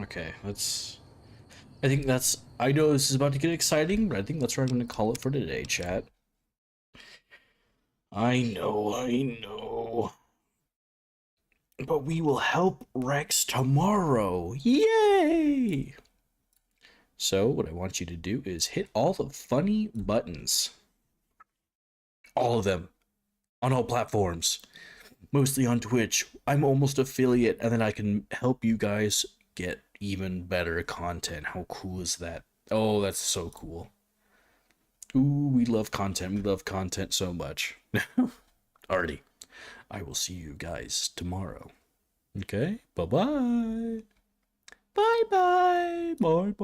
Okay, I know this is about to get exciting, but I think that's where I'm going to call it for today, chat. I know. But we will help Rex tomorrow. Yay! So, what I want you to do is hit all the funny buttons. All of them. On all platforms. Mostly on Twitch. I'm almost affiliate, and then I can help you guys get even better content. How cool is that? Oh, that's so cool. Ooh, we love content. We love content so much. Already. I will see you guys tomorrow. Okay? Bye-bye. Bye-bye. Bye-bye.